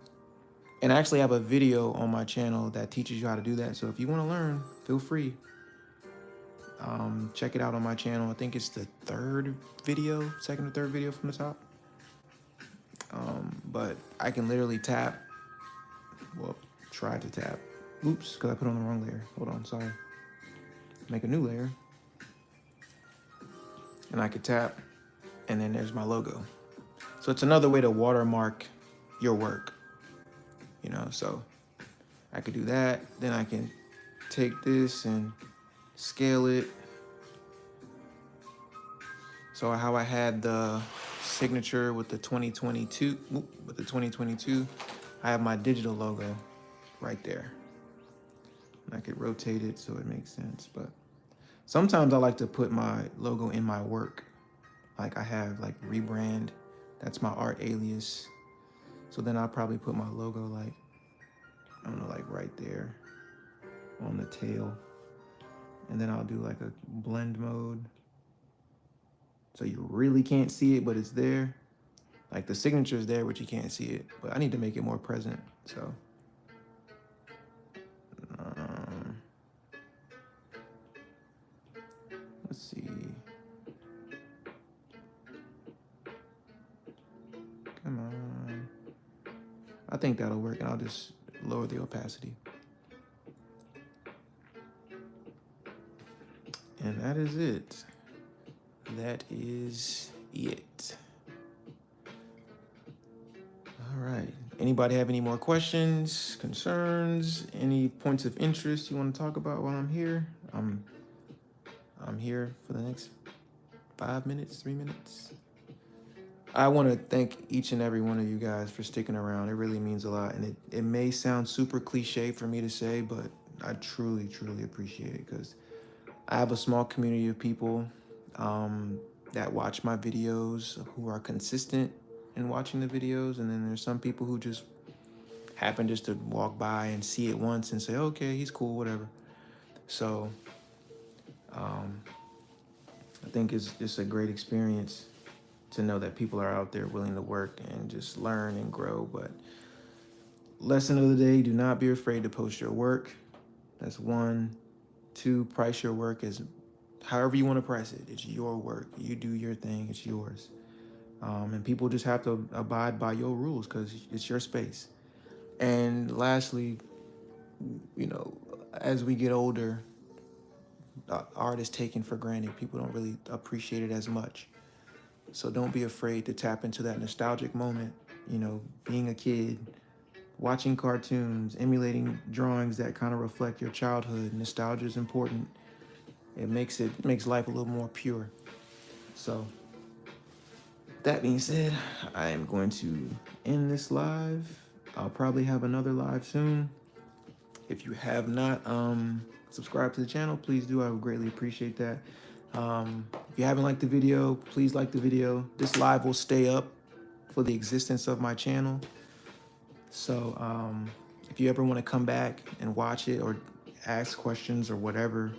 And I actually have a video on my channel that teaches you how to do that. So if you want to learn, feel free. Check it out on my channel. I think it's the second or third video from the top. But I can literally tap, well, try to tap. Oops, because I put on the wrong layer. Hold on, sorry. Make a new layer. And I could tap, and then there's my logo. So it's another way to watermark your work, you know? So I could do that. Then I can take this and scale it. So how I had the signature with the 2022, I have my digital logo right there. And I could rotate it so it makes sense. But sometimes I like to put my logo in my work. Like, I have like Rebrand, that's my art alias. So then I'll probably put my logo like, I don't know, like right there on the tail. And then I'll do like a blend mode. So you really can't see it, but it's there. Like, the signature is there, but you can't see it. But I need to make it more present. So let's see. I think that'll work, and I'll just lower the opacity. And that is it. That is it. All right. Anybody have any more questions, concerns, any points of interest you want to talk about while I'm here? I'm here for the next 5 minutes, 3 minutes. I want to thank each and every one of you guys for sticking around. It really means a lot. And it may sound super cliche for me to say, but I truly, truly appreciate it because I have a small community of people that watch my videos, who are consistent in watching the videos. And then there's some people who just happen just to walk by and see it once and say, okay, he's cool, whatever. So I think it's just a great experience to know that people are out there willing to work and just learn and grow. But lesson of the day, do not be afraid to post your work. That's 1. 2, price your work as however you want to price it. It's your work. You do your thing. It's yours. And people just have to abide by your rules because it's your space. And lastly, as we get older, art is taken for granted. People don't really appreciate it as much. So don't be afraid to tap into that nostalgic moment, being a kid, watching cartoons, emulating drawings that kind of reflect your childhood. Nostalgia is important. It makes life a little more pure. So that being said, I am going to end this live. I'll probably have another live soon. If you have not subscribed to the channel, please do. I would greatly appreciate that. If you haven't liked the video, please like the video. This live will stay up for the existence of my channel. So if you ever want to come back and watch it or ask questions or whatever,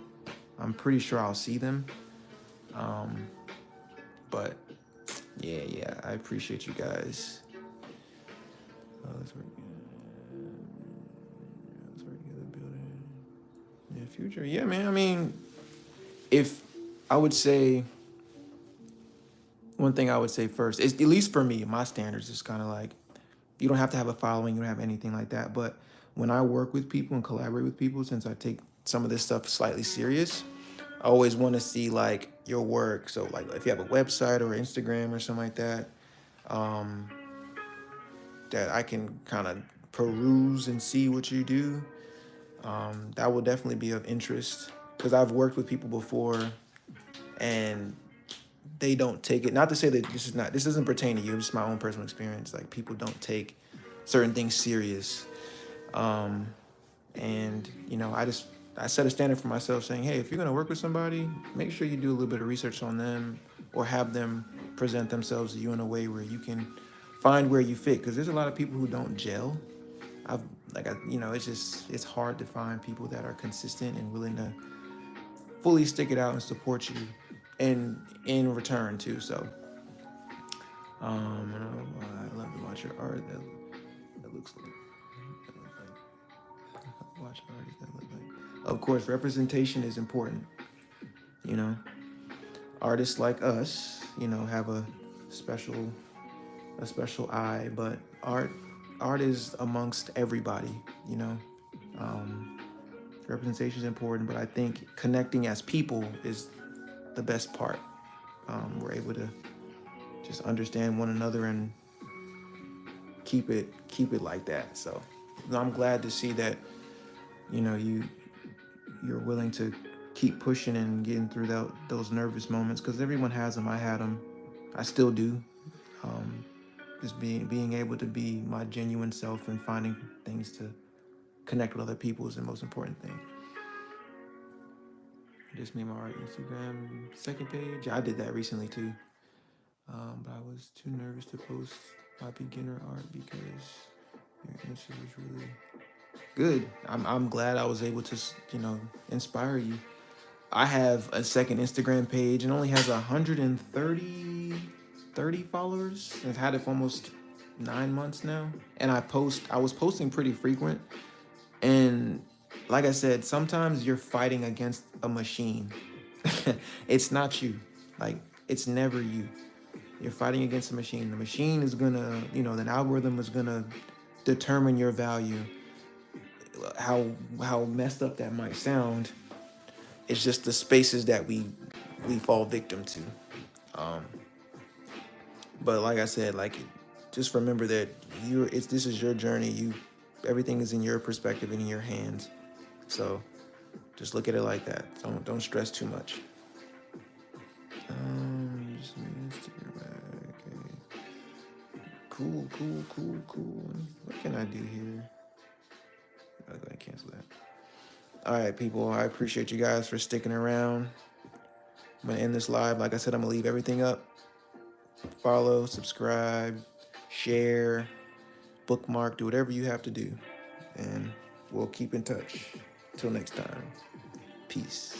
I'm pretty sure I'll see them. But yeah, I appreciate you guys. Let's work together, building in the future. Yeah, man. I mean, if I would say one thing I would say first is, at least for me, my standards is kind of like, you don't have to have a following, you don't have anything like that. But when I work with people and collaborate with people, since I take some of this stuff slightly serious, I always want to see like your work. So like if you have a website or Instagram or something like that, that I can kind of peruse and see what you do, that will definitely be of interest because I've worked with people before and they don't take it. Not to say that this doesn't pertain to you. It's my own personal experience. Like people don't take certain things serious. And I set a standard for myself saying, hey, if you're going to work with somebody, make sure you do a little bit of research on them or have them present themselves to you in a way where you can find where you fit. Because there's a lot of people who don't gel. It's hard to find people that are consistent and willing to fully stick it out and support you and in return too. So I love to watch your art that looks like watch artists that look like. Of course, representation is important. Artists like us, have a special eye, but art is amongst everybody. Representation is important, but I think connecting as people is the best part. We're able to just understand one another and keep it like that. So I'm glad to see that you're willing to keep pushing and getting through those nervous moments, because everyone has them. I had them. I still do. Just being able to be my genuine self and finding things to connect with other people is the most important thing. Just made my art Instagram second page. I did that recently too. But I was too nervous to post my beginner art because your answer was really good. I'm glad I was able to, inspire you. I have a second Instagram page and only has 130 followers. I've had it for almost 9 months now. And I was posting pretty frequent. And like I said, sometimes you're fighting against a machine. It's not you. Like, it's never you. You're fighting against a machine. The machine is gonna, the algorithm is gonna determine your value. How messed up that might sound, it's just the spaces that we fall victim to. Um, but like I said, like just remember that this is your journey. Everything is in your perspective and in your hands. So just look at it like that. Don't stress too much. Okay. Cool. What can I do here? I'll go ahead and cancel that. All right, people. I appreciate you guys for sticking around. I'm gonna end this live. Like I said, I'm gonna leave everything up. Follow, subscribe, share, bookmark, do whatever you have to do. And we'll keep in touch. Till next time. Peace.